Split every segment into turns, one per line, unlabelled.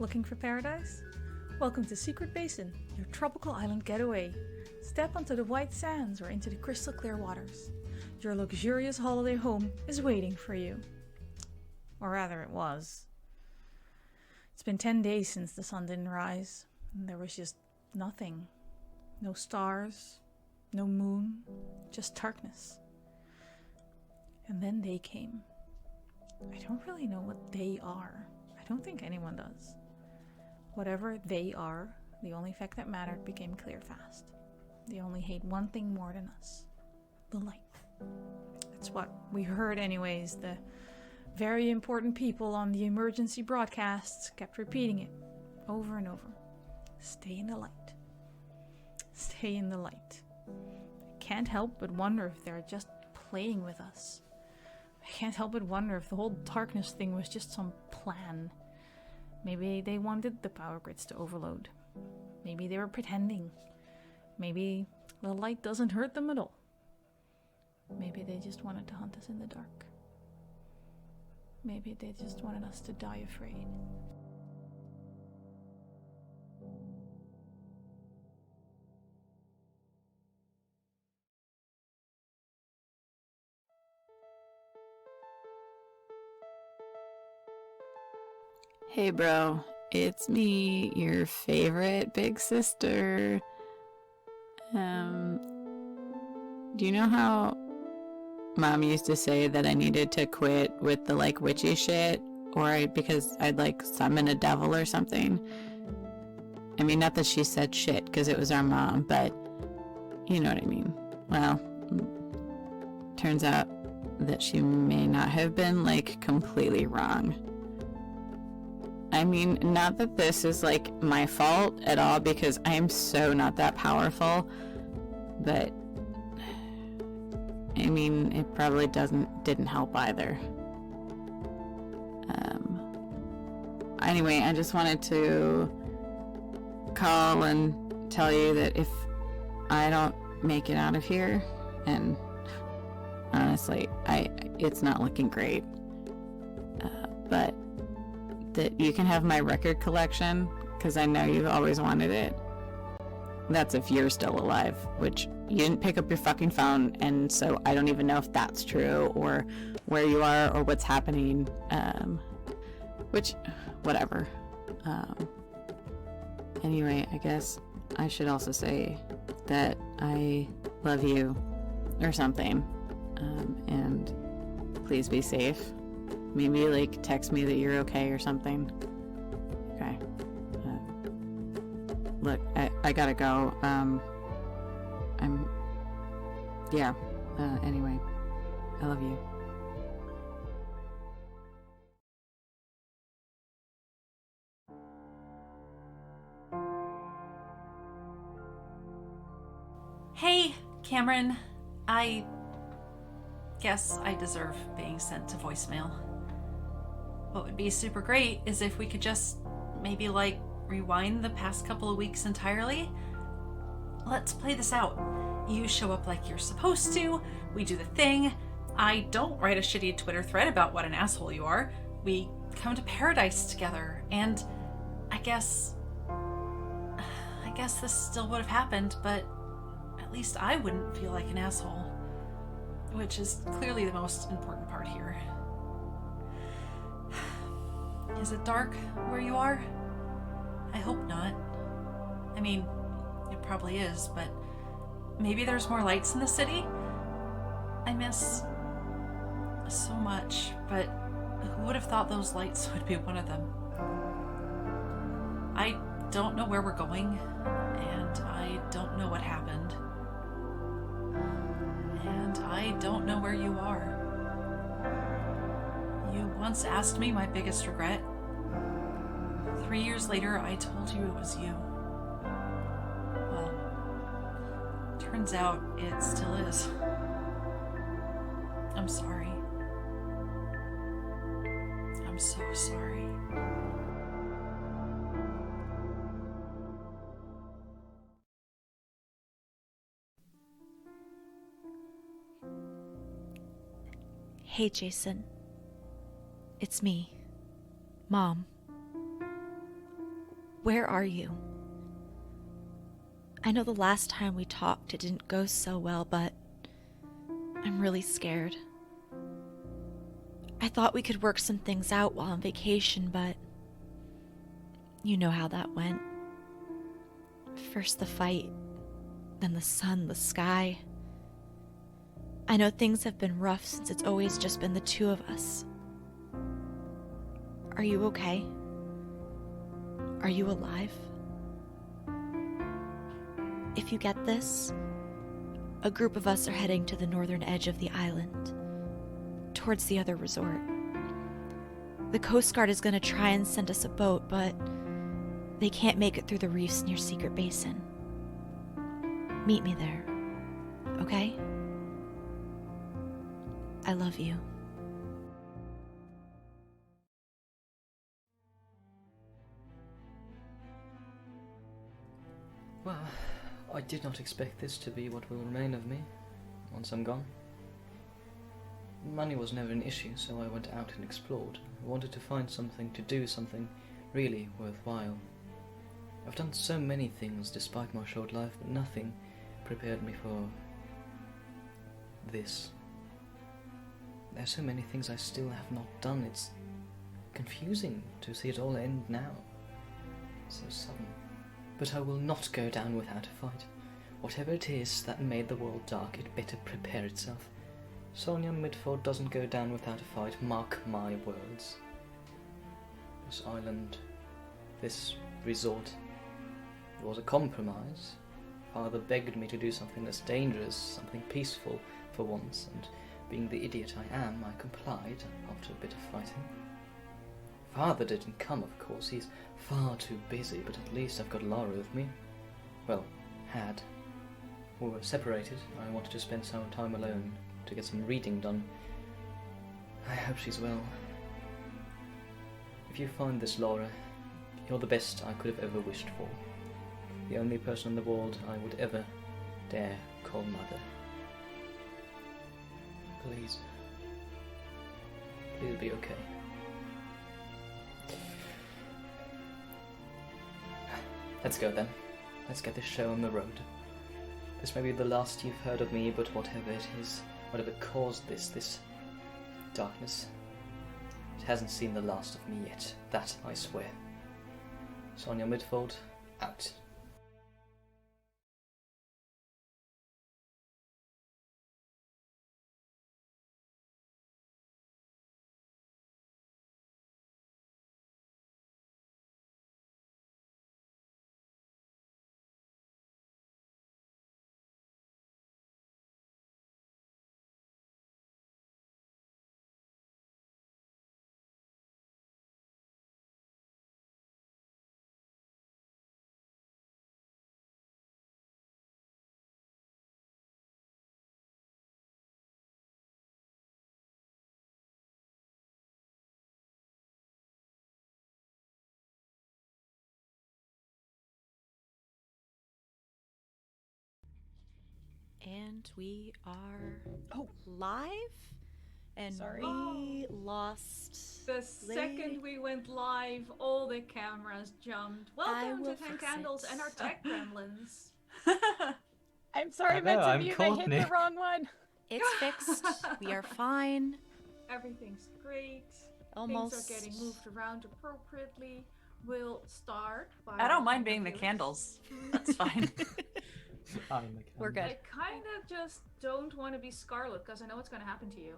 Looking for paradise? Welcome to Secret Basin, your tropical island getaway. Step onto the white sands or into the crystal clear waters. Your luxurious holiday home is waiting for you. Or rather, it was. It's been 10 days since the sun didn't rise, and there was just nothing. No stars, no moon, just darkness. And then they came. I don't really know what they are. I don't think anyone does. Whatever they are, the only fact that mattered became clear fast. They only hate one thing more than us. The light. That's what we heard anyways. The very important people on the emergency broadcasts kept repeating it over and over. Stay in the light. Stay in the light. I can't help but wonder if they're just playing with us. I can't help but wonder if the whole darkness thing was just some plan. Maybe they wanted the power grids to overload. Maybe they were pretending. Maybe the light doesn't hurt them at all. Maybe they just wanted to hunt us in the dark. Maybe they just wanted us to die afraid.
Hey bro, it's me, your favorite big sister. Do you know how Mom used to say that I needed to quit with the witchy shit? Because I'd summon a devil or something? I mean, not that she said shit, because it was our mom, but you know what I mean. Well, turns out that she may not have been completely wrong. I mean, not that this is my fault at all, because I am so not that powerful, but I mean, it probably didn't help either. Anyway, I just wanted to call and tell you that if I don't make it out of here, and honestly, it's not looking great, but that you can have my record collection, because I know you've always wanted it. That's if you're still alive, which you didn't pick up your fucking phone, and so I don't even know if that's true, or where you are, or what's happening, which, whatever. Anyway, I guess I should also say that I love you, or something, and please be safe. Maybe text me that you're okay or something. Okay. Look, I gotta go. Anyway, I love you.
Hey, Cameron. I guess I deserve being sent to voicemail. What would be super great is if we could just maybe rewind the past couple of weeks entirely. Let's play this out. You show up like you're supposed to, we do the thing, I don't write a shitty Twitter thread about what an asshole you are, we come to paradise together, and I guess this still would have happened, but at least I wouldn't feel like an asshole, which is clearly the most important part here. Is it dark where you are? I hope not. I mean, it probably is, but maybe there's more lights in the city? I miss so much, but who would have thought those lights would be one of them? I don't know where we're going, and I don't know what happened. And I don't know where you are. You once asked me my biggest regret. 3 years later, I told you it was you. Well, turns out it still is. I'm sorry. I'm so sorry.
Hey, Jason. It's me, Mom. Where are you? I know the last time we talked it didn't go so well, but I'm really scared. I thought we could work some things out while on vacation, but you know how that went. First the fight, then the sun, the sky. I know things have been rough since it's always just been the two of us. Are you okay? Are you alive? If you get this, a group of us are heading to the northern edge of the island, towards the other resort. The Coast Guard is going to try and send us a boat, but they can't make it through the reefs near Secret Basin. Meet me there, okay? I love you.
Well, I did not expect this to be what will remain of me once I'm gone. Money was never an issue, so I went out and explored. I wanted to find something to do, something really worthwhile. I've done so many things despite my short life, but nothing prepared me for this. There are so many things I still have not done. It's confusing to see it all end now. So sudden. But I will not go down without a fight. Whatever it is that made the world dark, it better prepare itself. Sonya Midford doesn't go down without a fight, mark my words. This island, this resort, it was a compromise. Father begged me to do something less dangerous, something peaceful for once, and being the idiot I am, I complied after a bit of fighting. Father didn't come, of course, he's far too busy, but at least I've got Laura with me. Well, had. We were separated. I wanted to spend some time alone to get some reading done. I hope she's well. If you find this, Laura, you're the best I could have ever wished for. The only person in the world I would ever dare call mother. Please. Please be okay. Let's go then. Let's get this show on the road. This may be the last you've heard of me, but whatever it is, whatever caused this darkness, it hasn't seen the last of me yet. That I swear. Sonya Midford, out.
And we are live, and
Sorry.
we lost
The
Leigh.
second we went live, all the cameras jumped. Welcome to 10 Candles and our tech gremlins.
I'm sorry,
Hello,
I
I'm
hit
Courtney.
the wrong one.
It's fixed. We are fine.
Everything's great.
Almost.
Things are getting moved around appropriately. We'll start by...
I don't mind being the candles. That's fine.
We're good.
I kind of just don't want to be Scarlet because I know what's going to happen to you.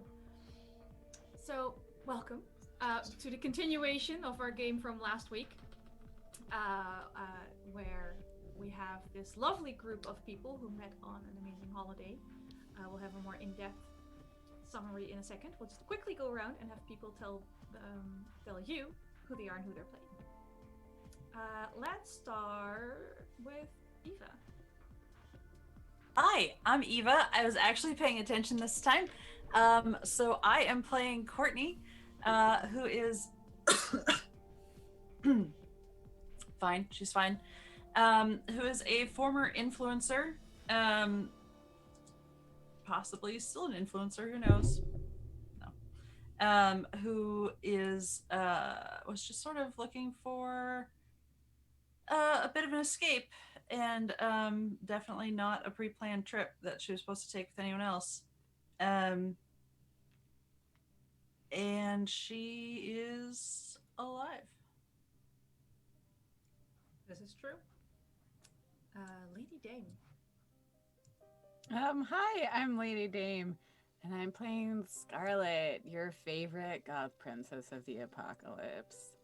So, welcome to the continuation of our game from last week, where we have this lovely group of people who met on an amazing holiday. We'll have a more in-depth summary in a second. We'll just quickly go around and have people tell you who they are and who they're playing. Let's start with Eva.
Hi, I'm Eva. I was actually paying attention this time. So I am playing Courtney, who is fine. She's fine. Who is a former influencer, possibly still an influencer. Who knows? No. Who is was just sort of looking for a bit of an escape, and definitely not a pre-planned trip that she was supposed to take with anyone else. And she is alive.
This is true. Lady Dame.
Hi, I'm Lady Dame, and I'm playing Scarlet, your favorite goth princess of the apocalypse.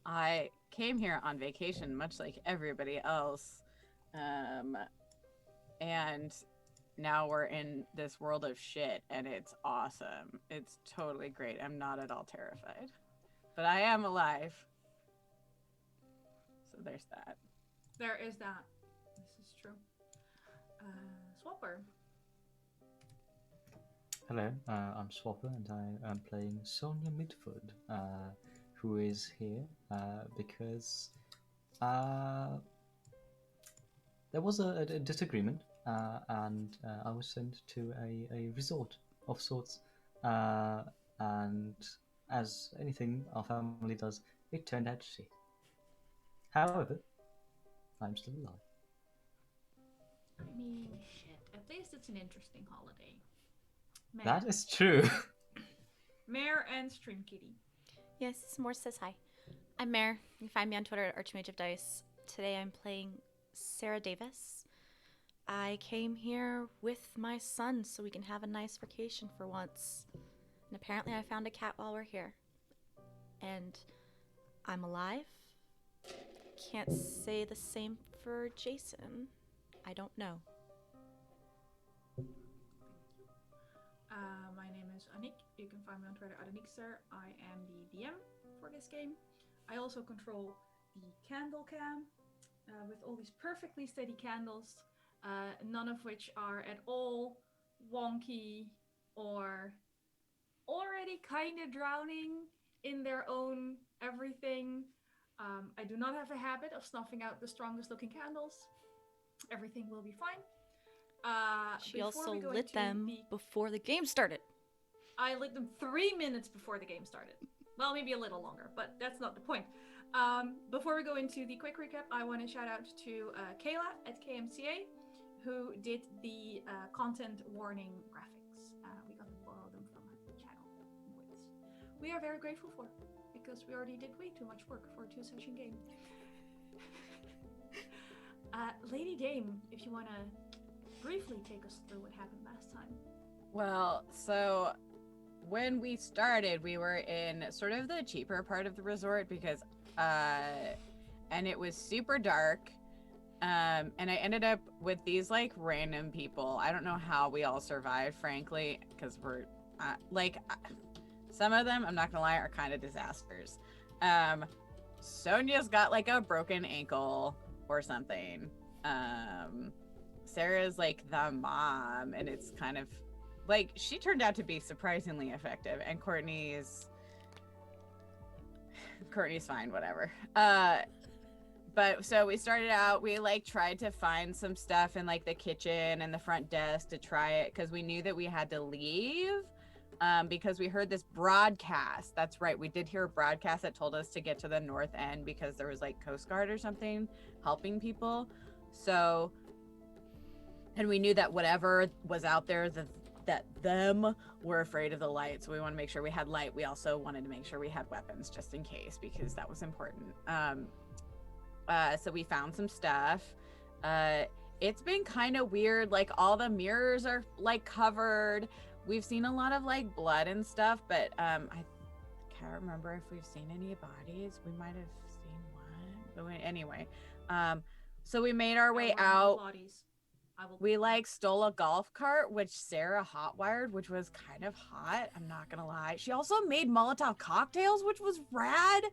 I came here on vacation, much like everybody else, and now we're in this world of shit, and it's awesome. It's totally great. I'm not at all terrified, but I am alive. So there's that.
There is that. This is true. Swapper.
Hello, I'm Swapper, and I am playing Sonya Midford, who is here because there was a disagreement, and I was sent to a resort of sorts, and as anything our family does, it turned out shit. However, I'm still alive.
I mean, shit. At least it's an interesting holiday. Mare.
That is true.
Mare and Stream Kitty.
Yes, S'more says hi. I'm Mare. You can find me on Twitter at Archmage of Dice. Today I'm playing Sarah Davis. I came here with my son so we can have a nice vacation for once. And apparently I found a cat while we're here. And I'm alive. Can't say the same for Jason. I don't know.
My name is Anniek. You can find me on Twitter at Anniekster. I am the DM for this game. I also control the candle cam with all these perfectly steady candles, none of which are at all wonky or already kind of drowning in their own everything. I do not have a habit of snuffing out the strongest looking candles. Everything will be fine.
She also lit them before the game started.
I lit them 3 minutes before the game started. Well, maybe a little longer, but that's not the point. Before we go into the quick recap, I want to shout out to Kayla at KMCA, who did the content warning graphics. We got to borrow them from her channel, which we are very grateful for, because we already did way too much work for a 2-session game. Lady Dame, if you want to briefly take us through what happened last time.
Well, so when we started, we were in sort of the cheaper part of the resort because, and it was super dark. And I ended up with these like random people. I don't know how we all survived, frankly, because we're some of them, I'm not gonna lie, are kind of disasters. Sonya's got like a broken ankle or something. Sarah's like the mom, and it's kind of like she turned out to be surprisingly effective, and Courtney's fine, whatever. But so we started out, we like tried to find some stuff in like the kitchen and the front desk to try it because we knew that we had to leave because we heard this broadcast. That's right, we did hear a broadcast that told us to get to the north end because there was like Coast Guard or something helping people. So, and we knew that whatever was out there, that them were afraid of the light. So we want to make sure we had light. We also wanted to make sure we had weapons just in case, because that was important. So we found some stuff. It's been kind of weird. Like all the mirrors are like covered. We've seen a lot of like blood and stuff, but I can't remember if we've seen any bodies. We might have seen one, but anyway. So we made our way out. We like stole a golf cart, which Sarah hotwired, which was kind of hot. I'm not gonna lie. She also made Molotov cocktails, which was rad.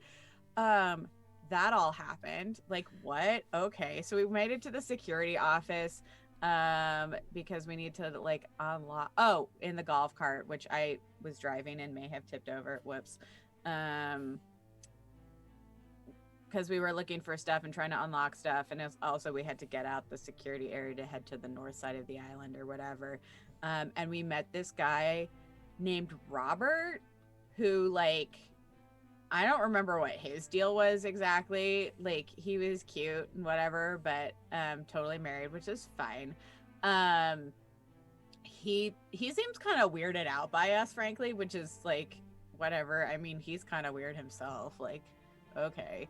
That all happened. Like what? Okay, so we made it to the security office because we need to like unlock. Oh, in the golf cart, which I was driving and may have tipped over. Whoops. Because we were looking for stuff and trying to unlock stuff, and also we had to get out the security area to head to the north side of the island or whatever. And we met this guy named Robert, who like I don't remember what his deal was exactly. Like, he was cute and whatever, but totally married, which is fine. He seems kind of weirded out by us, frankly, which is like whatever. I mean, he's kind of weird himself. Like, okay.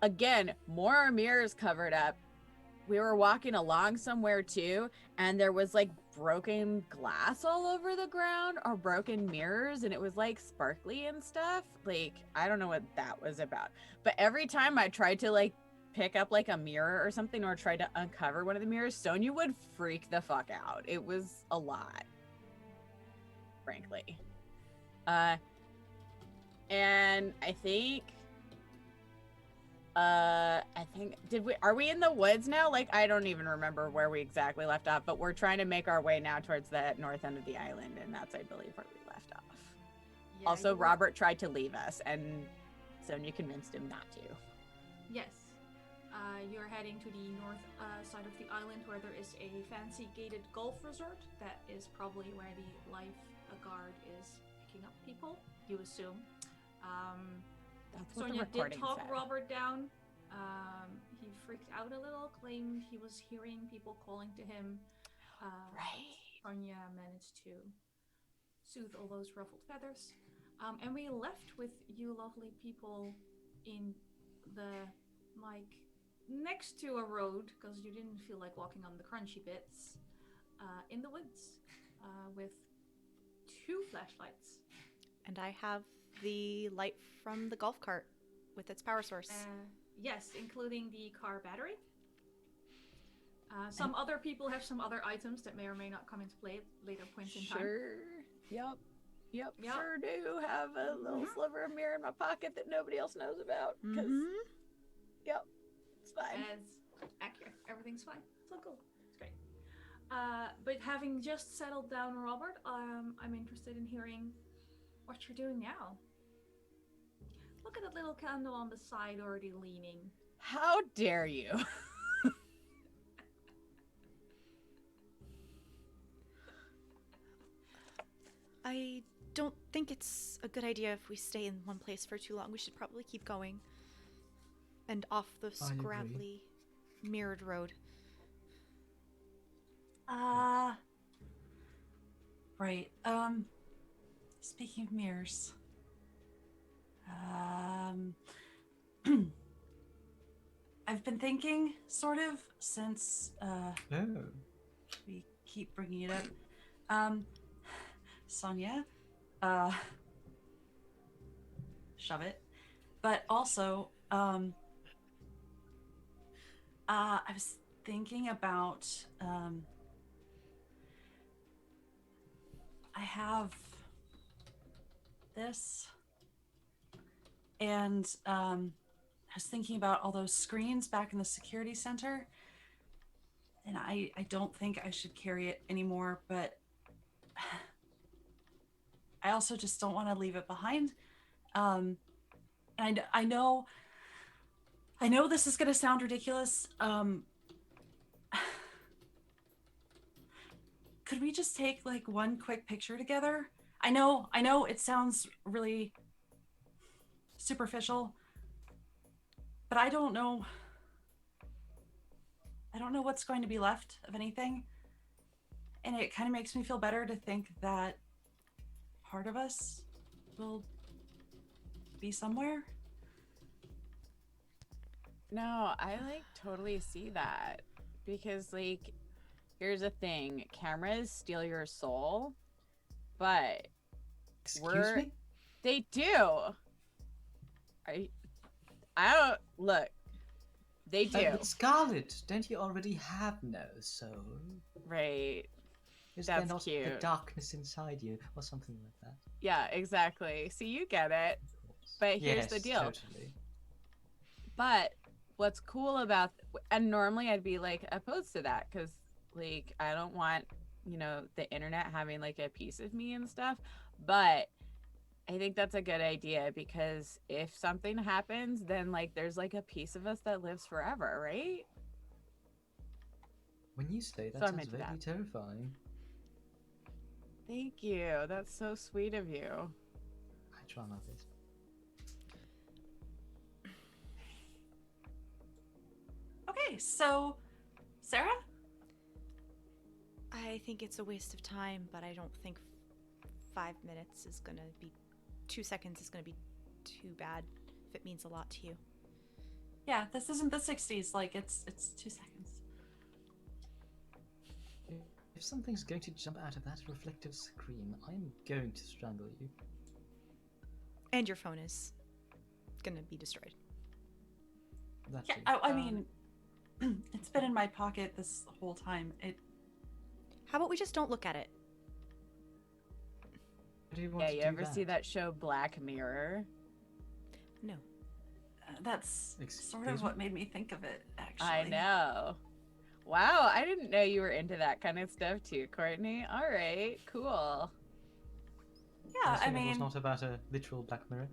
Again, more mirrors covered up. We were walking along somewhere too, and there was like broken glass all over the ground or broken mirrors, and it was like sparkly and stuff. Like, I don't know what that was about. But every time I tried to like pick up like a mirror or something or tried to uncover one of the mirrors, Sonya would freak the fuck out. It was a lot, frankly. And I think are we in the woods now? Like, I don't even remember where we exactly left off, but we're trying to make our way now towards the north end of the island, and that's, I believe, where we left off.
Yeah,
Also, Robert tried to leave us, and Sonya convinced him not to.
Yes. You're heading to the north side of the island where there is a fancy gated golf resort. That is probably where the lifeguard is picking up people, you assume.
That's what
Sonya
the recording
did talk
said.
Robert down. He freaked out a little, claimed he was hearing people calling to him.
Right.
Sonya managed to soothe all those ruffled feathers. And we left with you lovely people in the, like, next to a road, because you didn't feel like walking on the crunchy bits, in the woods, with 2 flashlights.
And I have the light from the golf cart with its power source.
Yes, including the car battery. Some other people have some other items that may or may not come into play at later points in time.
Sure. Yep. Sure do have a little sliver of mirror in my pocket that nobody else knows about. Yep. It's fine.
It's accurate. Everything's fine. It's all cool. It's great. But having just settled down, Robert, I'm interested in hearing what you're doing now. Look at that little candle on the side already leaning.
How dare you?
I don't think it's a good idea if we stay in one place for too long. We should probably keep going. And off the scrabbly, mirrored road.
Right. Speaking of mirrors. I've been thinking, sort of, since, we keep bringing it up. Sonya, shove it. But also, I was thinking about, I have this, and I was thinking about all those screens back in the security center, and I don't think I should carry it anymore, but I also just don't want to leave it behind. And I know this is going to sound ridiculous. Could we just take like one quick picture together? I know it sounds really superficial, but I don't know what's going to be left of anything. And it kind of makes me feel better to think that part of us will be somewhere.
No, I like totally see that, because like, here's the thing: cameras steal your soul, but
Excuse me?
They do. I don't look. They do.
But Scarlet, don't you already have no soul?
Right.
Is
That's
there not
cute.
the darkness inside you, or something like that?
Yeah, exactly. See, you get it. But here's the deal.
Totally.
But what's cool about, and normally I'd be like opposed to that, because like I don't want, the internet having like a piece of me and stuff. But I think that's a good idea, because if something happens, then like there's like a piece of us that lives forever, right?
When you say that,
So I'm
sounds
into
really
that.
terrifying.
Thank you. That's so sweet of you.
try my best.
Okay, so Sarah?
I think it's a waste of time, but I don't think 5 minutes is gonna be... 2 seconds is gonna be too bad if it means a lot to you.
Yeah, this isn't the 60s. Like, it's 2 seconds.
If something's going to jump out of that reflective screen, I'm going to strangle you.
And your phone is gonna be destroyed.
That's
Yeah,
it.
I mean, it's been in my pocket this whole time.
How about we just don't look at it?
Do you want
Yeah,
to
you
do
ever
that?
see that show Black Mirror?
No.
That's
Excuse
sort of
me?
what made me think of it, actually.
I know. Wow, I didn't know you were into that kind of stuff too, Courtney. All right, cool.
Yeah, I
assume it was
mean,
not about a literal Black Mirror.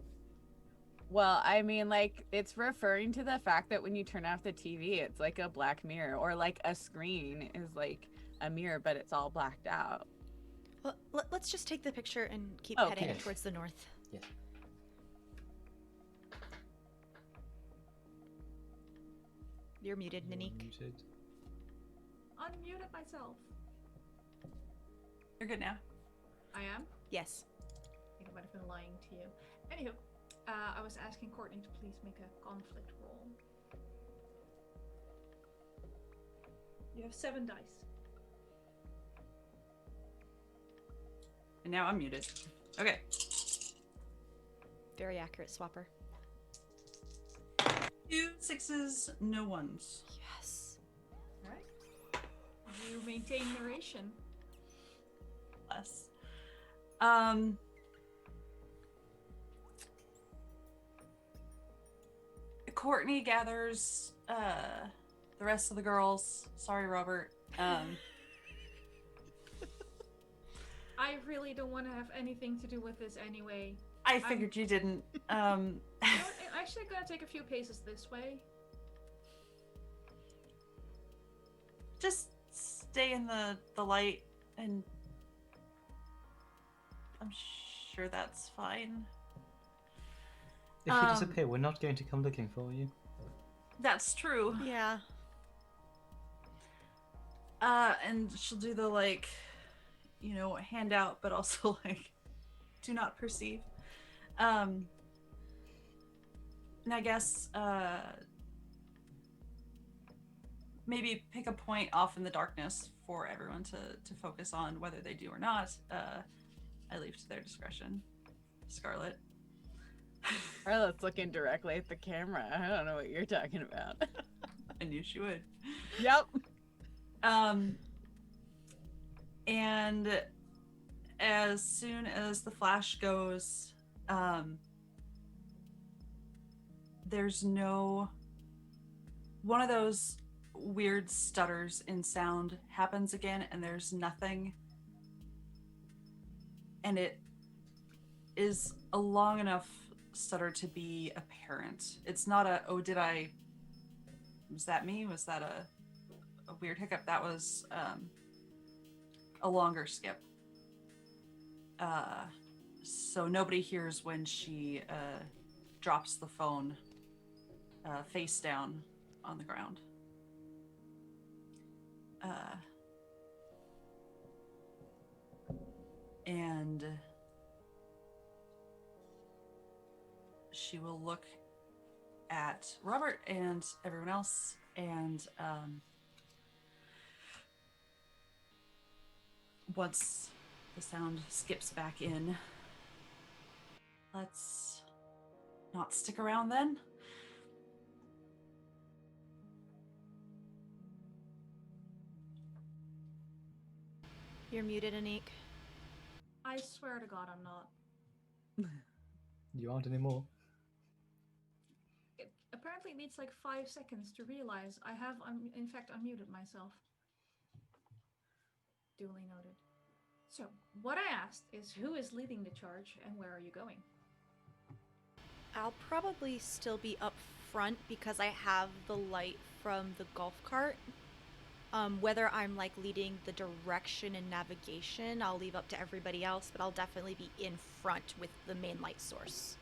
Well, I mean, like, it's referring to the fact that when you turn off the TV, it's like a black mirror, or like a screen is like a mirror, but it's all blacked out.
Well, let's just take the picture and keep
Okay.
heading towards the north.
Yes.
You're muted,
You're
Anniek.
muted.
Unmuted myself.
you're good now.
I am.
Yes.
I think I might have been lying to you. Anywho, I was asking Courtney to please make a conflict roll. You have 7 dice.
And now I'm muted. Okay.
Very accurate, Swapper.
2 6s, no 1s.
Yes.
Alright. You maintain narration.
Less. Courtney gathers the rest of the girls. Sorry, Robert.
I really don't want to have anything to do with this anyway.
I figured you didn't.
You know what, I'm actually gonna take a few paces this way.
Just stay in the light, and I'm sure that's fine.
If you disappear, we're not going to come looking for you.
That's true.
Yeah.
And she'll do the, like, you know, handout, but also like, do not perceive. And I guess maybe pick a point off in the darkness for everyone to focus on, whether they do or not. I leave to their discretion. Scarlet.
Scarlet's looking directly at the camera. I don't know what you're talking about.
I knew she would.
Yep.
And as soon as the flash goes, there's no... One of those weird stutters in sound happens again, and there's nothing. And it is a long enough stutter to be apparent. It's not a, oh, did I... Was that me? Was that a weird hiccup? That was a longer skip. So nobody hears when she drops the phone face down on the ground. And she will look at Robert and everyone else, and once the sound skips back in, let's not stick around then.
You're muted, Anniek.
I swear to God, I'm not.
You aren't anymore.
It apparently needs like 5 seconds to realize I have, in fact, unmuted myself. Duly noted. So, what I asked is who is leading the charge and where are you going?
I'll probably still be up front because I have the light from the golf cart. Whether I'm like leading the direction and navigation, I'll leave up to everybody else, but I'll definitely be in front with the main light source.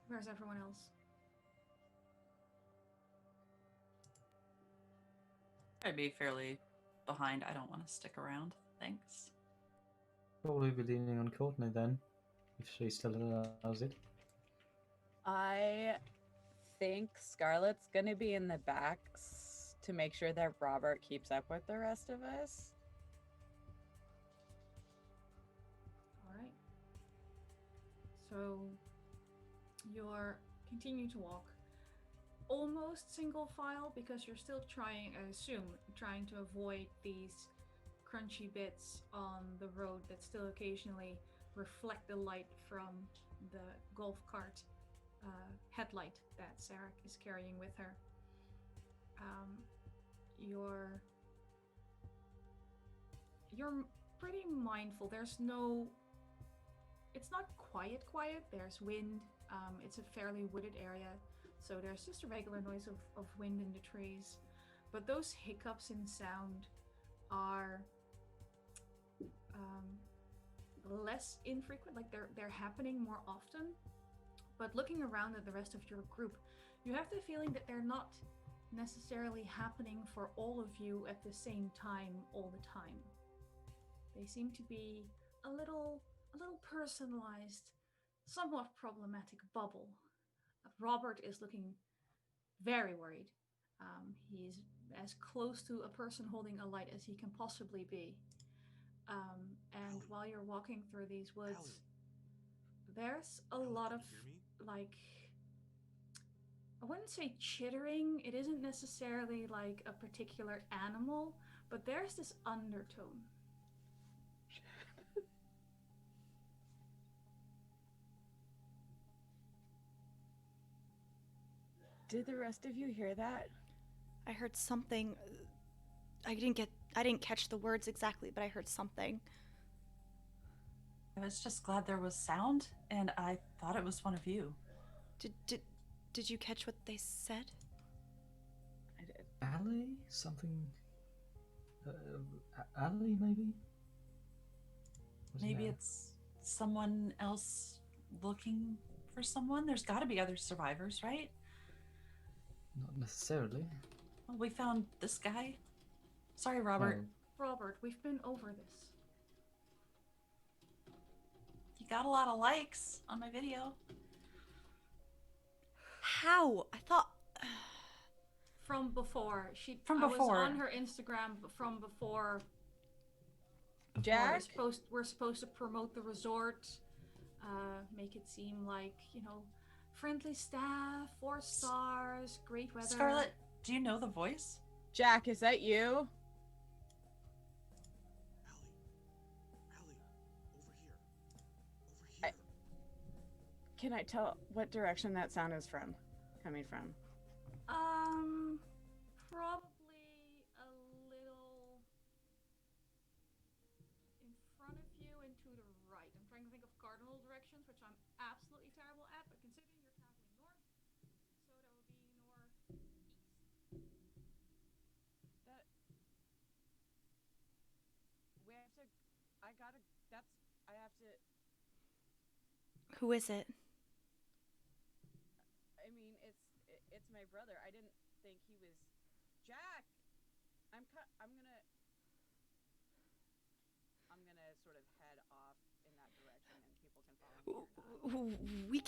Where's everyone else?
I'd be fairly behind. I don't want to stick around. Thanks.
Probably be leaning on Courtney then, if she still allows it.
I think Scarlet's gonna be in the back to make sure that Robert keeps up with the rest of us.
All right. So you're continue to walk almost single file because you're still trying, I assume, trying to avoid these crunchy bits on the road that still occasionally reflect the light from the golf cart headlight that Sarah is carrying with her. You're pretty mindful. It's not quiet. There's wind. It's a fairly wooded area, so there's just a regular noise of wind in the trees. But those hiccups in sound are less infrequent. Like they're happening more often. But looking around at the rest of your group, you have the feeling that they're not necessarily happening for all of you at the same time all the time. They seem to be a little personalized, somewhat problematic bubble. Robert is looking very worried. He's as close to a person holding a light as he can possibly be. And while you're walking through these woods, there's a lot of, like, I wouldn't say chittering. It isn't necessarily like a particular animal, but there's this undertone.
Did the rest of you hear that?
I heard something. I didn't catch the words exactly, but I heard something.
I was just glad there was sound, and I thought it was one of you.
Did you catch what they said?
I did.
Alley? Something... Alley, maybe?
Maybe it's someone else looking for someone? There's got to be other survivors, right?
Not necessarily.
Well, we found this guy. Sorry, Robert.
Oh.
Robert, we've been over this.
You got a lot of likes on my video.
How? I thought...
From before. I was on her Instagram from before.
Jack?
We're supposed to promote the resort, make it seem like, friendly staff, 4 stars, great weather.
Scarlet, do you know the voice?
Jack, is that you?
Allie, over here.
Can I tell what direction that sound is coming from?
Probably a little in front of you and to the right. I'm trying to think of cardinal directions, which I'm absolutely terrible at, but considering you're traveling north, so that would be northeast.
Who is it?
I mean, it's my brother. I didn't think he was Jack. I'm gonna sort of head off in that direction, and people can follow me.
We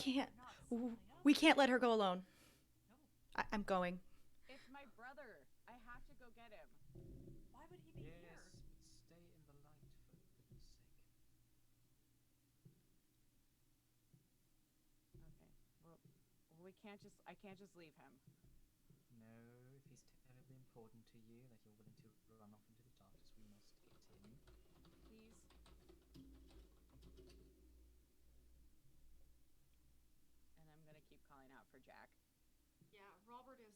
can't let her go alone. I'm going.
It's my brother. I have to go get him.
Why would he be here?
But stay in the light for goodness sake.
Okay. Well, I can't just leave him.
No, if he's terribly important to you that you're willing to run off into the darkness, we must get him.
Please. And I'm gonna keep calling out for Jack.
Yeah, Robert is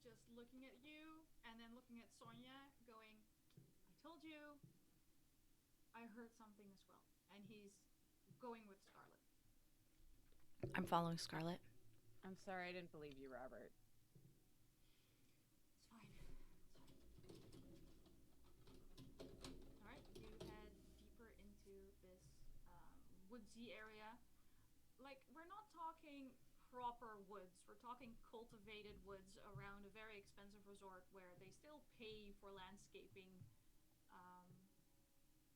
just looking at you and then looking at Sonya, going, I told you. I heard something as well. And he's going with Scarlet.
I'm following Scarlet.
I'm sorry I didn't believe you, Robert.
see area. Like, we're not talking proper woods. We're talking cultivated woods around a very expensive resort where they still pay for landscaping.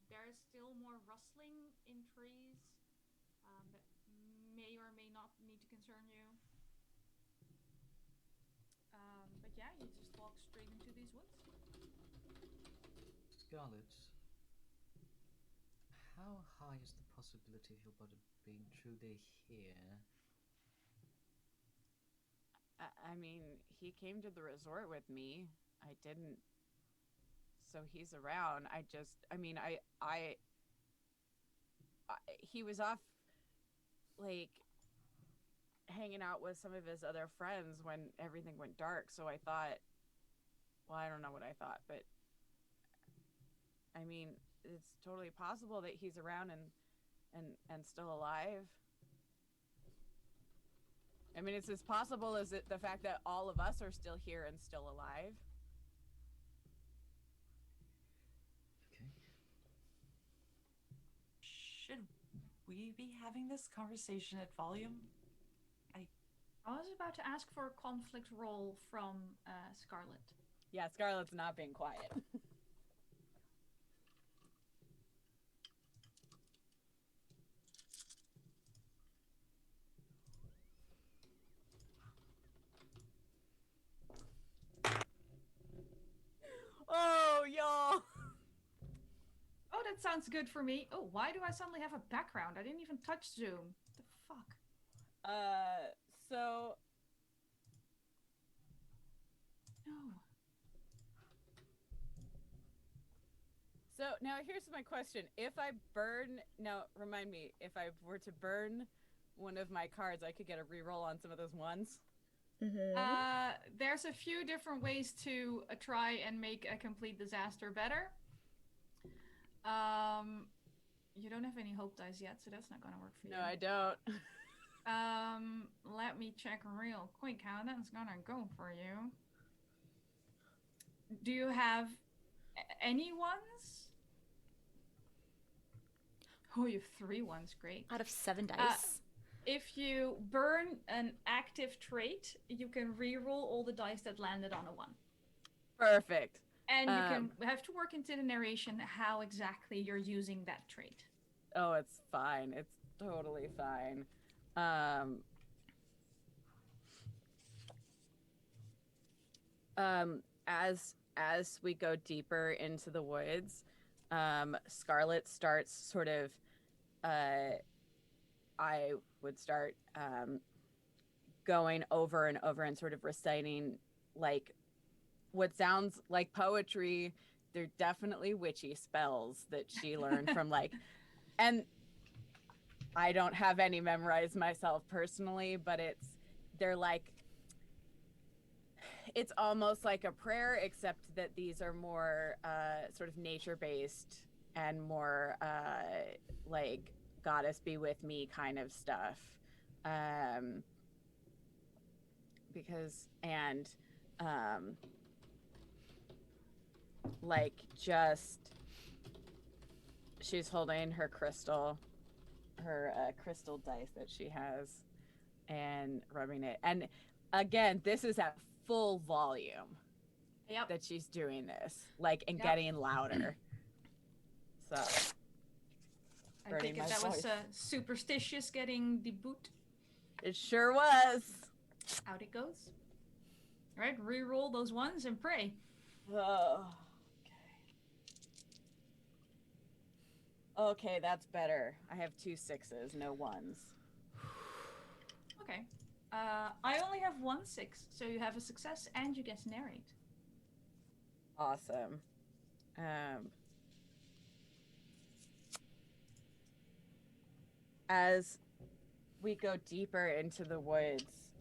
There's still more rustling in trees that may or may not need to concern you. But yeah, you just walk straight into these woods.
Scarlet, how high is the possibility of your brother being truly here?
I mean, he came to the resort with me. I didn't. So he's around. He was off, like, hanging out with some of his other friends when everything went dark. So I thought, well, I don't know what I thought, but I mean, it's totally possible that he's around and still alive. I mean, it's as possible as the fact that all of us are still here and still alive.
Okay.
Should we be having this conversation at volume?
I was about to ask for a conflict roll from Scarlet.
Yeah, Scarlet's not being quiet. Oh, y'all.
Oh, that sounds good for me. Oh, why do I suddenly have a background? I didn't even touch Zoom. The fuck?
So...
No.
So, now here's my question. If I burn... Now, remind me, if I were to burn one of my cards, I could get a reroll on some of those ones?
There's a few different ways to try and make a complete disaster better. You don't have any hope dice yet, so that's not gonna work for you.
No, I don't.
Let me check real quick how that's gonna go for you. Do you have any ones? Oh, you have 3 ones. Great.
Out of 7 dice.
If you burn an active trait, you can re-roll all the dice that landed on a 1.
Perfect.
And you can have to work into the narration how exactly you're using that trait.
Oh, it's fine. It's totally fine. As we go deeper into the woods, Scarlet starts sort of, I would start going over and over and sort of reciting, like, what sounds like poetry. They're definitely witchy spells that she learned from, like, and I don't have any memorized myself personally, but they're like, it's almost like a prayer, except that these are more sort of nature-based and more like goddess be with me kind of stuff. Like, just, she's holding her crystal dice that she has and rubbing it. And again, this is at full volume.
Yep.
That she's doing this, like, and
Yep.
getting louder. So
I think that was superstitious getting the boot.
It sure was.
Out it goes. All right, re-roll those ones and pray.
Oh, okay, that's better. I have 2 6s, no 1s.
Okay. I only have 1 6, so you have a success and you get to narrate.
Awesome. As we go deeper into the woods,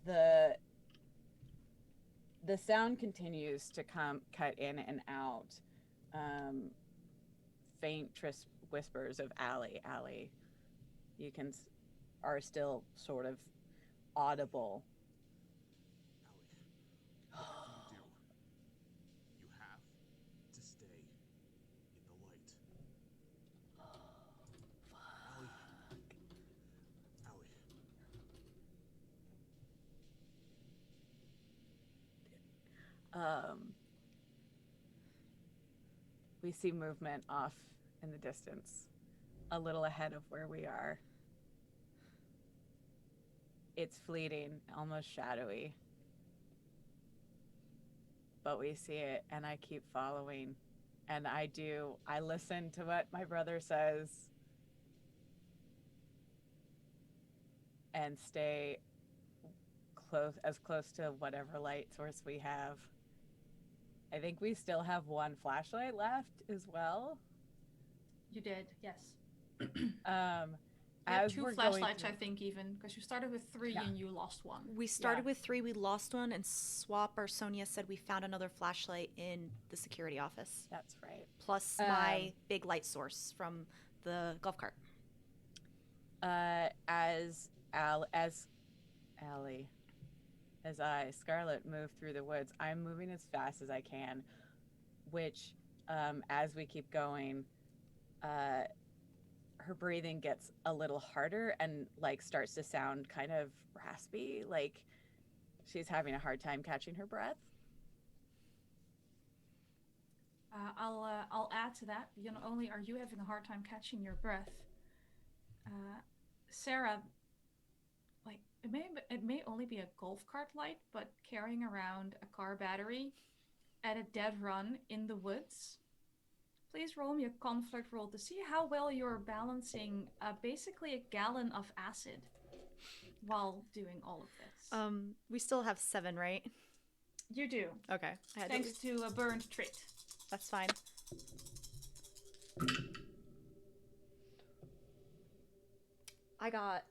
the sound continues to cut in and out. Faint whispers of Allie. You are still sort of audible.
Allie, what can you do? You have to stay in the light.
We see movement off in the distance, a little ahead of where we are. It's fleeting, almost shadowy. But we see it, and I keep following. And I listen to what my brother says and stay as close to whatever light source we have. I think we still have one flashlight left as well.
You did, yes.
You had
As
2
we're
flashlights,
going
I think, even, because you started with 3
Yeah.
and you lost 1.
We started with 3, we lost 1, and Swap or Sonya said we found another flashlight in the security office.
That's right.
Plus my big light source from the golf cart.
As Scarlet move through the woods, I'm moving as fast as I can, which, as we keep going, her breathing gets a little harder and like starts to sound kind of raspy, like she's having a hard time catching her breath.
I'll add to that. Not only are you having a hard time catching your breath, Sarah, like it may only be a golf cart light, but carrying around a car battery at a dead run in the woods. Please roll me a conflict roll to see how well you're balancing basically a gallon of acid while doing all of this.
We still have 7, right?
You do.
Okay.
Thanks to a burned trait.
That's fine. I got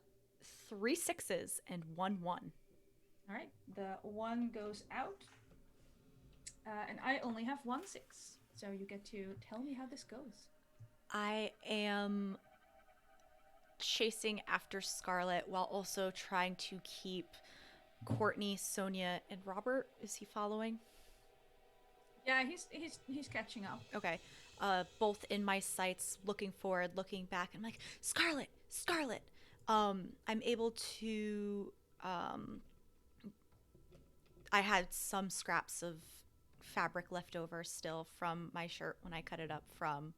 3 6s and 1 1.
All right. The 1 goes out. And I only have 1 6. So you get to tell me how this goes.
I am chasing after Scarlet while also trying to keep Courtney, Sonya, and Robert. Is he following?
Yeah, he's catching up.
Okay. Both in my sights, looking forward, looking back. I'm like, Scarlet, Scarlet. I'm able to. I had some scraps of fabric left over still from my shirt when I cut it up from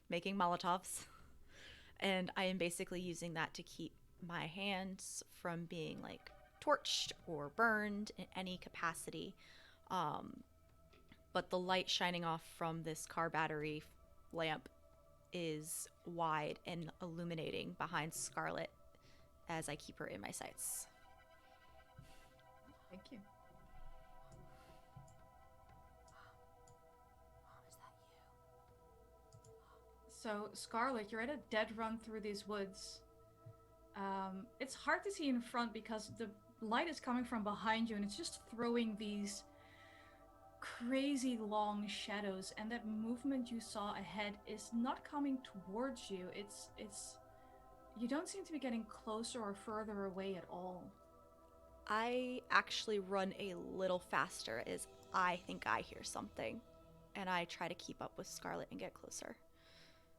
making Molotovs. And I am basically using that to keep my hands from being like torched or burned in any capacity. But the light shining off from this car battery lamp is wide and illuminating behind Scarlet as I keep her in my sights.
Thank you. So, Scarlet, you're at a dead run through these woods. It's hard to see in front because the light is coming from behind you and it's just throwing these crazy long shadows, and that movement you saw ahead is not coming towards you. It's you don't seem to be getting closer or further away at all.
I actually run a little faster as I think I hear something, and I try to keep up with Scarlet and get closer.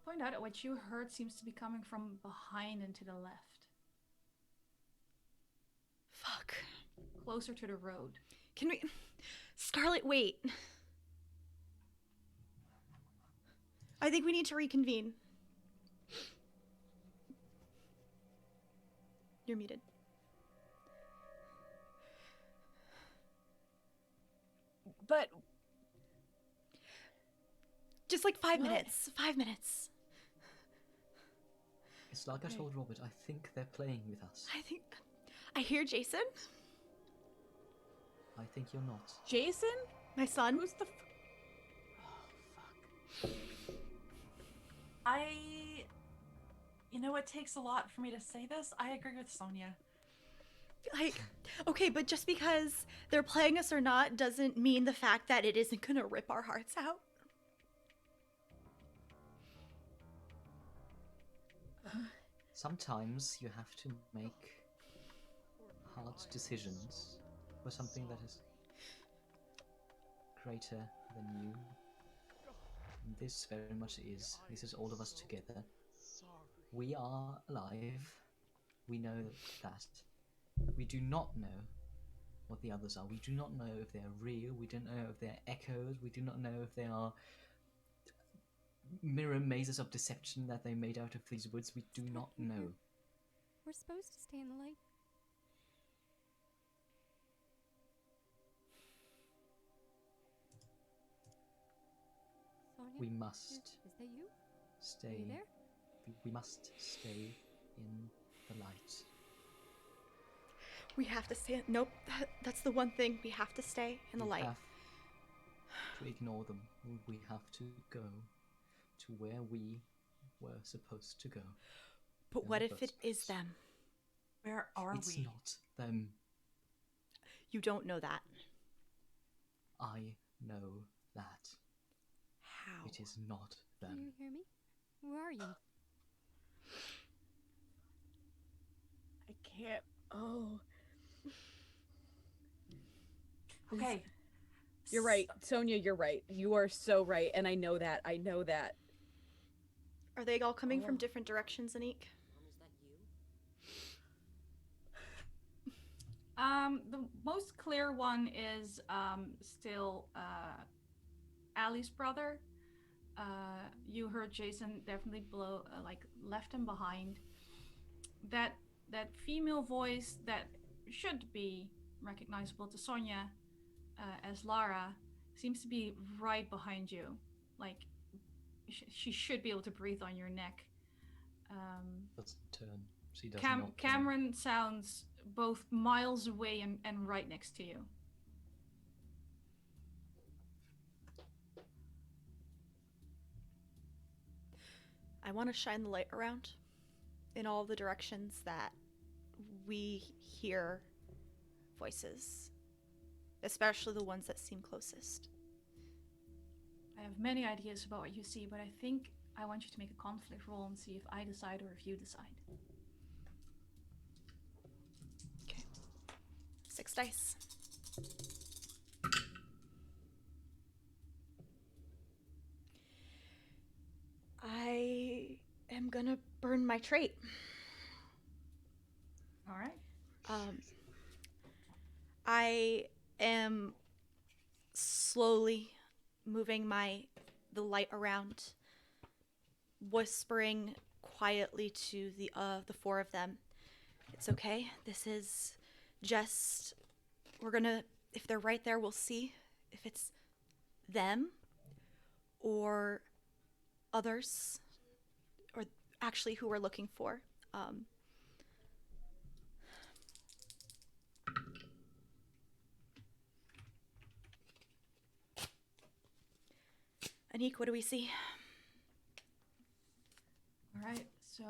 Point out that what you heard seems to be coming from behind and to the left.
Fuck.
Closer to the road.
Can we... Scarlet, wait. I think we need to reconvene. You're muted.
But...
Just like 5 minutes. 5 minutes.
It's like I told Robert, I think they're playing with us.
I hear Jason.
I think you're not.
Jason?
My son.
Who's the...
Oh, fuck. You know, it takes a lot for me to say this. I agree with Sonya.
Like, okay, but just because they're playing us or not doesn't mean the fact that it isn't gonna rip our hearts out.
Sometimes you have to make hard decisions for something that is greater than you. And this very much is. This is all of us together. We are alive. We know that. We do not know
what the others are. We do not know if they are real. We don't know if they are echoes. We do not know if they are mirror mazes of deception that they made out of these woods. We do not know.
We're supposed to stay in the light. Sonya?
We must
Is that you?
stay.
Are you there?
We must stay in the light.
We have to stay. Nope, that's the one thing. We have to stay in the light.
We have to ignore them. We have to go to where we were supposed to go.
But what if it is them?
Where are
It's
we?
not them.
You don't know that.
I know that.
How?
It is not
Can
them.
you hear me? Where are you?
I can't. Oh.
Okay.
You're right. Sonya, you're right. You are so right. And I know that. I know that.
Are they all coming from different directions, Anniek?
The most clear one is still Allie's brother. You heard Jason definitely left him behind. That female voice that should be recognizable to Sonya as Lara seems to be right behind you. Like she should be able to breathe on your neck.
Doesn't turn. She does not turn.
Cameron sounds both miles away and right next to you.
I want to shine the light around in all the directions that we hear voices, especially the ones that seem closest.
I have many ideas about what you see, but I think I want you to make a conflict roll and see if I decide or if you decide.
Okay. 6 dice. I am gonna burn my trait.
All right.
I am slowly moving the light around, whispering quietly to the 4 of them. It's okay. This is just, if they're right there, we'll see if it's them or others, or actually who we're looking for. Anniek, what do we see?
All right. So,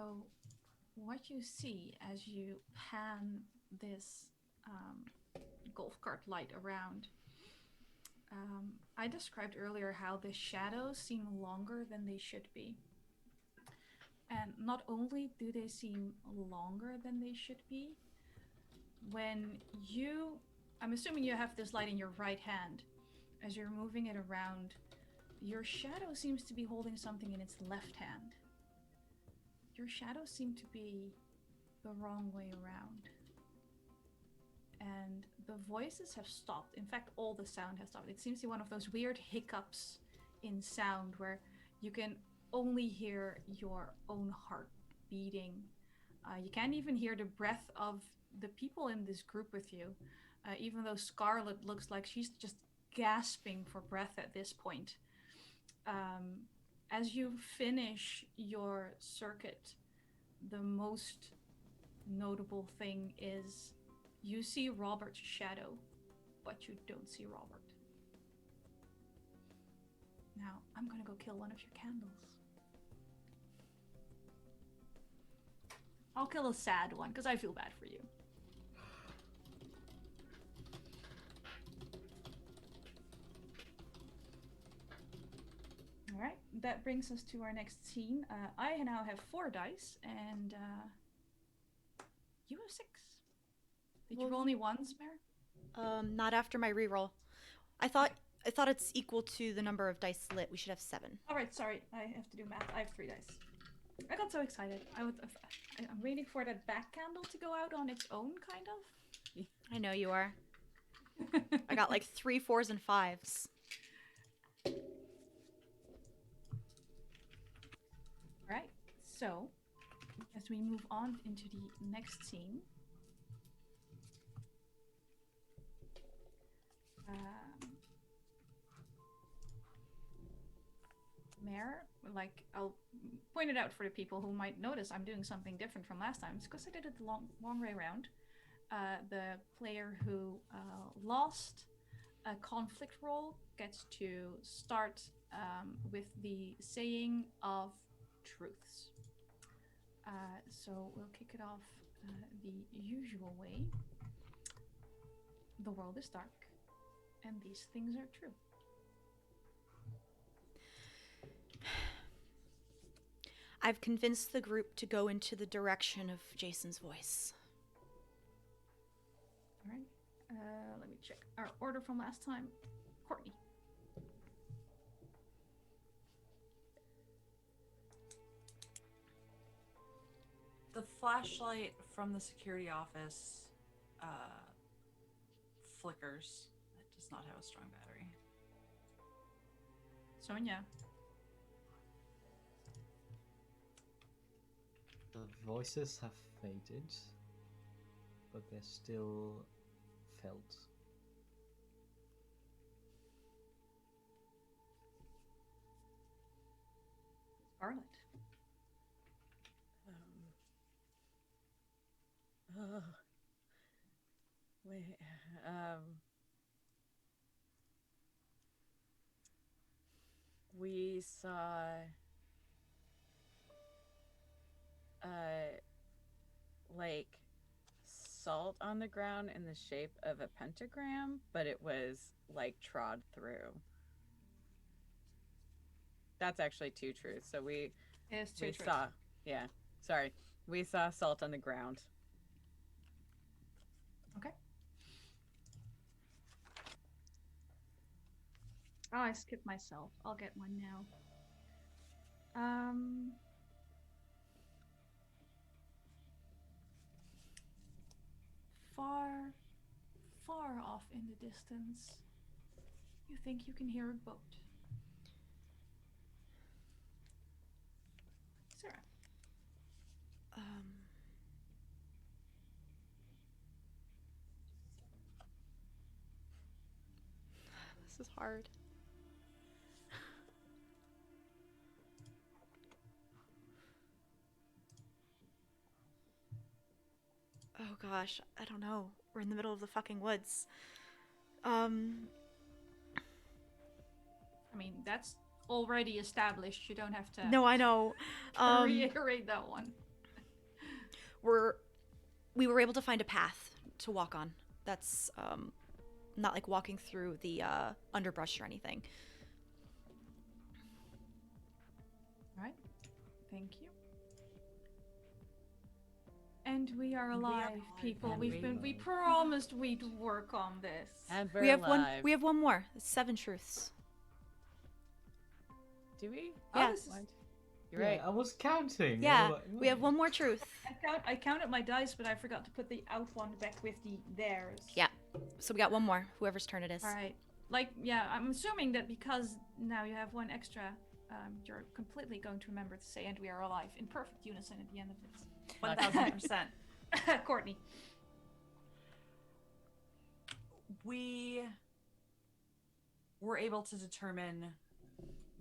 what you see as you pan this golf cart light around, I described earlier how the shadows seem longer than they should be. And not only do they seem longer than they should be, I'm assuming you have this light in your right hand. As you're moving it around, your shadow seems to be holding something in its left hand. Your shadows seem to be the wrong way around. And the voices have stopped. In fact, all the sound has stopped. It seems to be one of those weird hiccups in sound where you can only hear your own heart beating. You can't even hear the breath of the people in this group with you, even though Scarlet looks like she's just gasping for breath at this point. As you finish your circuit, the most notable thing is you see Robert's shadow, but you don't see Robert. Now, I'm gonna go kill one of your candles. I'll kill a sad one, because I feel bad for you. Alright, that brings us to our next scene. I now have 4 dice, and you have 6. Did you roll only ones, Mare?
Not after my reroll. I thought it's equal to the number of dice lit. We should have 7.
Alright, sorry, I have to do math. I have 3 dice. I got so excited. I'm waiting for that back candle to go out on its own, kind of.
I know you are. I got like 3 4s and 5s.
Right. So, as we move on into the next scene, Mare, like, I'll point it out for the people who might notice I'm doing something different from last time. It's because I did it the long way around. The player who lost a conflict roll gets to start with the saying of truths. So we'll kick it off the usual way. The world is dark, and these things are true.
I've convinced the group to go into the direction of Jason's voice.
All right. Let me check our order from last time. Courtney.
The flashlight from the security office flickers. It does not have a strong battery.
Sonya.
The voices have faded, but they're still felt.
Scarlet.
Wait. We saw like salt on the ground in the shape of a pentagram, but it was like trod through. That's actually 2 truths. So we saw, yeah, sorry. We saw salt on the ground.
Okay. Oh, I skipped myself. I'll get one now. Far off in the distance, you think you can hear a boat. Sarah.
This is hard. Oh gosh, I don't know. We're in the middle of the fucking woods.
I mean, that's already established. You don't have to
No, I know.
reiterate that one.
We were able to find a path to walk on. That's not like walking through the underbrush or anything.
All right. Thank you. And we are alive, people. We promised we'd work on this.
And
We have one more. It's 7 truths.
Do we?
Yeah.
You're right.
I was counting.
Yeah,
I was like,
we have one more truth.
I counted my dice, but I forgot to put the out one back with the theirs.
Yeah. So we got one more, whoever's turn it is.
All right. Like, yeah, I'm assuming that because now you have one extra, you're completely going to remember to say, and we are alive, in perfect unison at the end of this.
1000%.
Courtney.
We were able to determine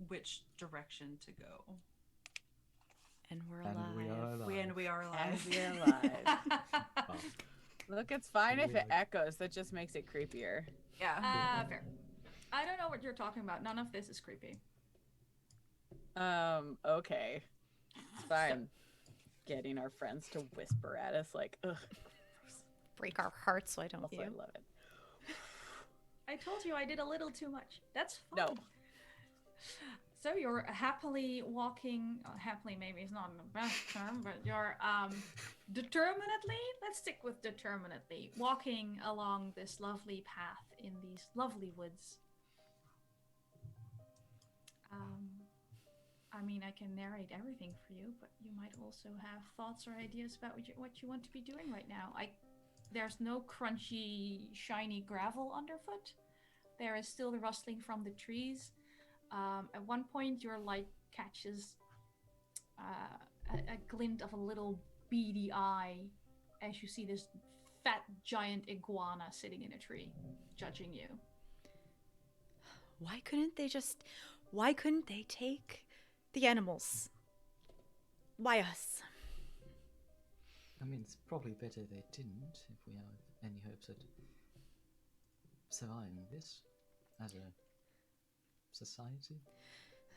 which direction to go.
And we're
And
alive.
we are alive.
And we are alive.
And we're alive.
Fuck.
Look, it's fine if it
Weird.
echoes. That just makes it creepier.
Yeah.
Fair. I don't know what you're talking about. None of this is creepy.
Okay. It's fine. Getting our friends to whisper at us like, ugh.
Break our hearts so I don't
Also,
you.
I love it.
I told you I did a little too much. That's fine.
No.
So you're happily walking, happily maybe is not the best term, but you're determinedly, let's stick with determinedly, walking along this lovely path in these lovely woods. I mean, I can narrate everything for you, but you might also have thoughts or ideas about what you want to be doing right now. I there's no crunchy, shiny gravel underfoot. There is still the rustling from the trees. At one point, your light catches a glint of a little beady eye as you see this fat, giant iguana sitting in a tree, judging you.
Why couldn't they take the animals? Why us?
I mean, it's probably better they didn't if we have any hopes at surviving this as a society.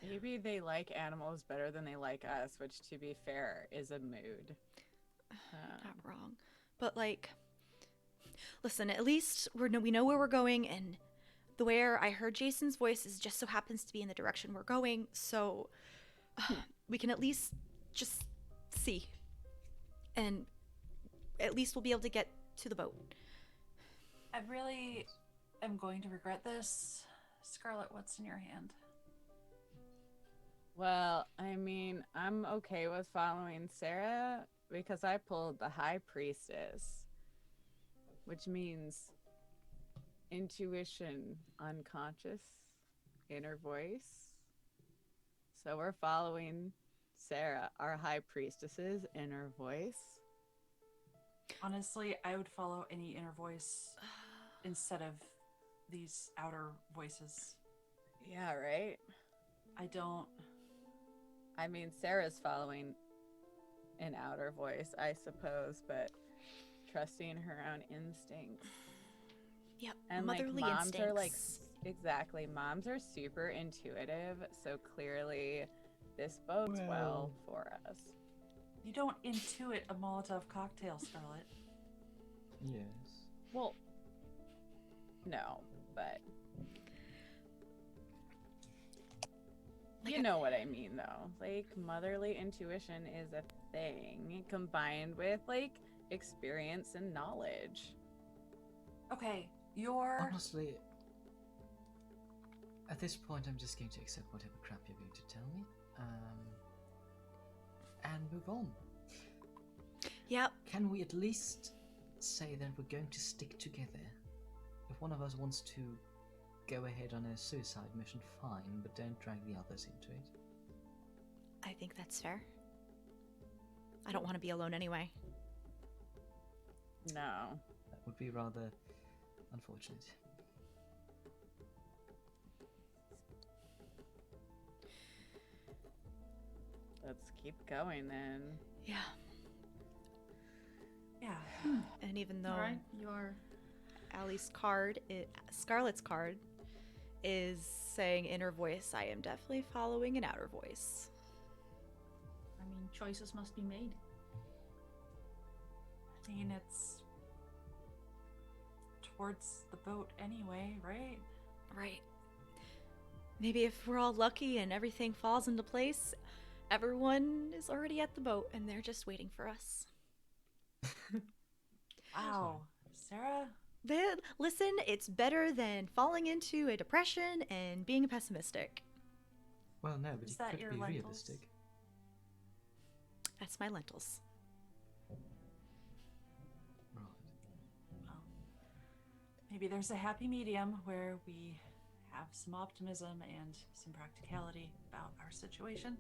Maybe they like animals better than they like us, which, to be fair, is a mood.
Not wrong. But, like, listen, at least we know where we're going, and the where I heard Jason's voice is just so happens to be in the direction we're going, so we can at least just see. And at least we'll be able to get to the boat.
I really am going to regret this. Scarlet, what's in your hand?
Well, I mean, I'm okay with following Sarah because I pulled the High Priestess, which means intuition, unconscious, inner voice. So we're following Sarah, our High Priestess's inner voice.
Honestly, I would follow any inner voice instead of these outer voices.
Yeah, right? I mean, Sarah's following an outer voice, I suppose, but trusting her own instincts.
Yep,
And
motherly
like moms
instincts.
are like exactly, moms are super intuitive, so clearly this bodes well for us.
You don't intuit a Molotov cocktail, Scarlet.
Yes.
Well, no, but you know what I mean, though. Like, motherly intuition is a thing combined with, like, experience and knowledge.
Okay, you're...
Honestly, at this point, I'm just going to accept whatever crap you're going to tell me, and move on.
Yep.
Can we at least say that we're going to stick together? If one of us wants to go ahead on a suicide mission, fine, but don't drag the others into it.
I think that's fair. I don't want to be alone anyway.
No.
That would be rather unfortunate.
Let's keep going then.
Yeah.
Yeah.
And even though
Alright, your...
Scarlet's card is saying inner voice, I am definitely following an outer voice.
I mean, choices must be made.
I mean, it's towards the boat anyway, right?
Right. Maybe if we're all lucky and everything falls into place, everyone is already at the boat and they're just waiting for us.
Wow. Sarah?
Then, listen, it's better than falling into a depression and being pessimistic.
Well, no, but
Is
it
that
could
your
be
lentils?
realistic.
That's my lentils.
Right.
Well, maybe there's a happy medium where we have some optimism and some practicality about our situation.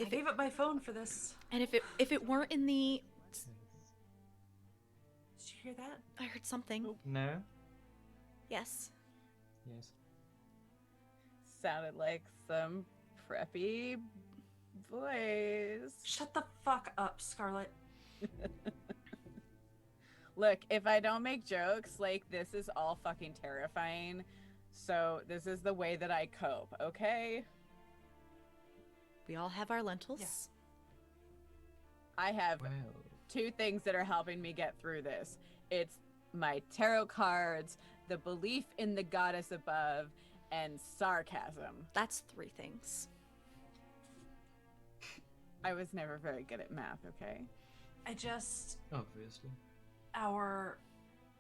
I gave up my phone for this.
And if it weren't in the...
Did you hear that?
I heard something.
No?
Yes.
Yes.
Sounded like some preppy voice.
Shut the fuck up, Scarlet.
Look, if I don't make jokes, like, this is all fucking terrifying. So this is the way that I cope, okay?
We all have our lentils.
Yeah.
I have
Well,
two things that are helping me get through this. It's my tarot cards, the belief in the goddess above, and sarcasm.
That's 3 things.
I was never very good at math, okay?
obviously.
Our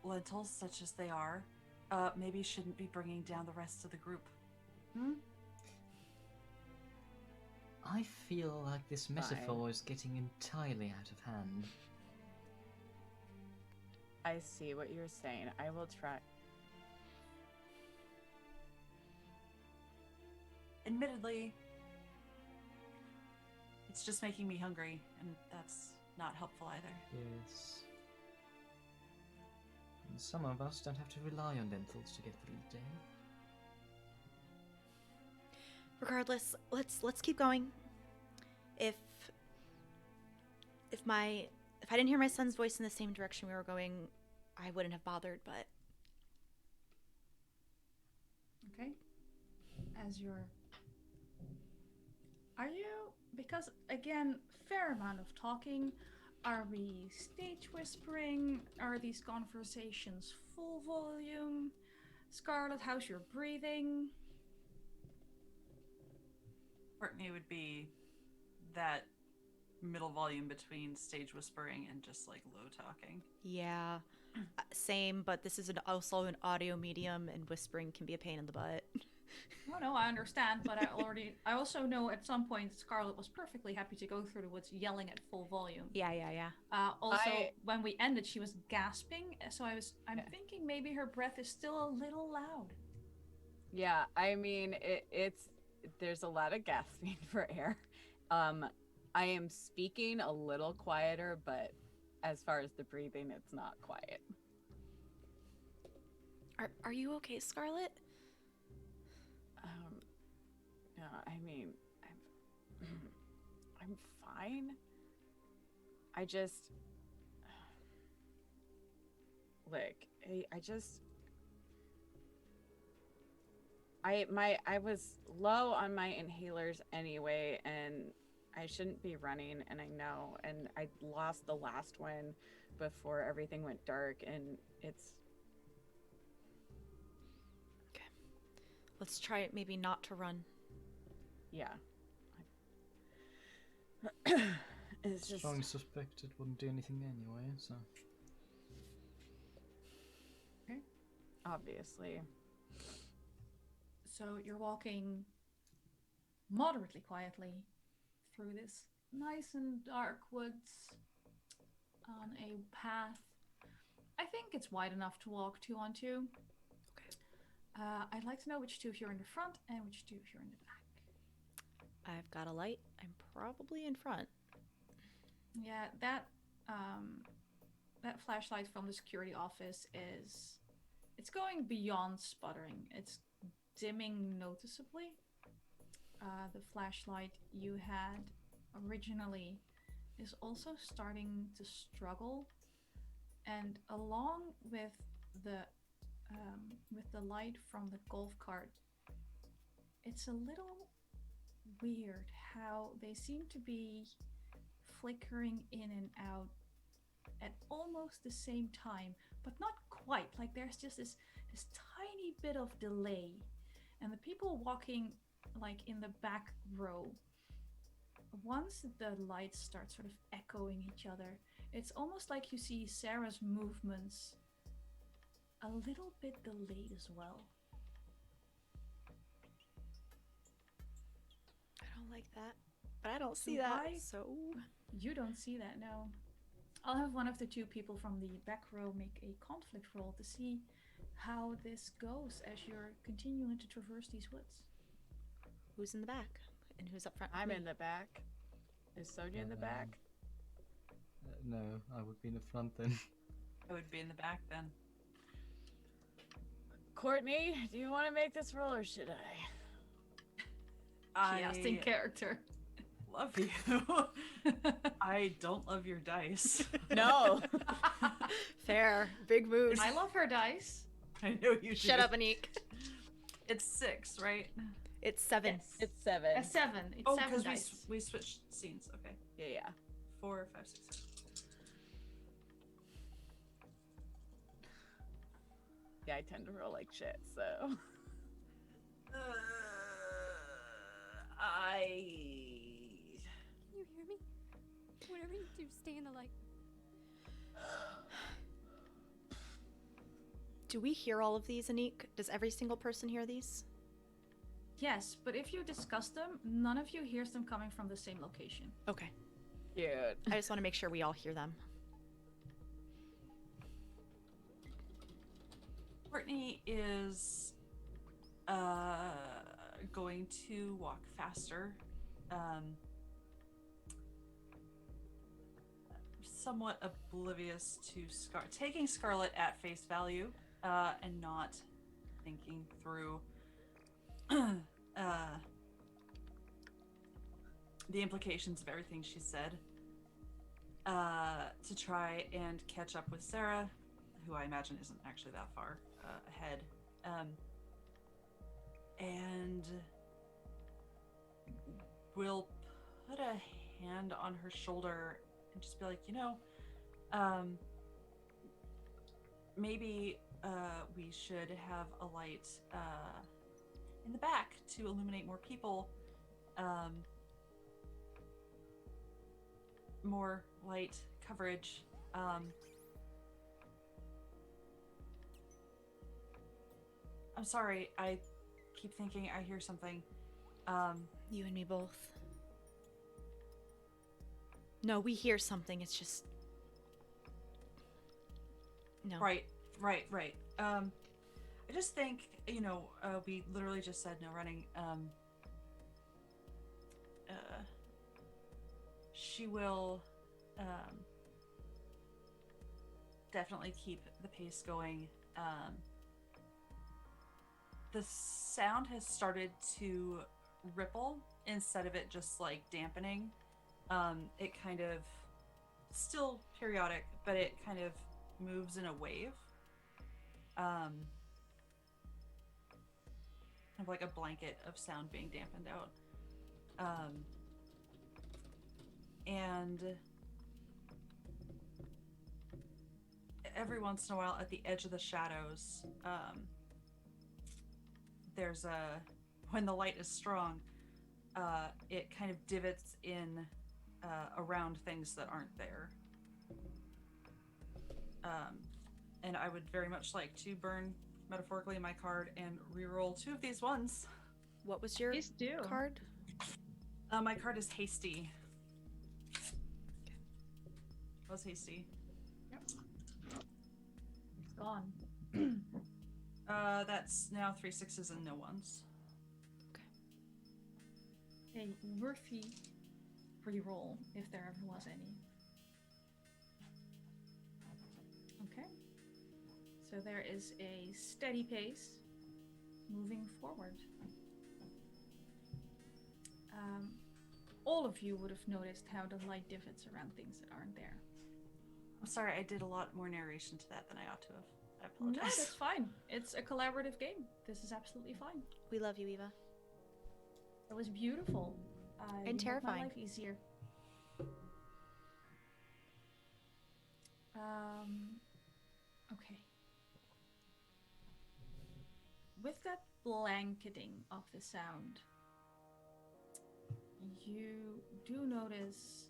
lentils, such as they are, maybe shouldn't be bringing down the rest of the group.
I feel like this metaphor is getting entirely out of hand.
I see what you're saying. I will try.
Admittedly, it's just making me hungry, and that's not helpful either.
Yes. And some of us don't have to rely on lentils to get through the day.
Regardless, let's keep going. If I didn't hear my son's voice in the same direction we were going, I wouldn't have bothered, but
Okay. As you're... Are you... Because, again, fair amount of talking. Are we stage whispering? Are these conversations full volume? Scarlet, how's your breathing?
Courtney would be that middle volume between stage whispering and just like low talking.
yeah, same. But this is also an audio medium, and whispering can be a pain in the butt.
No, I understand, but I also know at some point Scarlet was perfectly happy to go through the woods yelling at full volume.
Yeah.
When we ended, she was gasping, so I'm thinking maybe her breath is still a little loud.
Yeah, I mean, there's a lot of gasping for air. I am speaking a little quieter, but as far as the breathing, it's not quiet.
Are you okay, Scarlet?
No, I mean, I'm fine. I just, look, I was low on my inhalers anyway, and I shouldn't be running, and I know, and I lost the last one before everything went dark, and it's...
Okay. Let's try maybe not to run.
Yeah. It's just...
Strongly suspect it wouldn't do anything anyway, so...
Okay.
Obviously.
So you're walking moderately quietly through this nice and dark woods on a path. I think it's wide enough to walk 2 on 2. Okay. I'd like to know which 2 of you are in the front and which 2 of you are in the back.
I've got a light. I'm probably in front.
Yeah, that flashlight from the security office it's going beyond sputtering. It's dimming noticeably. The flashlight you had originally is also starting to struggle, and along with the light from the golf cart, it's a little weird how they seem to be flickering in and out at almost the same time, but not quite. Like there's just this tiny bit of delay, and the people walking like in the back row, once the lights start sort of echoing each other, it's almost like you see Sarah's movements a little bit delayed as well.
I don't like that, but I don't see that. So
you don't see that, no. I'll have one of the 2 people from the back row make a conflict roll to see how this goes as you're continuing to traverse these woods.
Who's in the back and who's up front?
I'm in the back. Is Sonya in the back?
No, I would be in the front then.
I would be in the back then.
Courtney, do you want to make this roll or should I?
She asked in character.
Love you. I don't love your dice.
No.
Fair. Big mood.
I love her dice.
I know you do.
Shut up, Anniek.
It's 6, right?
It's 7.
Yes.
It's 7.
A 7. It's
Oh,
7
because
dice.
we switched scenes. Okay.
Yeah.
4, 5, 6, 7.
Yeah, I tend to roll like shit, so.
Can you hear me? Whatever you do, stay in the light.
Do we hear all of these, Anniek? Does every single person hear these?
Yes, but if you discuss them, none of you hears them coming from the same location.
Okay.
Cute.
I just want to make sure we all hear them.
Courtney is going to walk faster. Somewhat oblivious to taking Scarlet at face value, and not thinking through the implications of everything she said, to try and catch up with Sarah, who I imagine isn't actually that far ahead, and will put a hand on her shoulder and just be like, maybe we should have a light in the back to illuminate more people. More light coverage. I'm sorry, I keep thinking I hear something.
You and me both. No, we hear something. It's just... No.
Right. I just think, we literally just said no running. She will definitely keep the pace going. The sound has started to ripple instead of it just like dampening. It kind of still periodic, but it kind of moves in a wave. Kind of like a blanket of sound being dampened out. And every once in a while at the edge of the shadows, there's when the light is strong, it kind of divots in around things that aren't there. And I would very much like to burn, metaphorically, my card and reroll 2 of these ones.
What was your card?
My card is hasty. Was hasty.
Yep. It's gone.
That's now 3 6s and no 1s.
A worthy reroll, if there ever was any. Okay. So there is a steady pace moving forward. All of you would have noticed how the light divots around things that aren't there.
I'm sorry, I did a lot more narration to that than I ought to have. I
No,
apologize.
that's fine. It's a collaborative game. This is absolutely fine.
We love you, Eva.
It was beautiful.
And
You made
terrifying.
my life easier. Okay. With that blanketing of the sound, you do notice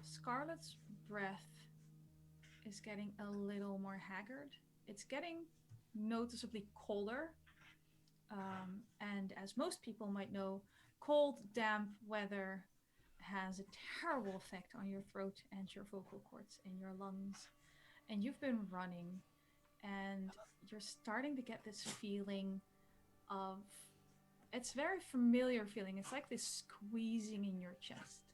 Scarlet's breath is getting a little more haggard. It's getting noticeably colder. And as most people might know, cold, damp weather has a terrible effect on your throat and your vocal cords and your lungs. And you've been running, and you're starting to get this feeling of... It's a very familiar feeling. It's like this squeezing in your chest.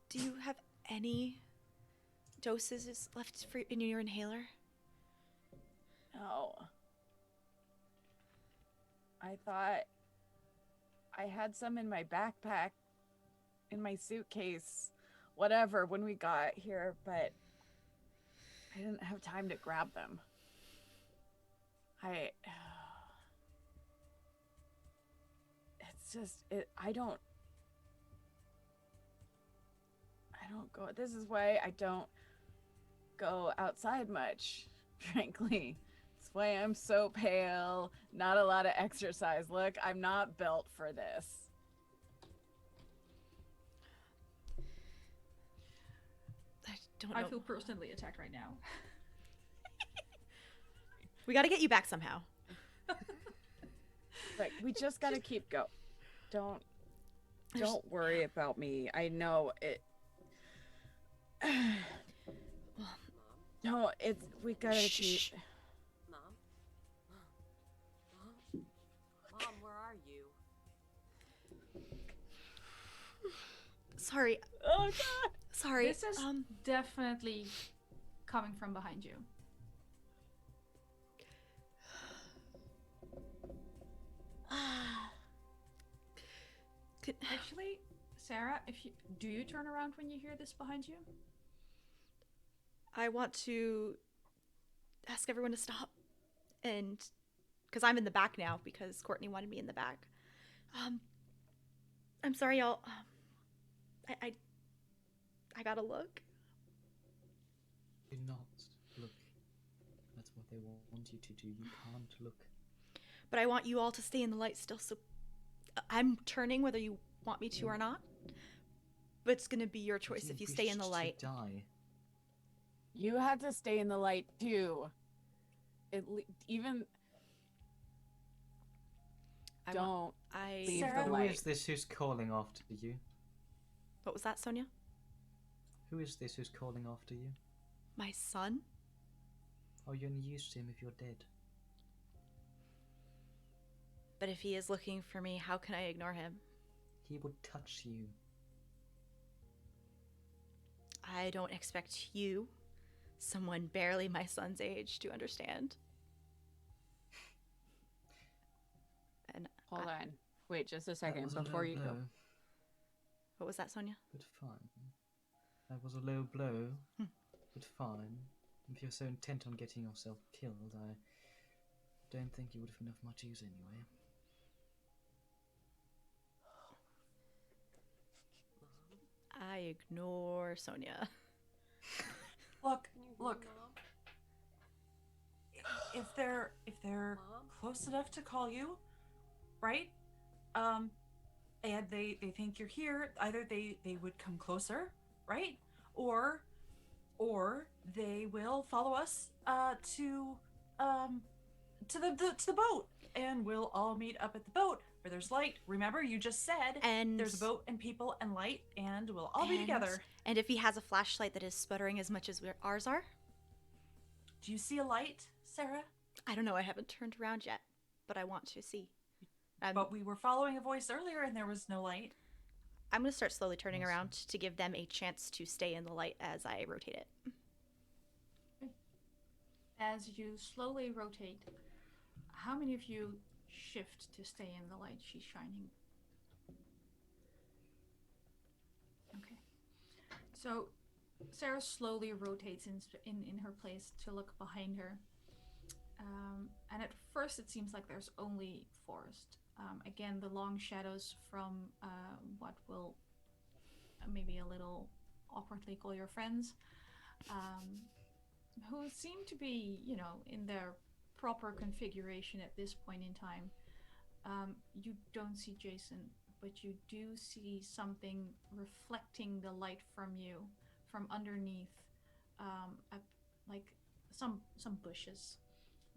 Do you have any doses left in your inhaler?
No. I thought I had some in my backpack, in my suitcase, whatever, when we got here, but I didn't have time to grab them. It's just, I don't go, this is why I don't go outside much, frankly. That's why I'm so pale, not a lot of exercise. Look, I'm not built for this.
I don't know.
I feel personally attacked right now.
We gotta get you back somehow.
Like, we just gotta keep go. Don't worry about me. I know it. No, we gotta keep.
Mom? Mom, where are you?
Sorry.
Oh God.
Sorry.
This is definitely coming from behind you. Actually, Sarah, do you turn around when you hear this behind you?
I want to ask everyone to stop, and because I'm in the back now because Courtney wanted me in the back. I'm sorry, y'all. I gotta look.
Do not look. That's what they want you to do. You can't look.
But I want you all to stay in the light still, so I'm turning whether you want me to or not. But it's gonna be your choice if you stay in the light.
To die.
You have to stay in the light too. Even. Don't leave
Sarah?
the
Who
light.
is this who's calling after you?
What was that, Sonya?
Who is this who's calling after you?
My son?
Oh, you only used him if you're dead.
But if he is looking for me, how can I ignore him?
He would touch you.
I don't expect you, someone barely my son's age, to understand. And
Hold on. Wait just a second
That was
before
a low
you go.
blow,
what was that, Sonya?
but fine. That was a low blow, but fine. If you're so intent on getting yourself killed, I don't think you would have been of much use anyway.
I ignore Sonya.
Look. If they're close enough to call you, right? And they think you're here, either they would come closer, right? Or they will follow us to the boat, and we'll all meet up at the boat where there's light. Remember, you just said
And
there's a boat and people and light, and we'll all be together.
And if he has a flashlight that is sputtering as much as ours are?
Do you see a light, Sarah?
I don't know, I haven't turned around yet, but I want to see.
But we were following a voice earlier and there was no light.
I'm going to start slowly turning around to give them a chance to stay in the light as I rotate it.
As you slowly rotate, how many of you shift to stay in the light she's shining? Okay. So Sarah slowly rotates in her place to look behind her. And at first it seems like there's only forest. Again, the long shadows from what will maybe a little awkwardly call your friends, who seem to be, in their proper configuration at this point in time. You don't see Jason, but you do see something reflecting the light from you, from underneath, like some bushes.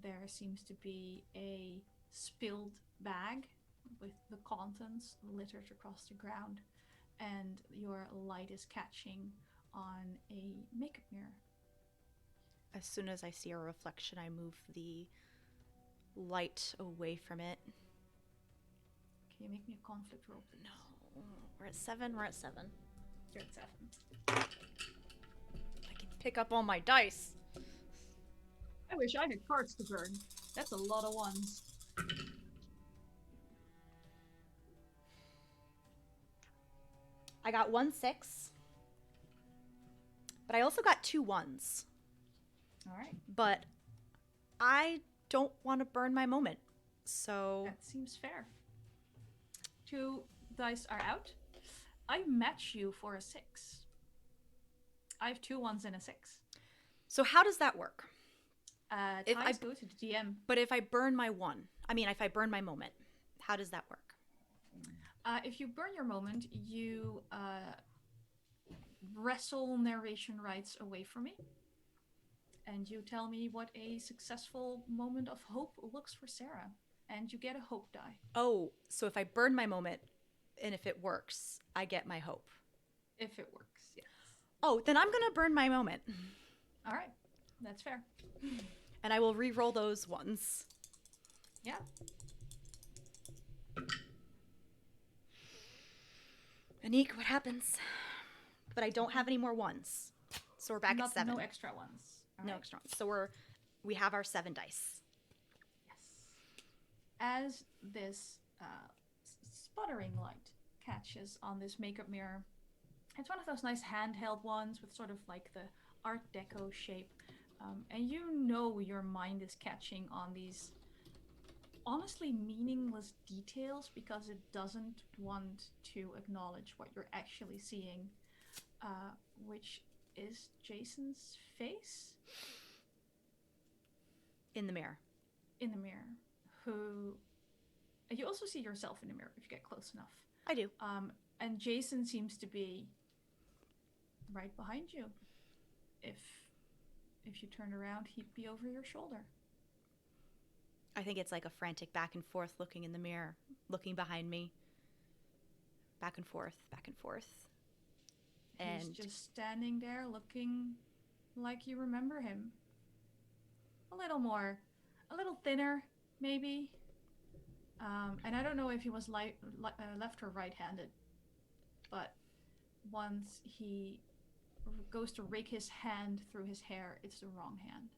There seems to be a spilled bag with the contents littered across the ground, and your light is catching on a makeup mirror.
As soon as I see a reflection, I move the light away from it.
Can you make me a conflict roll, please?
No. We're at 7.
You're at 7.
I can pick up all my dice.
I wish I had cards to burn. That's a lot of ones.
I got 1 6. But I also got 2 1s.
All right.
But I don't want to burn my moment. So
That seems fair. 2 dice are out. I match you for a 6. I have 2 1s and a 6.
So how does that work?
Ties go to the DM.
But if I burn my if I burn my moment, how does that work?
If you burn your moment, you wrestle narration rights away from me. And you tell me what a successful moment of hope looks for Sarah. And you get a hope die.
Oh, so if I burn my moment, And if it works, I get my hope.
If it works, yes.
Oh, then I'm going to burn my moment.
All right, that's fair.
And I will re-roll those ones.
Yeah.
Anniek, what happens? But I don't have any more ones. So we're back at 7.
No extra ones. All
No
right.
extra ones. So we have our 7 dice.
Yes. As this sputtering light catches on this makeup mirror, it's one of those nice handheld ones with sort of like the Art Deco shape. And you know your mind is catching on these honestly meaningless details because it doesn't want to acknowledge what you're actually seeing, which is Jason's face
In the mirror.
in the mirror. Who you also see yourself in the mirror if you get close enough.
I do.
And Jason seems to be right behind you. If you turned around, he'd be over your shoulder.
I think it's like a frantic back and forth looking in the mirror, looking behind me. Back and forth, back and forth.
He's just standing there looking like you remember him. A little thinner, maybe. And I don't know if he was left or right-handed, but once he goes to rake his hand through his hair, it's the wrong hand.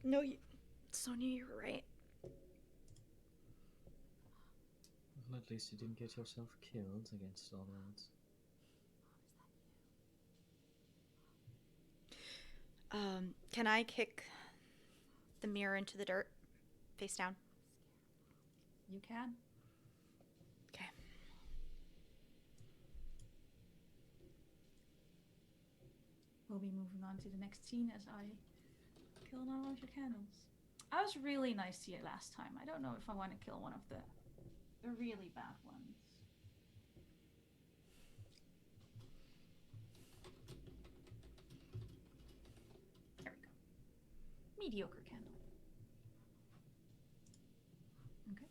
No, Sonya, you were right.
Well, at least you didn't get yourself killed against all odds.
Can I kick the mirror into the dirt, face down?
You can.
Okay.
We'll be moving on to the next scene as I kill all of your candles. I was really nice to you last time. I don't know if I want to kill one of the really bad ones. There we go. Mediocre candle. Okay.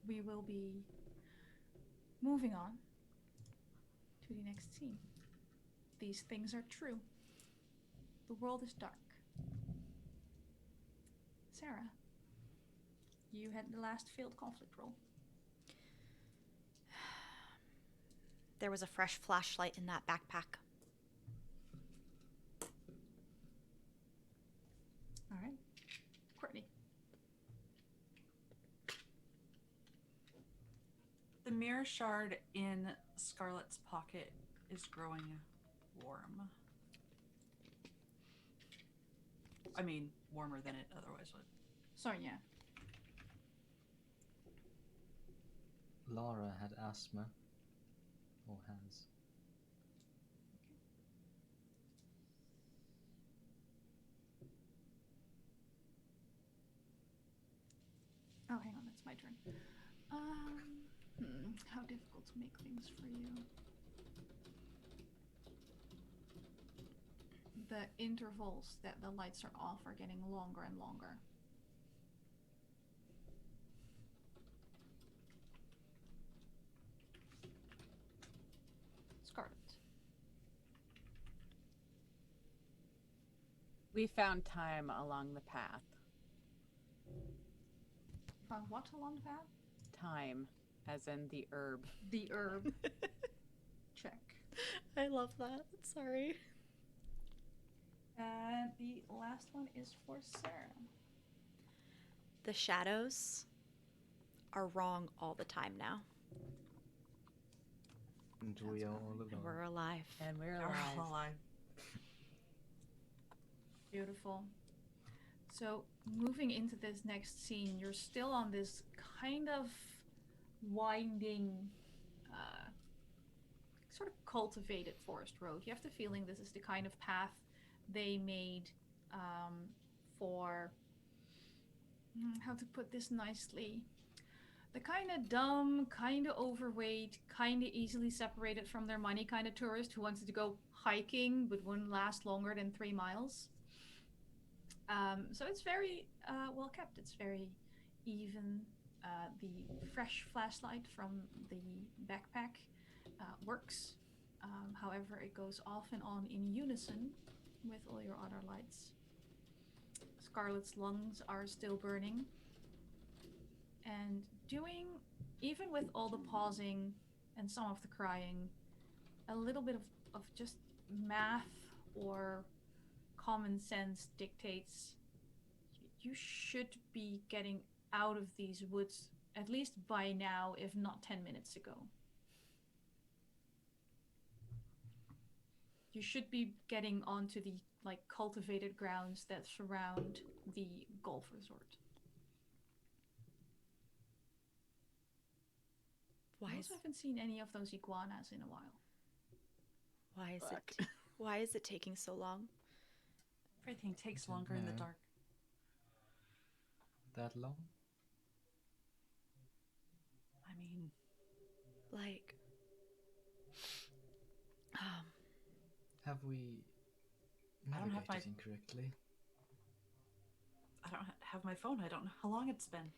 We will be moving on to the next scene. These things are true. The world is dark. Sarah, you had the last failed conflict roll.
There was a fresh flashlight in that backpack.
All right. Courtney.
The mirror shard in Scarlet's pocket is growing warm. I mean, warmer than it otherwise would.
Sonya.
Lara had asthma. Or has.
Oh, hang on, that's my turn. How difficult to make things for you. The intervals that the lights are off are getting longer and longer. Scarlet.
We found time along the path.
Found what along the path?
Time, as in the herb.
The herb. Check.
I love that. Sorry.
And the last one is for Sarah.
The shadows are wrong all the time now.
And we are all
And
alone.
we're alive.
And we're alive.
Beautiful. So, moving into this next scene, you're still on this kind of winding, sort of cultivated forest road. You have the feeling this is the kind of path they made for, how to put this nicely, the kind of dumb, kind of overweight, kind of easily separated from their money kind of tourist who wanted to go hiking but wouldn't last longer than 3 miles. So it's very well kept. It's very even. The fresh flashlight from the backpack works. However, it goes off and on in unison with all your other lights. Scarlet's lungs are still burning. And doing, even with all the pausing and some of the crying, a little bit of just math or common sense dictates you should be getting out of these woods at least by now, if not 10 minutes ago. You should be getting onto the cultivated grounds that surround the golf resort. I also haven't seen any of those iguanas in a while.
Why is it taking so long?
Everything takes longer in the dark.
That long?
I mean,
have we navigated incorrectly?
I don't have my phone. I don't know how long it's been.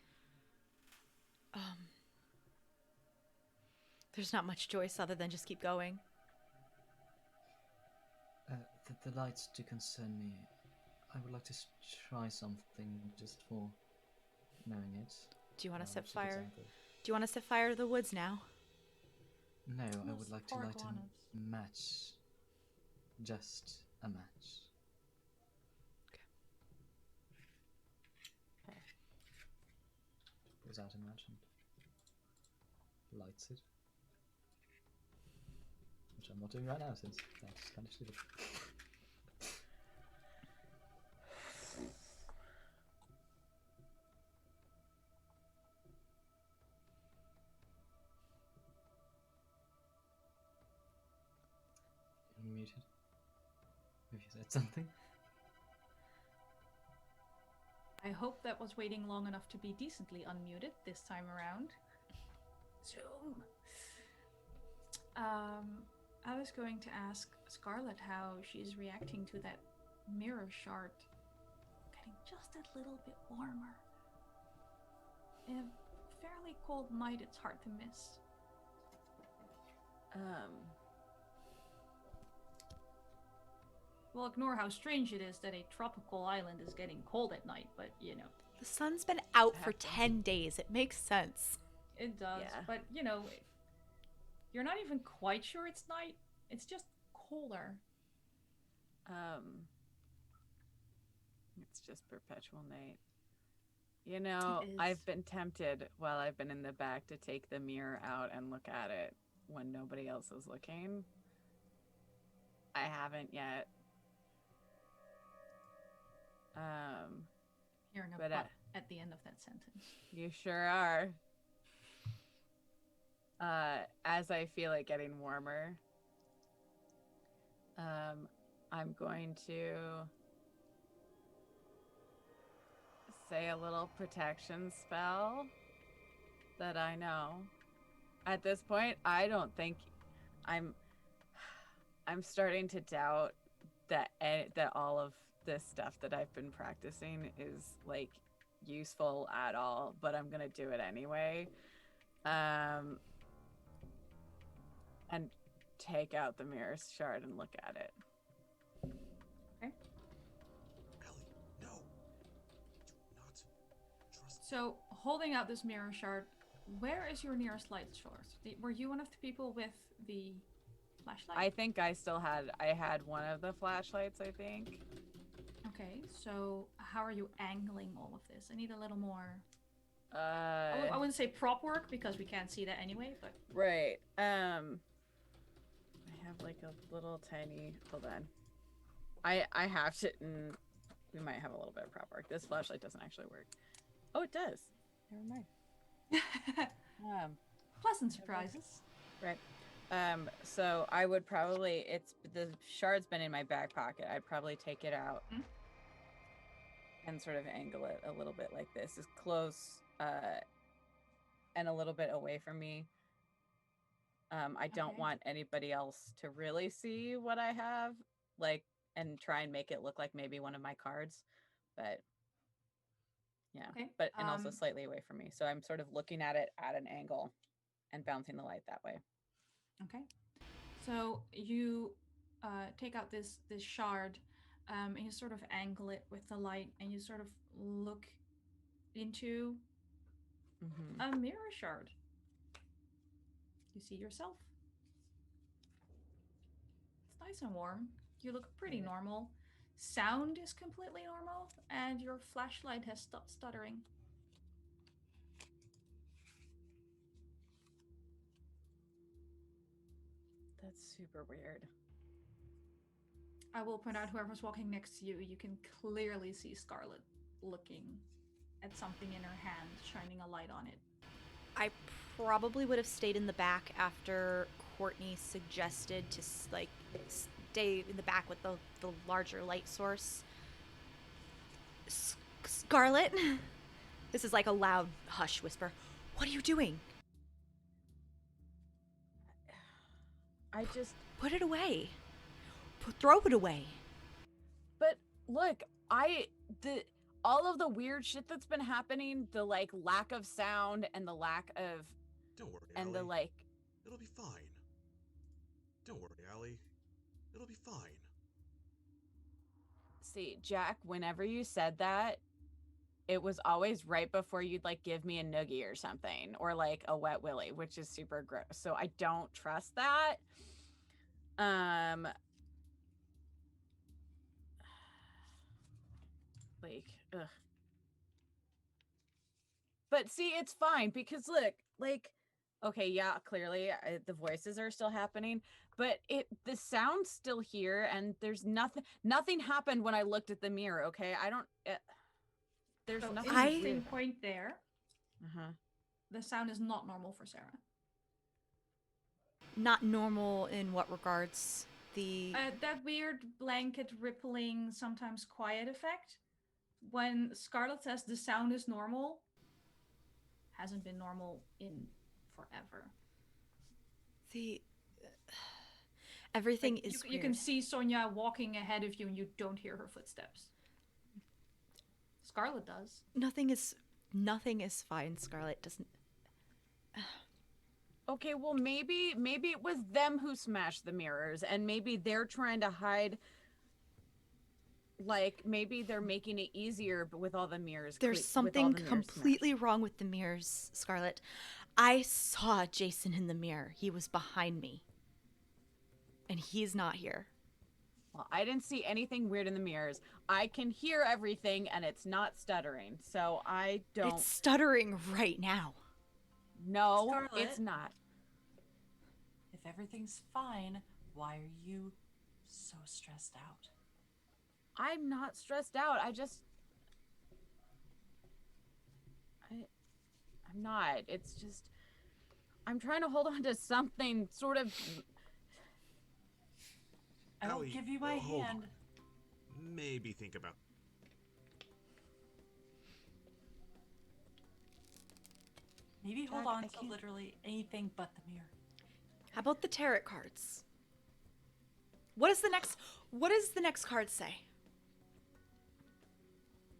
There's not much choice other than just keep going.
The lights do concern me. I would like to try something just for knowing it.
Do you want to set fire? Do you want to set fire to the woods now?
No, I would like to light a match. Just a match.
Okay.
Pulls out a match and lights it. Which I'm not doing right now since that's kind of stupid. You're muted. Have you said something?
I hope that was waiting long enough to be decently unmuted this time around. Zoom. I was going to ask Scarlet how she's reacting to that mirror shard getting just a little bit warmer. In a fairly cold night, it's hard to miss. Well, ignore how strange it is that a tropical island is getting cold at night, but you know.
The sun's been out for 10 days. It makes sense.
It does, but you know, you're not even quite sure it's night. It's just colder.
It's just perpetual night. You know, I've been tempted while I've been in the back to take the mirror out and look at it when nobody else is looking. I haven't yet.
Hearing a but at the end of that sentence.
You sure are. As I feel it getting warmer, I'm going to say a little protection spell that I know. At this point, I don't think I'm starting to doubt that all of this stuff that I've been practicing is like useful at all, but I'm gonna do it anyway. And take out the mirror shard and look at it.
Okay.
Ellie, no. Do not trust.
So, holding out this mirror shard, where is your nearest light source? Were you one of the people with the flashlight?
I think I had one of the flashlights, I think.
Okay, so how are you angling all of this? I need a little more... I wouldn't say prop work because we can't see that anyway, but...
Right. I have like a little tiny... Hold on. I have to... we might have a little bit of prop work. This flashlight doesn't actually work. Oh, it does. Never mind.
Pleasant surprises.
Right. So I would probably... The shard's been in my back pocket. I'd probably take it out and sort of angle it a little bit like this. As close... and a little bit away from me. I don't want anybody else to really see what I have, like, and try and make it look like maybe one of my cards. but yeah.
Okay,
But and also slightly away from me. So I'm sort of looking at it at an angle and bouncing the light that way.
Okay. So you take out this shard, and you sort of angle it with the light, and you sort of look into a mirror shard. You see yourself. It's nice and warm. You look pretty normal. Sound is completely normal, and your flashlight has stopped stuttering.
That's super weird.
I will point out whoever's walking next to you, you can clearly see Scarlet looking at something in her hand, shining a light on it.
I probably would have stayed in the back after Courtney suggested to like stay in the back with the larger light source. Scarlet, this is like a loud hush whisper. What are you doing?
I just
put it away. Throw it away.
But look, all of the weird shit that's been happening, the like lack of sound and the lack of
Don't worry,
and
Allie.
the like
It'll be fine. Don't worry, Allie. It'll be fine.
See, Jack, whenever you said that, it was always right before you'd like give me a noogie or something, or like a wet willy, which is super gross. So I don't trust that. Like, ugh. But see, it's fine because look, like, okay, yeah, clearly the voices are still happening, but the sound's still here, and there's nothing happened when I looked at the mirror. Okay, I don't. There's
So
nothing.
interesting point there.
Uh-huh.
The sound is not normal for Sarah.
Not normal in what regards?
That weird blanket rippling, sometimes quiet effect. When Scarlet says the sound is normal, hasn't been normal in forever.
Everything
like,
is
you can see Sonya walking ahead of you and you don't hear her footsteps. Scarlet does.
Nothing is fine. Scarlet doesn't.
Okay, well maybe it was them who smashed the mirrors, and maybe they're trying to hide. Like maybe they're making it easier, but with all the mirrors.
There's something completely wrong with the mirrors, Scarlet. I saw Jason in the mirror. He was behind me, and he's not here.
Well, I didn't see anything weird in the mirrors. I can hear everything, and it's not stuttering. So I don't.
It's stuttering right now.
No,
Scarlet,
it's not.
If everything's fine, why are you so stressed out?
I'm not stressed out. I'm not. It's just I'm trying to hold on to something sort of.
I will give you my hand.
Maybe think about.
Maybe hold on to literally anything but the mirror.
How about the tarot cards? What does the next card say?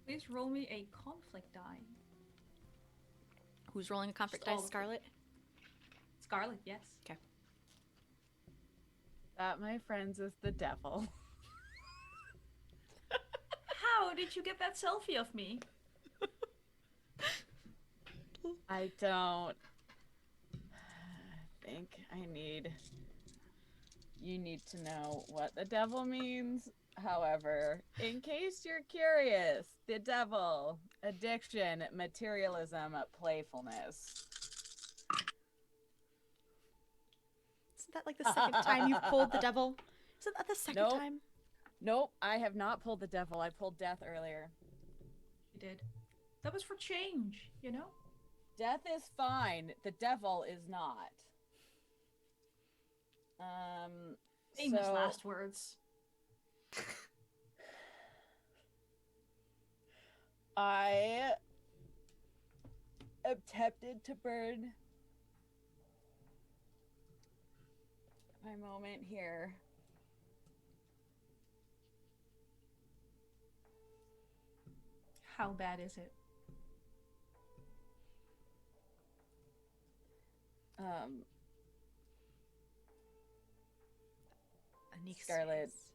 Please roll me a conflict die.
Who's rolling a conflict die? Scarlet?
Scarlet, yes.
Okay.
That, my friends, is the devil.
How did you get that selfie of me?
I don't think you need to know what the devil means. However, in case you're curious, the devil, addiction, materialism, playfulness.
Isn't that like the second time you've pulled the devil? Isn't that the second time?
Nope, I have not pulled the devil. I pulled death earlier.
You did. That was for change, you know?
Death is fine. The devil is not.
Famous last words.
I am tempted to burn my moment here.
How bad is it?
Anniek's
Scarlet
face.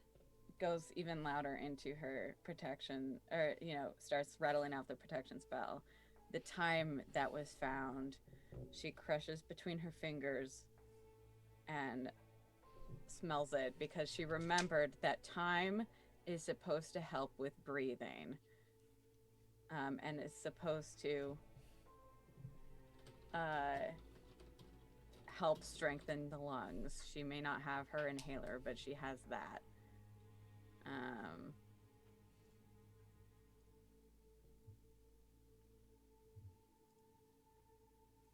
goes even louder into her protection, or, starts rattling out the protection spell. The time that was found, she crushes between her fingers and smells it because she remembered that time is supposed to help with breathing, and is supposed to help strengthen the lungs. She may not have her inhaler, but she has that.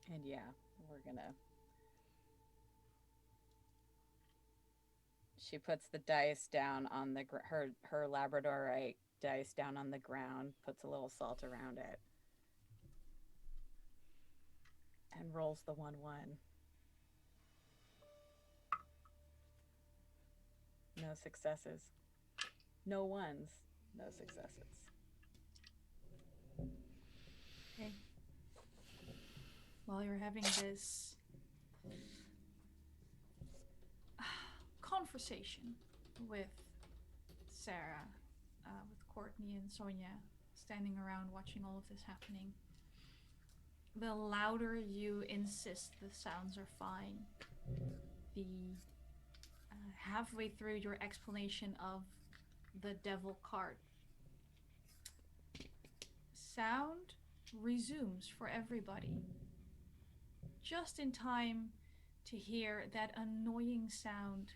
And yeah, we're gonna... She puts the dice down on the her Labradorite dice down on the ground, puts a little salt around it, and rolls the 1-1. No successes. No ones. No successes.
Okay. While you're having this conversation with Sarah, with Courtney and Sonya, standing around watching all of this happening, the louder you insist the sounds are fine, the halfway through your explanation of the devil cart, sound resumes for everybody. Just in time to hear that annoying sound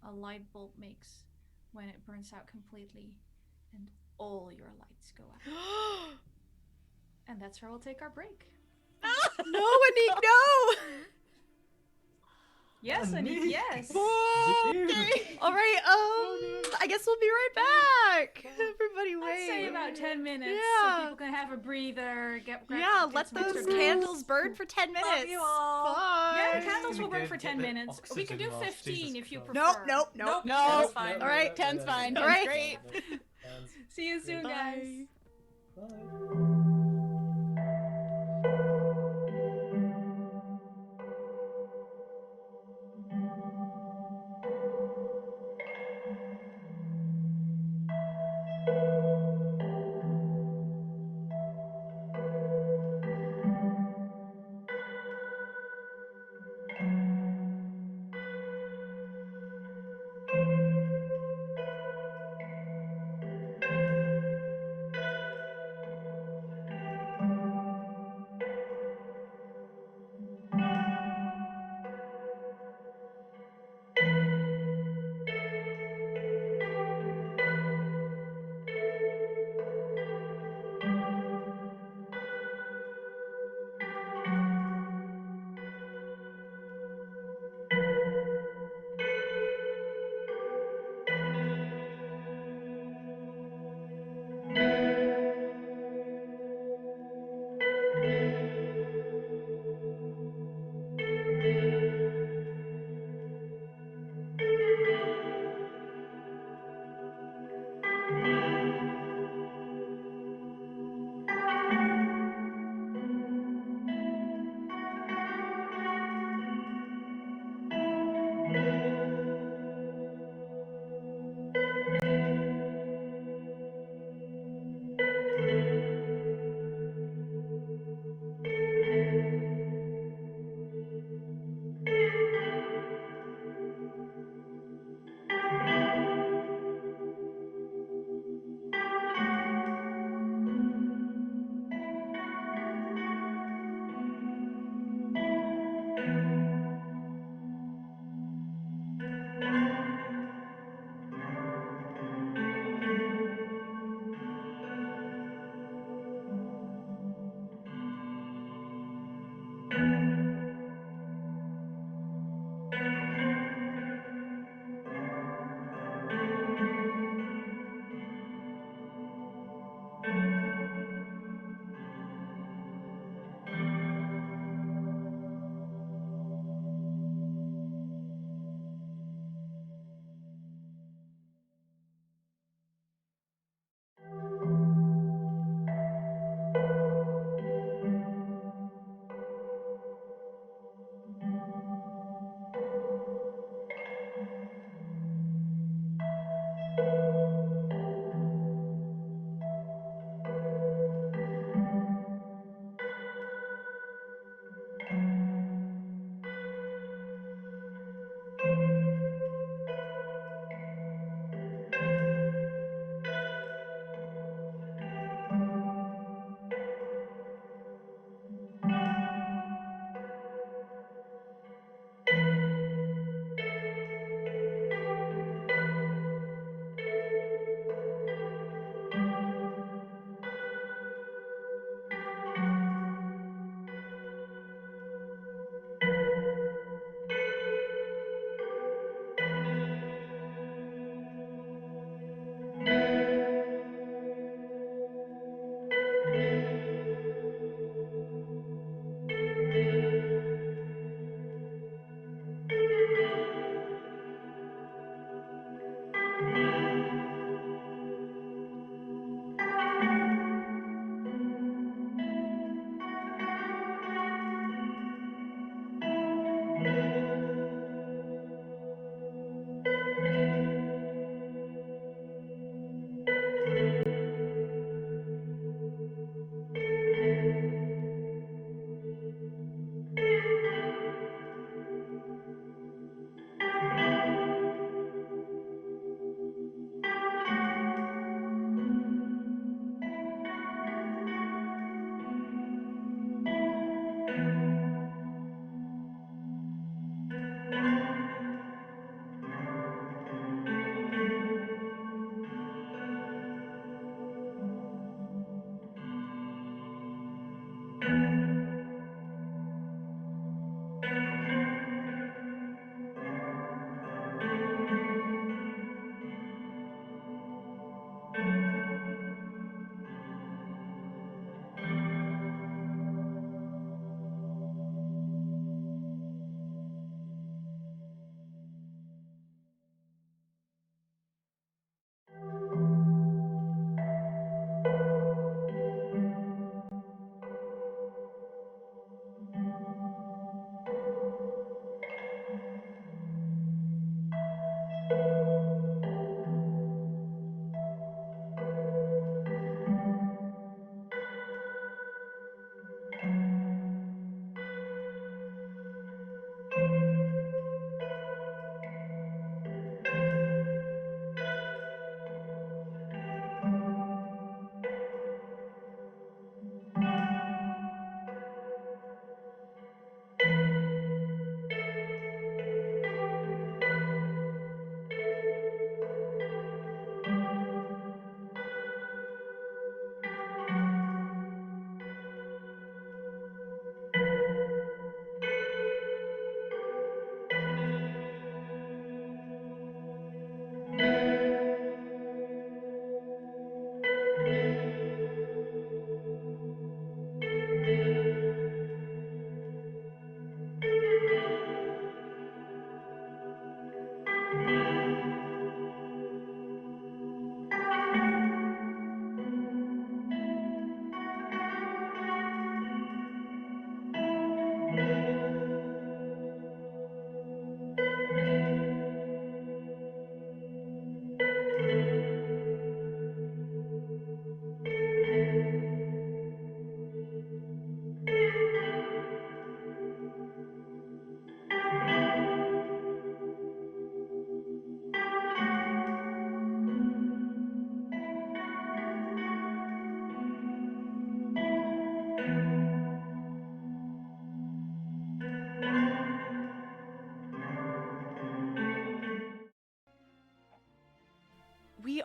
a light bulb makes when it burns out completely and all your lights go out. And that's where we'll take our break.
No, Anniek, no!
Yes, Anniek, yes.
Okay. All right, I guess we'll be right back. Everybody wait.
Let's say about 10 minutes
Yeah.
so people can have a breather, get
let
some extra
those
drinks.
candles burn for 10 minutes.
Love you all.
Bye.
Yeah, candles will burn for 10 minutes. We can do 15 if you prefer.
Nope.
Nope.
No.
That's fine.
All right, 10's fine.
All right.
Great.
See you soon, guys.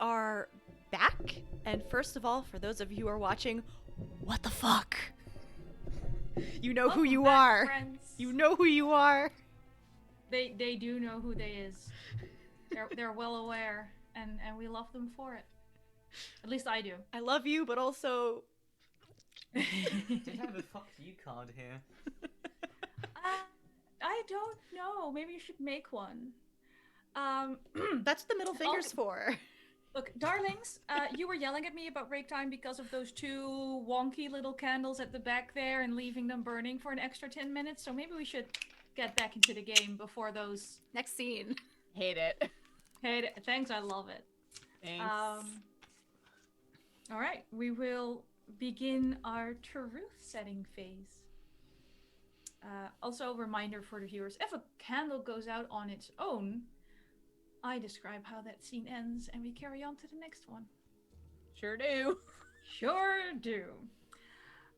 are back. And first of all, for those of you who are watching, what the fuck? You know who you are.
Friends.
You know who you are.
They do know who they is. They're well aware, and we love them for it. At least I do.
I love you, but also...
Did have a fuck you card here.
I don't know. Maybe you should make one.
That's what the middle finger's for.
Look, darlings, you were yelling at me about break time because of those two wonky little candles at the back there and leaving them burning for an extra 10 minutes, so maybe we should get back into the game before those...
Next scene.
Hate it.
Hey, thanks, I love it.
Thanks.
Alright, we will begin our truth setting phase. Also, a reminder for the viewers, if a candle goes out on its own, I describe how that scene ends and we carry on to the next one.
Sure do.
Sure do.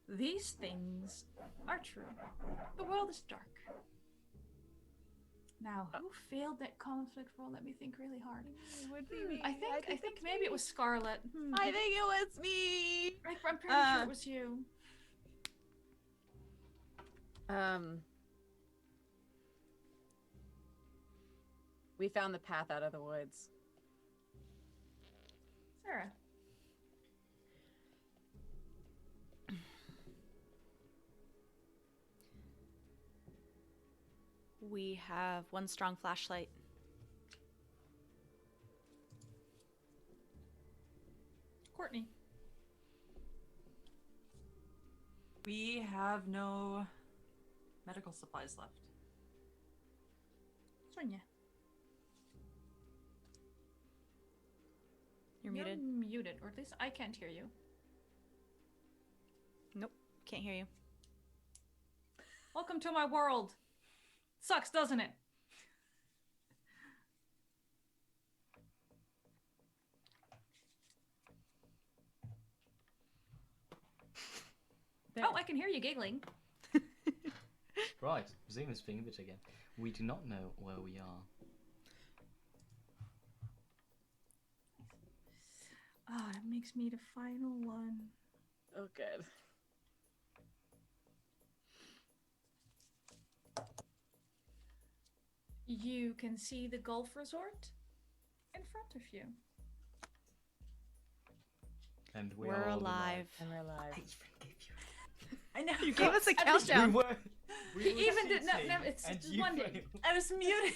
These things are true. The world is dark. Now, who failed that conflict roll? Let me think really hard.
It would be me.
I think maybe it was Scarlet.
I think it was me.
I'm pretty sure it was you.
We found the path out of the woods.
Sarah.
We have one strong flashlight.
Courtney.
We have no medical supplies left.
Sonya.
You're muted.
Muted, or at least I can't hear you.
Nope, can't hear you.
Welcome to my world. Sucks, doesn't it? Oh, I can hear you giggling.
Right, Zoom is being a bit again. We do not know where we are.
Ah, that makes me the final one.
Oh, good.
You can see the golf resort in front of you.
And
We're
all
alive.
And we're alive.
I even gave you
I know.
You gave us a countdown.
We
He
were
even did not.
cheating,
No, it's
and
just
you
one day.
failed.
I was muted.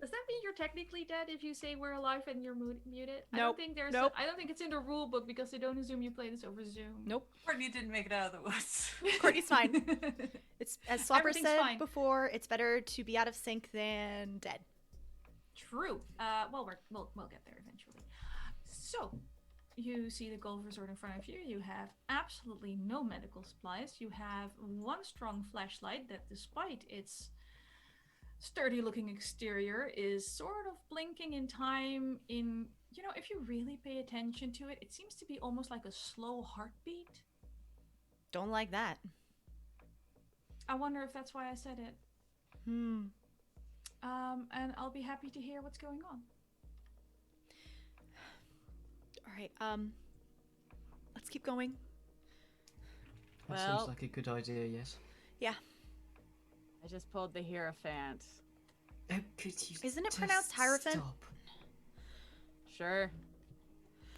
Does that mean you're technically dead if you say we're alive and you're muted? I
Nope.
don't think there's.
Nope.
I don't think it's in the rule book because they don't assume you play this over Zoom.
Nope.
Courtney didn't make it out of the woods.
Courtney's fine. It's as Slopper
Everything's
said
fine.
before. It's better to be out of sync than dead.
True. Well, we'll get there eventually. So, you see the golf resort in front of you. You have absolutely no medical supplies. You have one strong flashlight that, despite its sturdy-looking exterior, is sort of blinking in time. In, you know, if you really pay attention to it, it seems to be almost like a slow heartbeat.
Don't like that.
I wonder if that's why I said it. And I'll be happy to hear what's going on.
All right. Let's keep going.
That
Well-
seems like a good idea, yes.
Yeah.
I just pulled the Hierophant.
Oh, could you
Isn't it
just
pronounced Hierophant?
Stop.
Sure.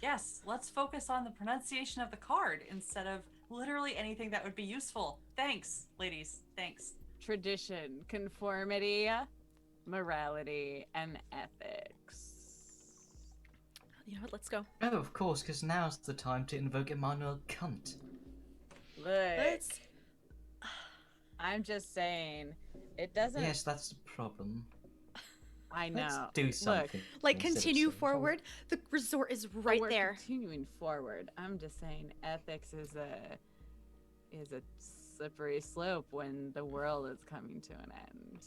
Yes, let's focus on the pronunciation of the card instead of literally anything that would be useful. Thanks, ladies. Thanks.
Tradition, conformity, morality, and ethics.
You know what? Let's go.
Oh, of course, because now's the time to invoke Immanuel Kant.
Look,
Let's.
I'm just saying, it doesn't.
Yes, that's the problem.
I know.
Let's do something.
Like,
instead of
continue
saying,
forward. The resort is right
We're
there.
Continuing forward. I'm just saying, ethics is a slippery slope when the world is coming to an end.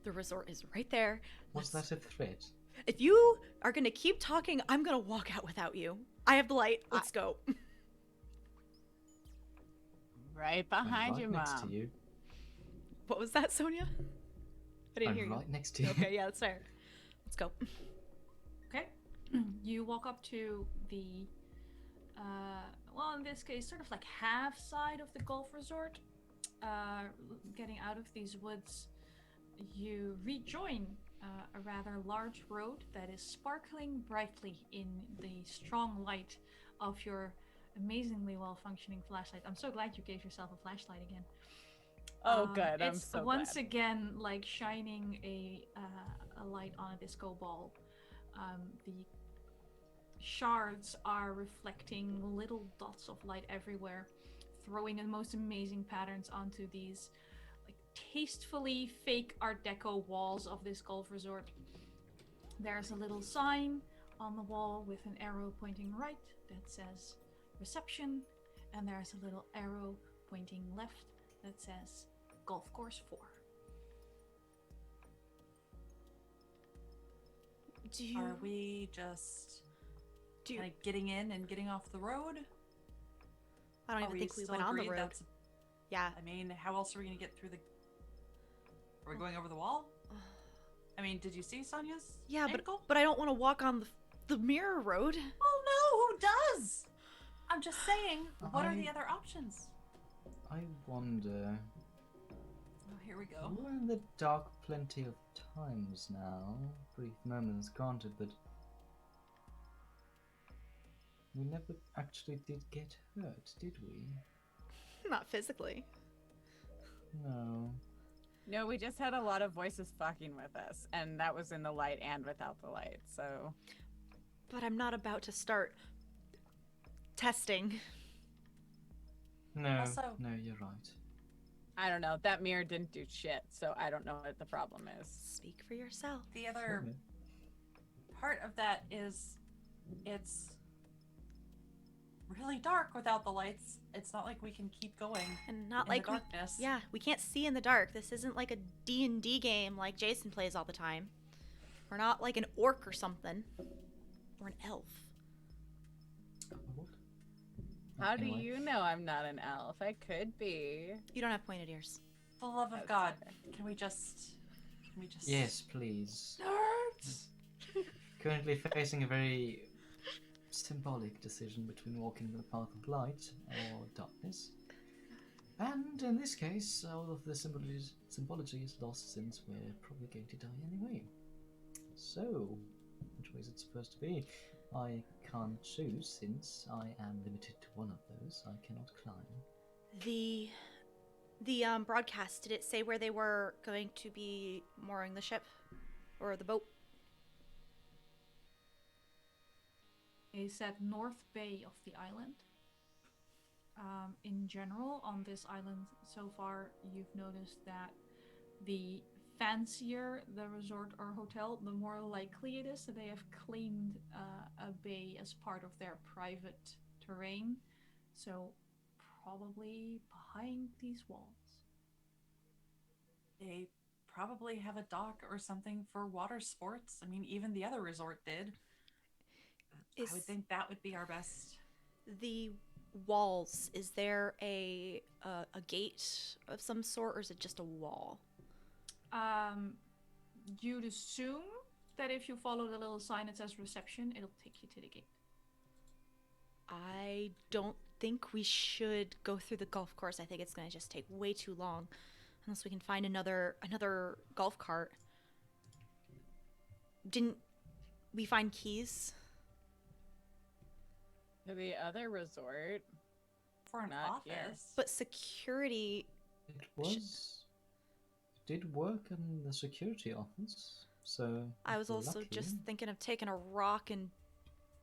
The resort is right there.
Was that a threat?
If you are going to keep talking, I'm going to walk out without you. I have the light. Let's go.
Right
I'm
behind
right
you,
next
Mom.
to you.
What was that, Sonia? I didn't
I'm
hear you.
right next to you.
Okay, yeah, that's fair. Let's go.
You walk up to the, well, in this case, sort of like half side of the golf resort. Getting out of these woods, you rejoin a rather large road that is sparkling brightly in the strong light of your amazingly well-functioning flashlight. I'm so glad you gave yourself a flashlight again.
Oh, good. I'm
It's
so
once
glad.
again like shining a light on a disco ball. The shards are reflecting little dots of light everywhere, throwing the most amazing patterns onto these like tastefully fake Art Deco walls of this golf resort. There's a little sign on the wall with an arrow pointing right that says reception, and there's a little arrow pointing left that says golf course 4.
Are we just like getting in and getting off the road?
I don't even think we went on the road. Yeah.
I mean, how else are we going to get through the... Are we going over the wall? I mean, did you see Sonya's ankle?
but I don't want to walk on the mirror road.
Oh no, who does? I'm just saying, what are the other options?
I wonder...
Oh, here we go.
We're in the dark plenty of times now. Brief moments granted, but... We never actually did get hurt, did we?
Not physically.
No.
No, we just had a lot of voices fucking with us, and that was in the light and without the light, so...
But I'm not about to start testing.
No,
Also-
no, you're right.
I don't know. That mirror didn't do shit, so I don't know what the problem is.
Speak for yourself.
The other part of that is it's really dark without the lights. It's not like we can keep going
And not
in
like
the darkness.
we can't see in the dark. This isn't like a D&D game like Jason plays all the time. We're not like an orc or something. Or an elf.
What?
How do
Anyway.
you know I'm not an elf? I could be.
You don't have pointed ears.
For the love of God, can we just...
Yes, please.
Nerds!
Currently facing a very symbolic decision between walking the path of light or darkness. And in this case, all of the symbology is lost since we're probably going to die anyway. So, which way is it supposed to be? I can't choose since I am limited to one of those. I cannot climb.
The broadcast, did it say where they were going to be mooring the ship? Or the boat?
Is at North Bay of the island. In general, on this island so far, you've noticed that the fancier the resort or hotel, the more likely it is that they have claimed a bay as part of their private terrain. So probably behind these walls.
They probably have a dock or something for water sports. I mean, even the other resort did. I would think that would be our best.
The walls, is there a gate of some sort, or is it just a wall?
You'd assume that if you follow the little sign that says reception, it'll take you to the gate.
I don't think we should go through the golf course. I think it's going to just take way too long. Unless we can find another golf cart. Didn't we find keys?
To the other resort.
For an
Not
office.
yet.
But security...
It did work in the security office, so...
I
if
was
we're
also
lucky-
just thinking of taking a rock and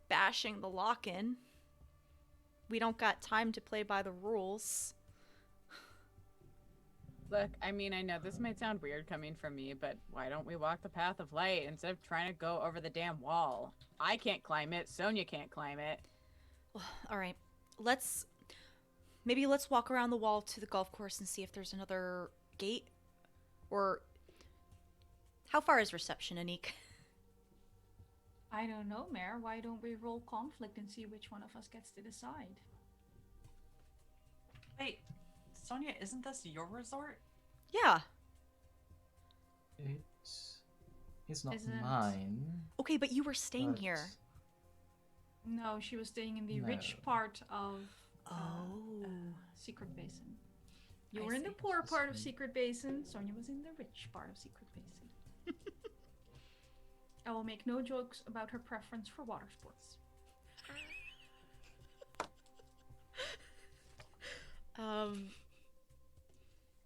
bashing the lock in. We don't got time to play by the rules.
Look, I mean, I know this might sound weird coming from me, but why don't we walk the path of light instead of trying to go over the damn wall? I can't climb it. Sonya can't climb it.
All right, let's walk around the wall to the golf course and see if there's another gate. Or how far is reception, Anniek?
I don't know, Mare. Why don't we roll conflict and see which one of us gets to decide?
Wait, Sonya, isn't this your resort?
Yeah.
It's not
Isn't-
mine.
Okay, but you were staying
but
here.
No, she was staying in the
No.
rich part of
Oh.
Secret Basin. You
I
were in the
see.
poor part of
Interesting.
Secret Basin. Sonya was in the rich part of Secret Basin. I will make no jokes about her preference for water sports.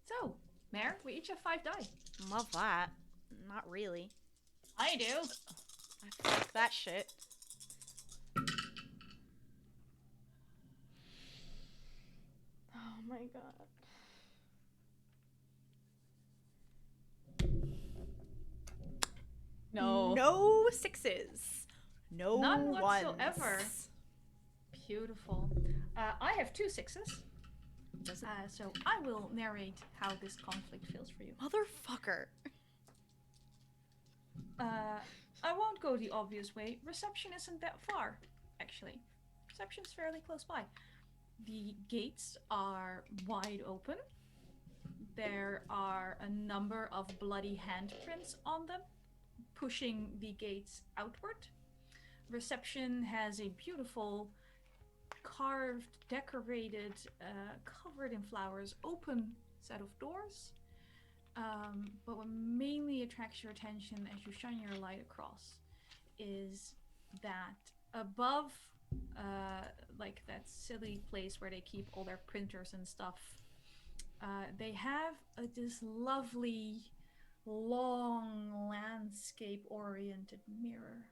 So, Mare, we each have 5 die.
Love that. Not really.
I do.
I fuck that shit. Oh my god.
No.
No 6s. No
None
ones.
whatsoever. Beautiful. I have 2 6s. So I will narrate how this conflict feels for you.
Motherfucker.
I won't go the obvious way. Reception isn't that far, actually. Reception's fairly close by. The gates are wide open. There are a number of bloody handprints on them, pushing the gates outward. Reception has a beautiful, carved, decorated, covered in flowers, open set of doors. But what mainly attracts your attention as you shine your light across is that above, like that silly place where they keep all their printers and stuff, they have this lovely, long, landscape-oriented mirror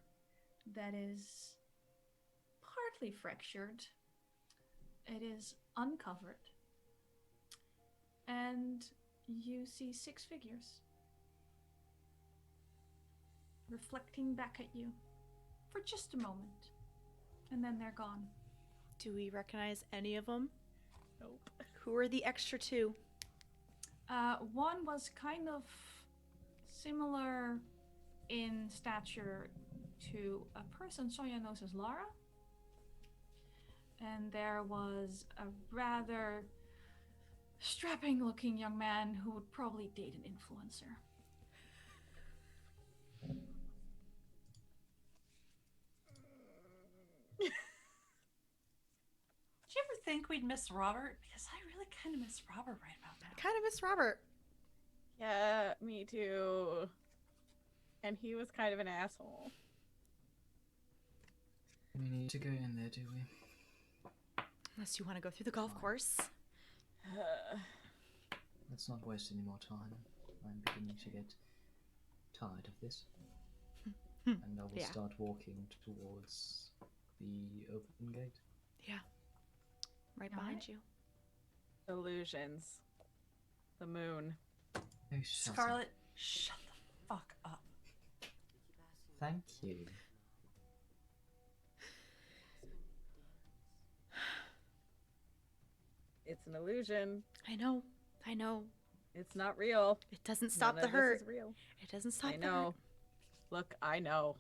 that is partly fractured. It is uncovered. And you see 6 figures reflecting back at you for just a moment, and then they're gone.
Do we recognize any of them?
Nope.
Who are the extra 2?
One was kind of similar in stature to a person Sonya knows as Lara, and there was a rather strapping-looking young man who would probably date an influencer.
Did you ever think we'd miss Robert? Because I really kind of miss Robert right about now.
I kind of miss Robert.
Yeah, me too. And he was kind of an asshole.
We need to go in there, do we?
Unless you want to go through the golf course.
Let's not waste any more time. I'm beginning to get tired of this. And I will
Yeah.
start walking towards the open gate.
Yeah. Right behind you.
Illusions. The moon.
Oh, shut up.
Scarlet, shut the fuck up.
Thank you.
It's an illusion.
I know. I know.
It's not real.
It doesn't stop
None
the
of this
hurt.
is real.
It doesn't stop
I
the
know.
hurt.
Look, I know.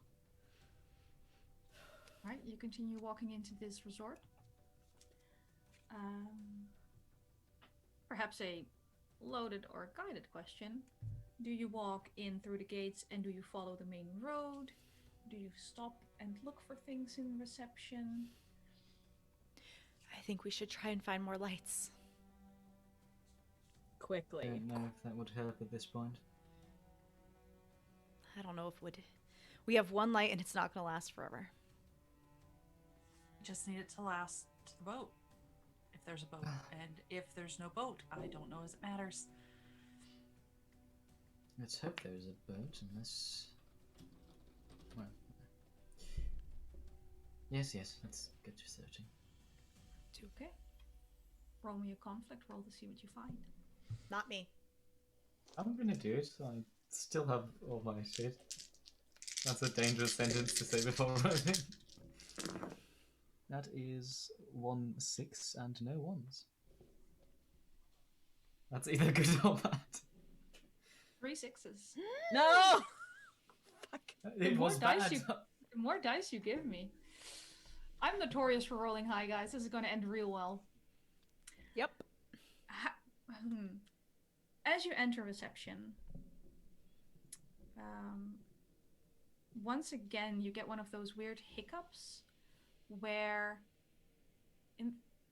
Right, you continue walking into this resort. Perhaps a loaded or guided question. Do you walk in through the gates and do you follow the main road? Do you stop and look for things in reception?
I think we should try and find more lights.
Quickly.
Don't know if that would help at this point.
I don't know if it would. We have one light and it's not going to last forever.
We just need it to last to the boat. If there's a boat. And if there's no boat, I don't know as it matters.
Let's hope there's a boat, unless... Well... Yes, let's get to searching.
Okay. Roll me a conflict roll to see what you find.
Not me.
I'm gonna do it. I still have all my shit. That's a dangerous sentence to say before rolling. That is 1 6 and no 1s. That's either good or bad.
3 6s.
No!
It was bad.
The more dice you give me. I'm notorious for rolling high, guys. This is going to end real well.
Yep.
As you enter reception, once again you get one of those weird hiccups where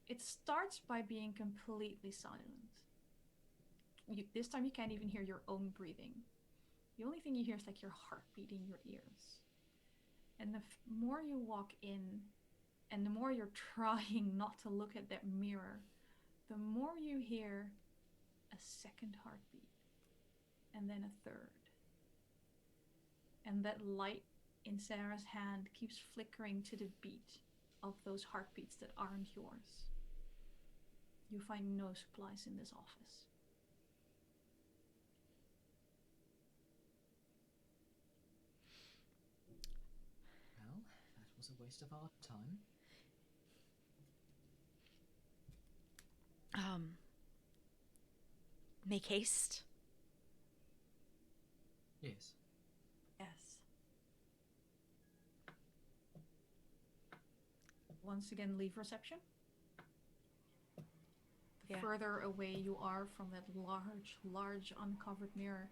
it starts by being completely silent. This time you can't even hear your own breathing. The only thing you hear is like your heartbeat in your ears. And the more you walk in, and the more you're trying not to look at that mirror, the more you hear a second heartbeat, and then a third. And that light in Sarah's hand keeps flickering to the beat of those heartbeats that aren't yours. You find no supplies in this office.
Well, that was a waste of our time.
Make haste.
Yes.
Yes.
Once again, leave reception. The
Yeah.
further away you are from that large uncovered mirror,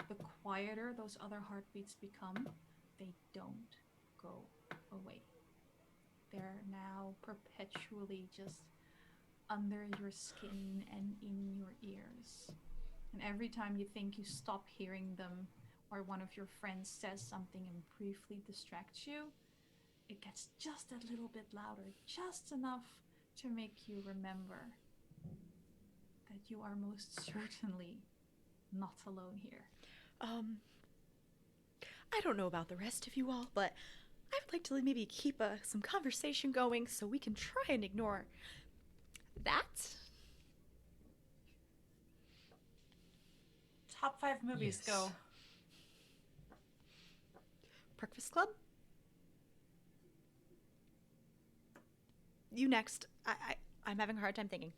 the quieter those other heartbeats become. They don't go away. They're now perpetually just under your skin and in your ears. And every time you think you stop hearing them, or one of your friends says something and briefly distracts you, it gets just a little bit louder, just enough to make you remember that you are most certainly not alone here.
I don't know about the rest of you all, but I would like to maybe keep some conversation going so we can try and ignore that.
Top 5 movies,
Yes.
go.
Breakfast Club? You next. I'm having a hard time thinking.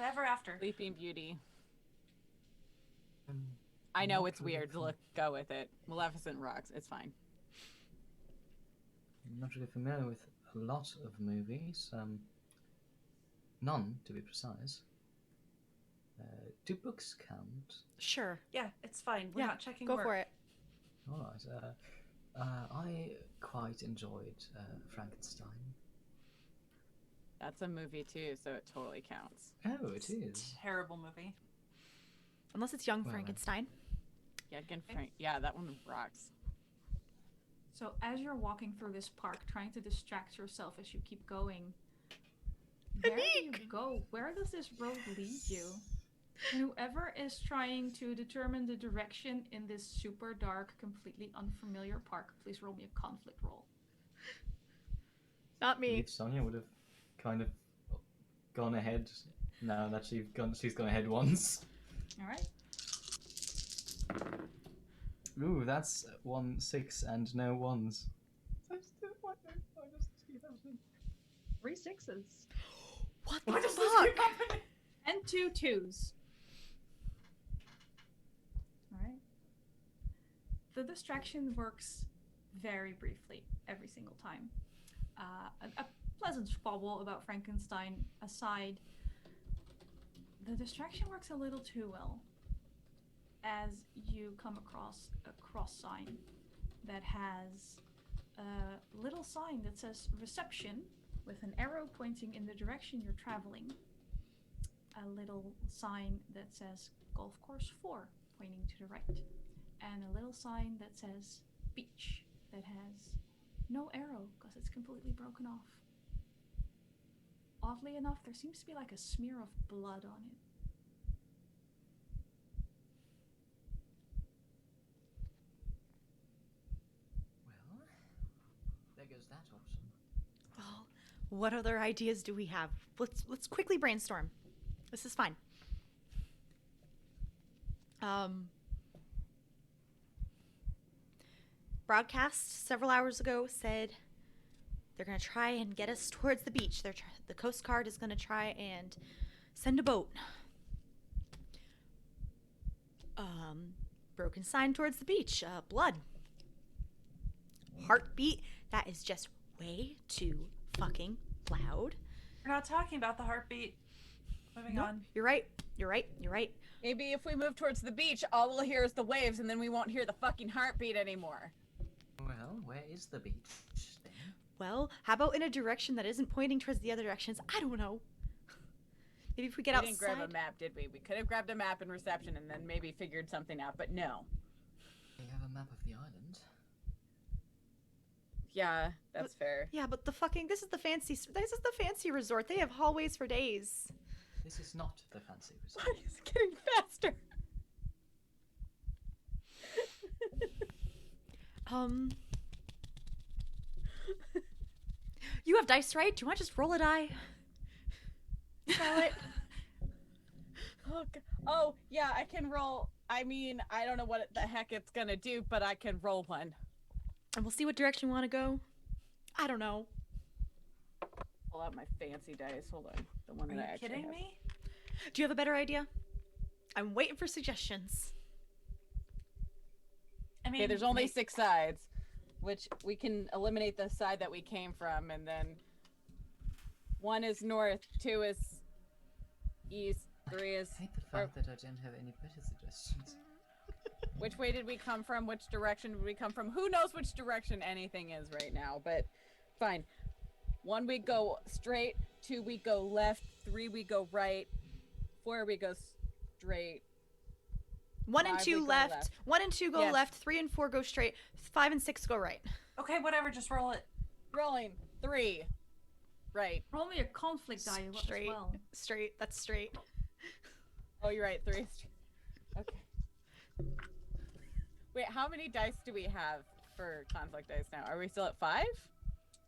Ever After.
Sleeping Beauty.
Um,
I know
not
it's
really
weird. Look, go with it. Maleficent rocks. It's fine.
I'm not really familiar with a lot of movies. None, to be precise. Do books count?
Sure.
Yeah, it's fine. We're
Yeah,
not checking
go
work.
for it.
All right. I quite enjoyed Frankenstein.
That's a movie too, so it totally counts.
Oh, it is.
Terrible movie.
Unless it's Young
Well,
Frankenstein.
Yeah, again, Frank. Yeah, that one rocks.
So as you're walking through this park, trying to distract yourself as you keep going, where do you go? Where does this road lead you? And whoever is trying to determine the direction in this super dark, completely unfamiliar park, please roll me a conflict roll.
Not
I
me.
believe Sonya would have kind of gone ahead now that she's gone ahead once.
All right.
Ooh, that's 1, 6, and no ones.
3 sixes.
What the fuck?
And 2 twos. Alright. The distraction works very briefly every single time. A pleasant squabble about Frankenstein aside, the distraction works a little too well as you come across a cross sign that has a little sign that says reception with an arrow pointing in the direction you're traveling. A little sign that says Golf Course 4 pointing to the right, and a little sign that says beach that has no arrow because it's completely broken off. Oddly enough, there seems to be like a smear of blood on it.
Well, there goes that option.
Well, what other ideas do we have? Let's quickly brainstorm. This is fine. Broadcast several hours ago said they're going to try and get us towards the beach. The Coast Guard is going to try and send a boat. Broken sign towards the beach. Blood. Heartbeat. That is just way too fucking loud.
We're not talking about the heartbeat. Moving on.
You're right.
Maybe if we move towards the beach, all we'll hear is the waves, and then we won't hear the fucking heartbeat anymore.
Well, Well, where is the beach then?
Well, how about in a direction that isn't pointing towards the other directions? I don't know. Maybe if we get
We
outside.
didn't grab a map, did we? We could have grabbed a map in reception and then maybe figured something out, but no.
We have a map of the island.
Yeah, that's fair.
Yeah, but this is the fancy resort. They have hallways for days.
This is not the fancy resort.
Why is it getting faster?
You have dice, right? Do you want to just roll a die?
Scarlet. Oh, yeah, I can roll. I mean, I don't know what the heck it's gonna do, but I can roll one.
And we'll see what direction we want to go. I don't know.
Pull out my fancy dice. Hold on. The one that I actually
Kidding
have.
me?
Do you have a better idea? I'm waiting for suggestions.
I mean,
Okay, there's only 6 sides, which we can eliminate the side that we came from, and then 1 is north, 2 is east, 3 is...
I hate the fact that I don't have any better suggestions.
Which way did we come from? Which direction did we come from? Who knows which direction anything is right now, but fine. 1 we go straight, 2 we go left, 3 we go right, 4 we go straight.
1 and 2 left. 1 and 2 go
Yes.
left. 3 and 4 go straight. 5 and 6 go right.
Okay, whatever, just roll it.
Rolling. 3. Right.
Roll me a conflict die as
Straight.
well.
Straight. That's straight.
Oh, you're right. 3 is straight. Okay. Wait, how many dice do we have for conflict dice now? Are we still at 5?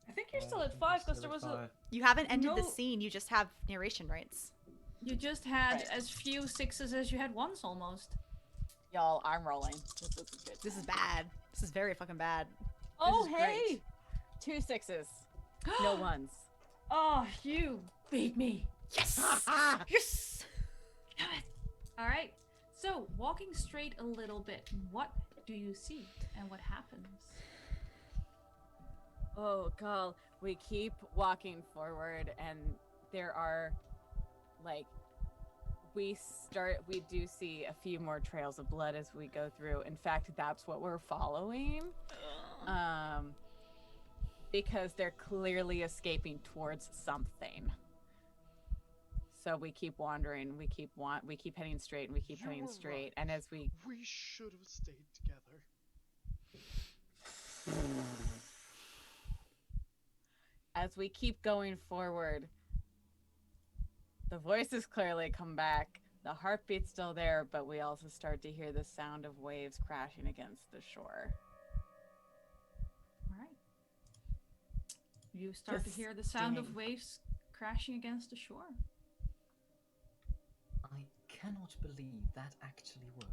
I think you're still at 5 because there was a...
You haven't ended the
No.
scene. You just have narration rights.
You just had
Right.
as few 6s as you had 1s almost.
Y'all, I'm rolling. This is good.
This is bad. This is very fucking bad.
Oh,
is
hey!
great.
2 6s. No 1s.
Oh, you beat me.
Yes! Yes!
Damn it. All right. So, walking straight a little bit, what do you see and what happens?
Oh, God. We keep walking forward, and there are, like, we do see a few more trails of blood as we go through. In fact, that's what we're following. Because they're clearly escaping towards something. So we keep wandering, we keep heading straight, and we keep
You
heading
were
straight.
right.
And as we
should have stayed together.
keep going forward, the voices clearly come back. The heartbeat's still there, but we also start to hear the sound of waves crashing against the shore.
All right. You start to hear the sound of waves crashing against the shore.
I cannot believe that actually worked.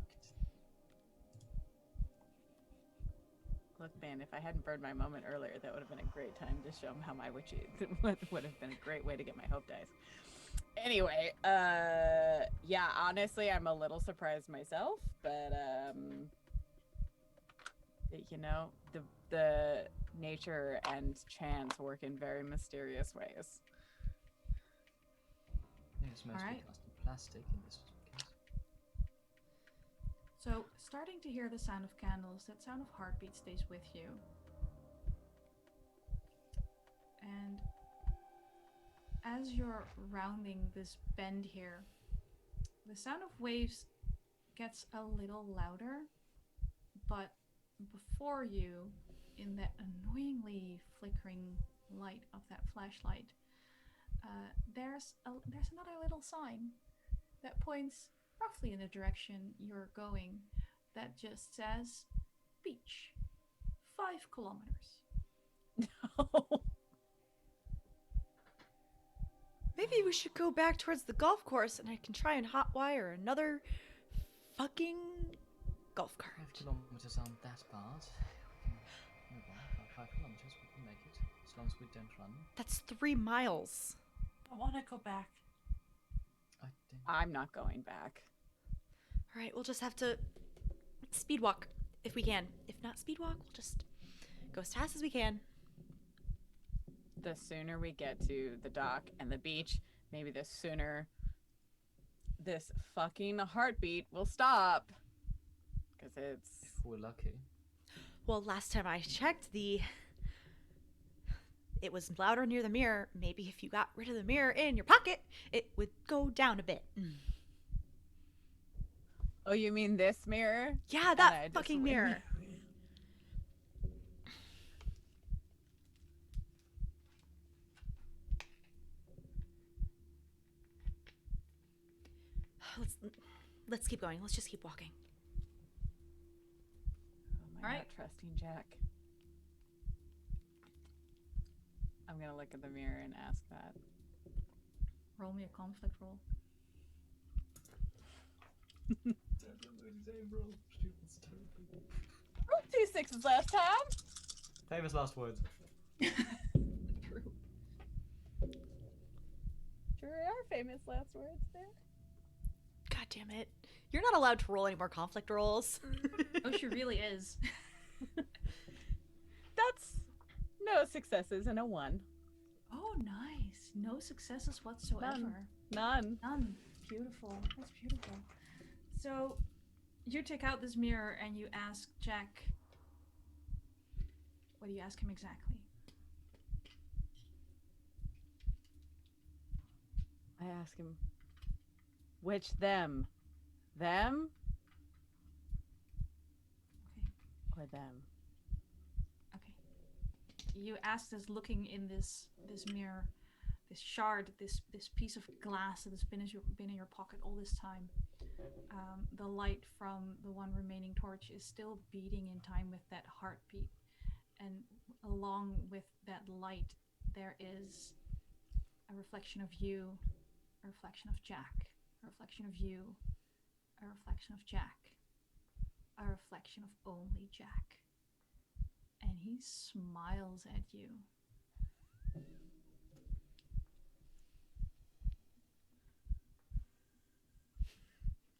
Look, man, if I hadn't burned my moment earlier, that would have been a great time to show them how my witchy would have been a great way to get my hope dice. Anyway, yeah, honestly, I'm a little surprised myself, but, you know, the nature and chance work in very mysterious ways.
It's mostly
Alright.
cast in plastic in this case.
So, starting to hear the sound of candles, that sound of heartbeat stays with you. And as you're rounding this bend here, the sound of waves gets a little louder, but before you, in that annoyingly flickering light of that flashlight, there's another little sign that points roughly in the direction you're going that just says beach, 5 kilometers.
No.
Maybe we should go back towards the golf course and I can try and hotwire another fucking golf cart.
5 kilometers aren't that bad. We can move on. 5 kilometers, we can make it. As long as we don't run.
That's 3 miles.
I want to go back.
I don't...
I'm not going back.
All right, we'll just have to speed walk if we can. If not speed walk, we'll just go as fast as we can.
The sooner we get to the dock and the beach, maybe the sooner this fucking heartbeat will stop. Because it's...
If we're lucky.
Well, last time I checked, it was louder near the mirror. Maybe if you got rid of the mirror in your pocket, it would go down a bit.
Oh, you mean this mirror?
Yeah,
And I
that
just
fucking
win.
mirror. Let's keep going. Let's just keep walking.
Oh my
All
God,
right.
trusting Jack. I'm gonna look at the mirror and ask that.
Roll me a conflict roll.
Rolled 2 6s last time.
Famous last words.
True.
Sure are famous last words there.
God damn it. You're not allowed to roll any more conflict rolls.
Oh, she really is.
That's no successes and a 1.
Oh, nice. No successes whatsoever.
None.
None. Beautiful. That's beautiful. So, you take out this mirror and you ask Jack. What do you ask him exactly?
I ask him, which them? Them?
Okay.
Or them?
Okay. You ask this, looking in this mirror, this shard, this piece of glass that has been in your pocket all this time. The light from the one remaining torch is still beating in time with that heartbeat, and along with that light, there is a reflection of you, a reflection of Jack, a reflection of you, a reflection of Jack, a reflection of only Jack. And he smiles at you.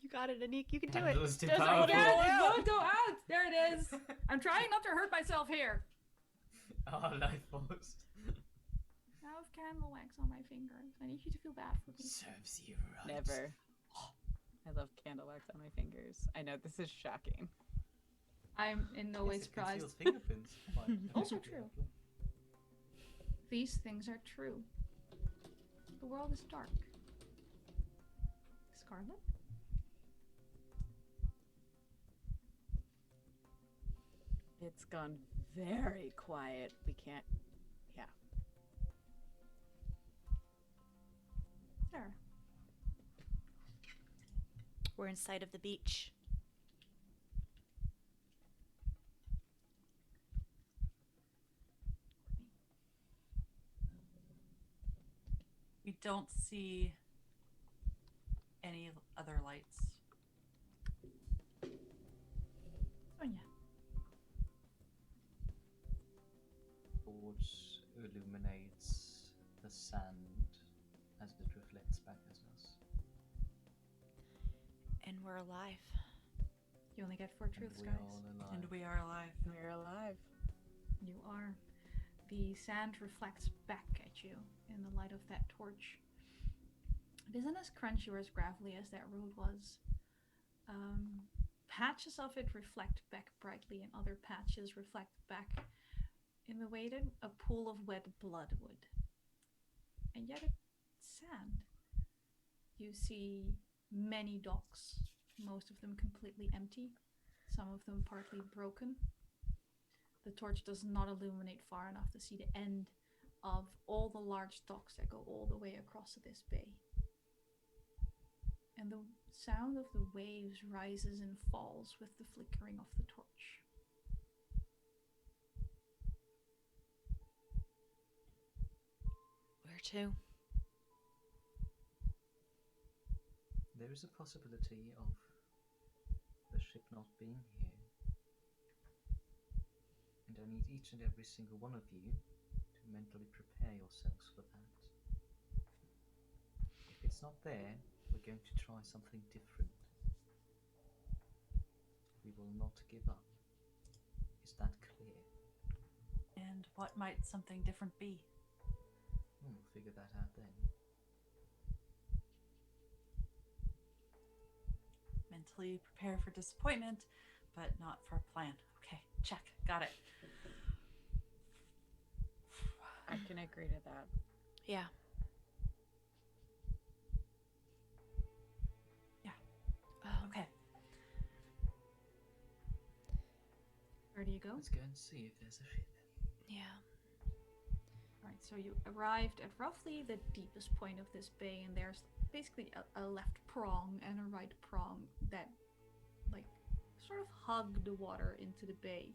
You got it, Anniek. You can do it.
That was too
Doesn't
powerful.
get it.
It won't go out! There it is! I'm trying not to hurt myself here.
Oh, life force.
I have candle wax on my fingers. I need you to feel bad for me.
Serves you right.
Never. I love candle wax on my fingers. I know this is shocking.
I'm in no way
Yes, it
surprised.
conceals fingerprints. Quite
Also
effectively.
true. These things are true. The world is dark. Scarlet?
It's gone very quiet. We can't. Yeah.
Sarah?
We're in sight of the beach.
We don't see any other lights.
Sonya?
Torch illuminates the sand as it reflects back at us.
And we're alive.
You only get 4
And
truths,
we
guys.
are all alive.
And we are alive.
We're alive.
You are. The sand reflects back at you in the light of that torch. It isn't as crunchy or as gravelly as that road was. Patches of it reflect back brightly, and other patches reflect back in the way that a pool of wet blood would. And yet it's sand. You see many docks, most of them completely empty, some of them partly broken. The torch does not illuminate far enough to see the end of all the large docks that go all the way across this bay. And the sound of the waves rises and falls with the flickering of the torch.
Where to?
There is a possibility of the ship not being here. And I need each and every single one of you to mentally prepare yourselves for that. If it's not there, we're going to try something different. We will not give up. Is that clear?
And what might something different be?
We'll figure that out then.
Mentally prepare for disappointment, but not for a plan. Okay. Check. Got it.
I can agree to that.
Yeah.
Yeah.
Um,
Okay.
Where do you go?
Let's go and see if there's a ship.
Yeah.
Alright, so you arrived at roughly the deepest point of this bay, and there's basically a left prong and a right prong that, like, sort of hug the water into the bay.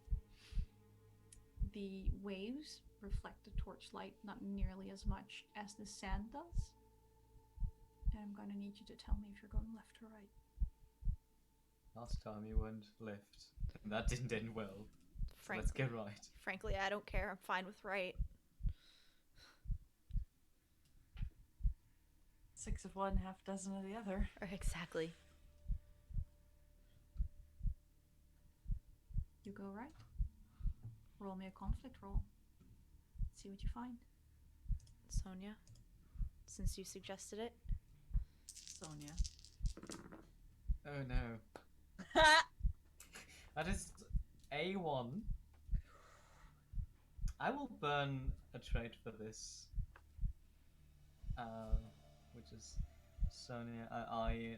The waves reflect the torchlight not nearly as much as the sand does. And I'm gonna need you to tell me if you're going left or right.
Last time you went left, and that didn't end well. So let's go right.
Frankly, I don't care. I'm fine with right.
6 of one, half dozen of the other.
Exactly.
You go right. Roll me a conflict roll. See what you find.
Sonya, since you suggested it.
Sonya.
Oh no. That is A1. I will burn a trait for this. Which is Sonya. I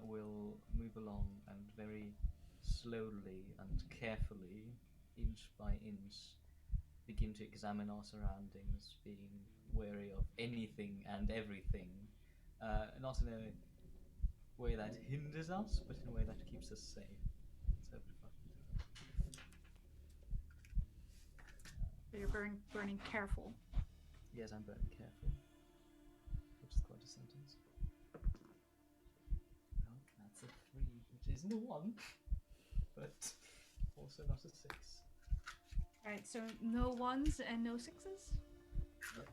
will move along and very slowly and carefully, inch by inch, begin to examine our surroundings, being wary of anything and everything. Not in a way that hinders us, but in a way that keeps us safe. Let's hope if I can do that.
So you're burning careful.
Yes, I'm burning careful. Which is quite a sentence. Well, that's a 3, which isn't a 1, but also not a 6.
Alright, so no 1s and no 6s?
Yep.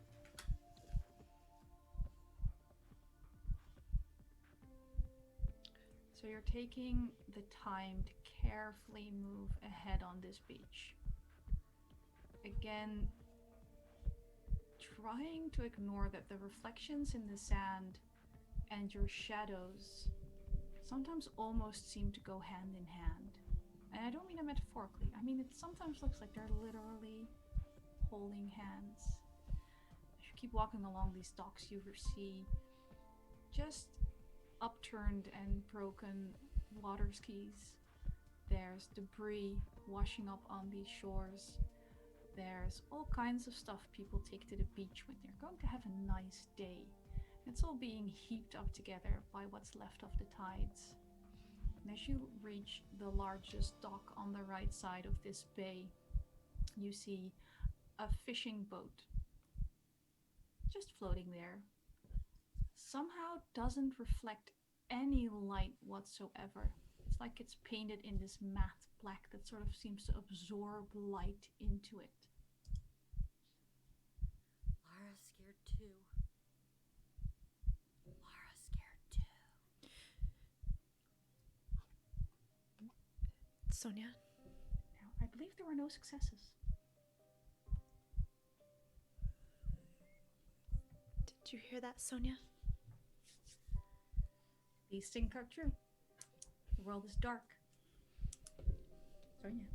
So you're taking the time to carefully move ahead on this beach. Again, trying to ignore that the reflections in the sand and your shadows sometimes almost seem to go hand in hand. And I don't mean it metaphorically. I mean, it sometimes looks like they're literally holding hands. As you keep walking along these docks, you see just upturned and broken water skis. There's debris washing up on these shores. There's all kinds of stuff people take to the beach when they're going to have a nice day. It's all being heaped up together by what's left of the tides. And as you reach the largest dock on the right side of this bay, you see a fishing boat just floating there. Somehow doesn't reflect any light whatsoever. It's like it's painted in this matte black that sort of seems to absorb light into it.
Lara's scared too. Lara's scared too.
Sonya?
Now, I believe there were no successes.
Did you hear that, Sonya?
These things are true. The world is dark. Sonya.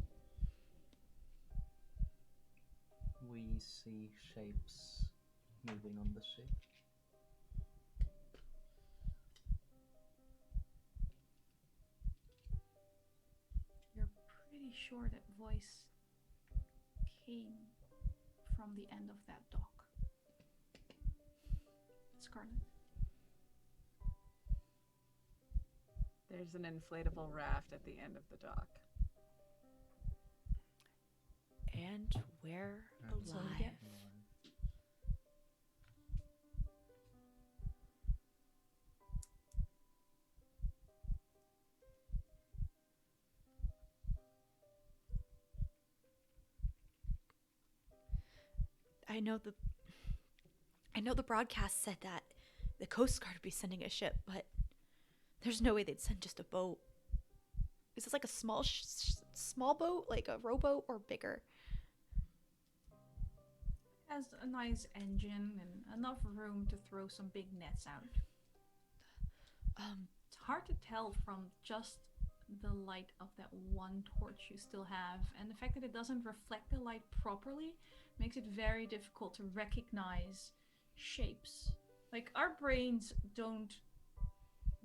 We see shapes moving on the ship.
You're pretty sure that voice came from the end of that dock. Scarlet.
There's an inflatable raft at the end of the dock.
And we're alive. I know the broadcast said that the Coast Guard would be sending a ship, but there's no way they'd send just a boat. Is this like a small boat, like a rowboat, or bigger?
Has a nice engine and enough room to throw some big nets out. It's hard to tell from just the light of that one torch you still have, and the fact that it doesn't reflect the light properly makes it very difficult to recognize shapes. Like, our brains don't...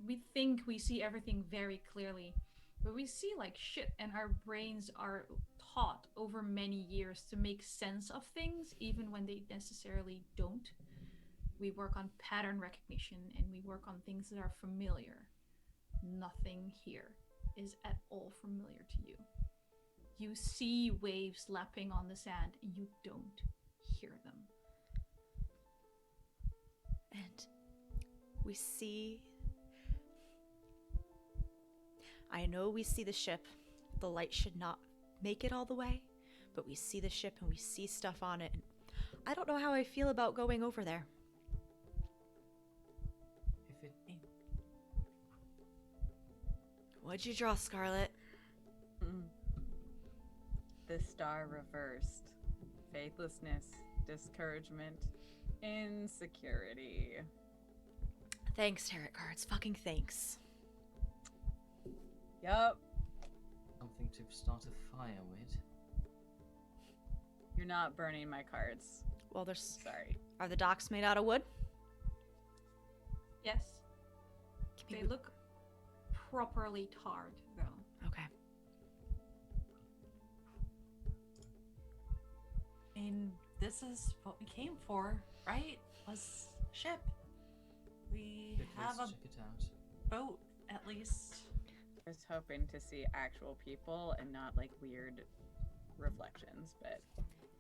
We think we see everything very clearly, but we see like shit, and our brains are taught over many years to make sense of things even when they necessarily don't. We work on pattern recognition and we work on things that are familiar. Nothing here is at all familiar to you. You see waves lapping on the sand and you don't hear them.
And we see... I know we see the ship. The light should not make it all the way, but we see the ship and we see stuff on it. And I don't know how I feel about going over there.
If it...
What'd you draw, Scarlet?
The star reversed. Faithlessness, discouragement, insecurity.
Thanks, tarot cards. Fucking thanks.
Yup.
Something to start a fire with.
You're not burning my cards.
Well, there's...
Sorry.
Are the docks made out of wood?
Yes. They look properly tarred, though.
Okay.
I mean, this is what we came for, right? Was ship. We have a
Check it out.
boat, at least.
I was hoping to see actual people and not like weird reflections, but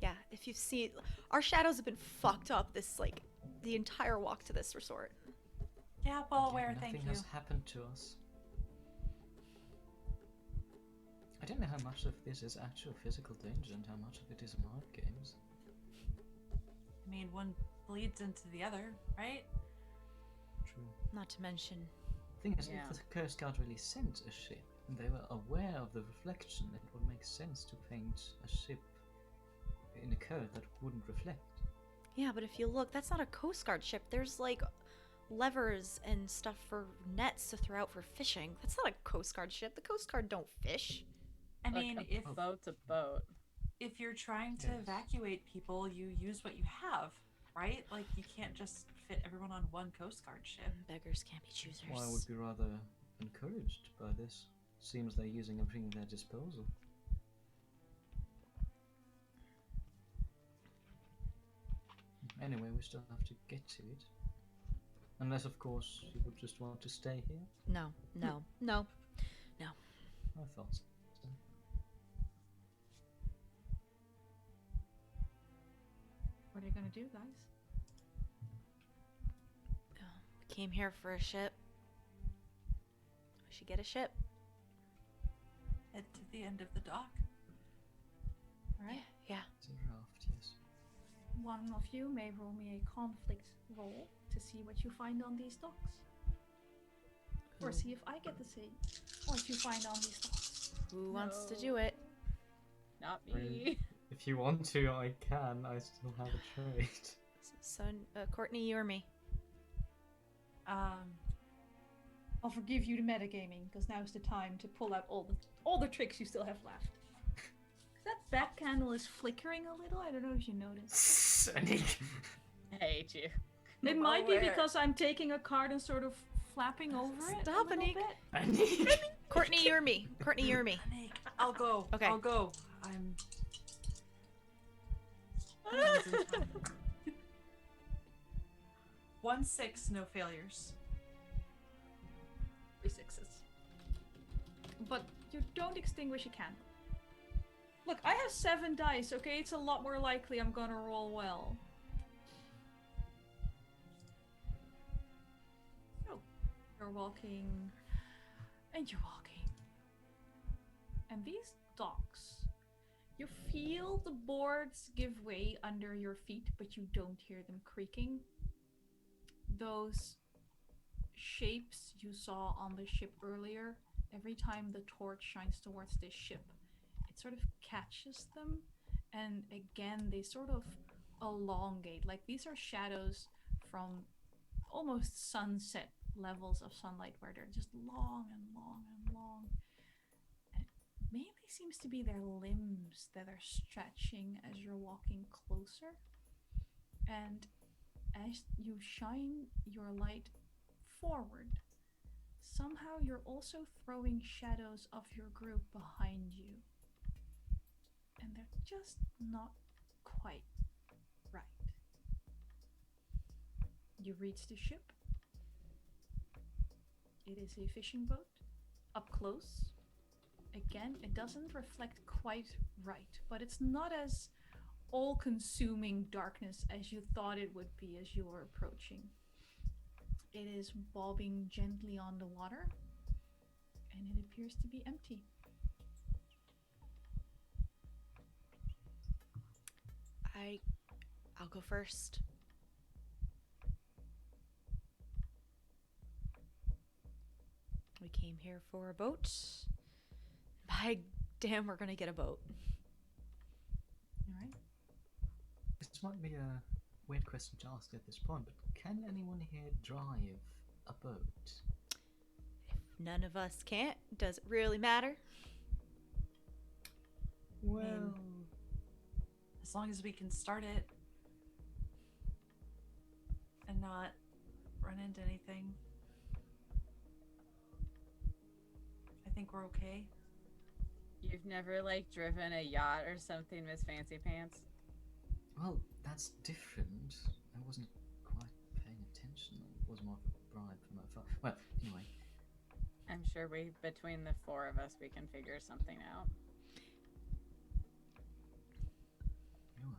Yeah, if you've seen... Our shadows have been fucked up this, like, the entire walk to this resort.
Yeah, well
Again,
aware, thank
nothing
you.
has happened to us. I don't know how much of this is actual physical danger and how much of it is mind games.
I mean, one bleeds into the other, right?
True.
Not to mention...
Thing is,
Yeah.
if the Coast Guard really sent a ship and they were aware of the reflection, it would make sense to paint a ship in a code that wouldn't reflect.
Yeah, but if you look, that's not a Coast Guard ship. There's, like, levers and stuff for nets to throw out for fishing. That's not a Coast Guard ship. The Coast Guard don't fish.
I
look,
mean,
a boat's a boat.
if you're trying to
Yes.
evacuate people, you use what you have, right? Like, you can't just fit everyone on one Coast Guard ship.
Beggars can't be choosers.
Well, I would be rather encouraged by this. Seems they're using everything at their disposal. Anyway, we still have to get to it. Unless, of course, you would just want to stay here.
No, no, no.
I thought so.
What are you gonna do, guys?
We came here for a ship. We should get a ship.
Head to the end of the dock. Alright.
Yeah.
It's a raft, yes.
One of you may roll me a conflict roll to see what you find on these docks. Or see if I get to see what you find on these docks.
Who wants to
No.
do it?
Not
I mean,
me.
if you want to, I can. I still have a trade.
So, Courtney, you or me?
I'll forgive you the metagaming, because now's the time to pull out all the tricks you still have left. That back candle is flickering a little. I don't know if you noticed.
Anniek.
I hate you.
It might be
Aware.
because I'm taking a card and sort of flapping over it.
Stop,
a little
Anniek.
bit.
Anniek.
Courtney, you or me? Courtney, you or me?
Anniek, I'll go.
Okay.
I'll go. I'm. 1-6, no failures.
3 sixes. But you don't extinguish a candle. Look, I have 7 dice, okay? It's a lot more likely I'm gonna roll well. So, you're walking, and you're walking. And these docks, you feel the boards give way under your feet, but you don't hear them creaking. Those shapes you saw on the ship earlier, every time the torch shines towards this ship, it sort of catches them, and again they sort of elongate. Like, these are shadows from almost sunset levels of sunlight where they're just long and long and long. mainly seems to be their limbs that are stretching as you're walking closer. And as you shine your light forward, somehow you're also throwing shadows of your group behind you. And they're just not quite right. You reach the ship. It is a fishing boat. Up close. Again, it doesn't reflect quite right, but it's not as all-consuming darkness as you thought it would be as you were approaching. It is bobbing gently on the water, and it appears to be empty.
I'll go first. We came here for a boat. By damn, we're gonna get a boat.
Alright.
This might be a weird question to ask at this point, but can anyone here drive a boat?
If none of us can't, does it really matter?
Well, as long as we can start it and not run into anything, I think we're okay.
You've never, like, driven a yacht or something, Miss Fancy Pants?
Well, that's different. I wasn't quite paying attention. It was more of a bribe from my father. Well, anyway.
I'm sure between the four of us, we can figure something out.
Oh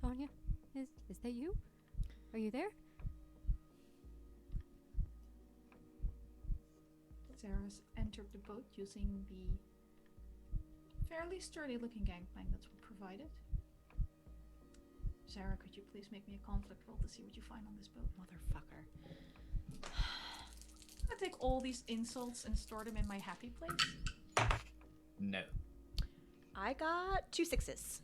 well.
Sonya, is that you? Are you there?
Sarah's entered the boat using the fairly sturdy-looking gangplank that's provided. Sarah, could you please make me a conflict roll to see what you find on this boat?
Motherfucker.
I'm gonna take all these insults and store them in my happy place.
No.
I got 2 6s.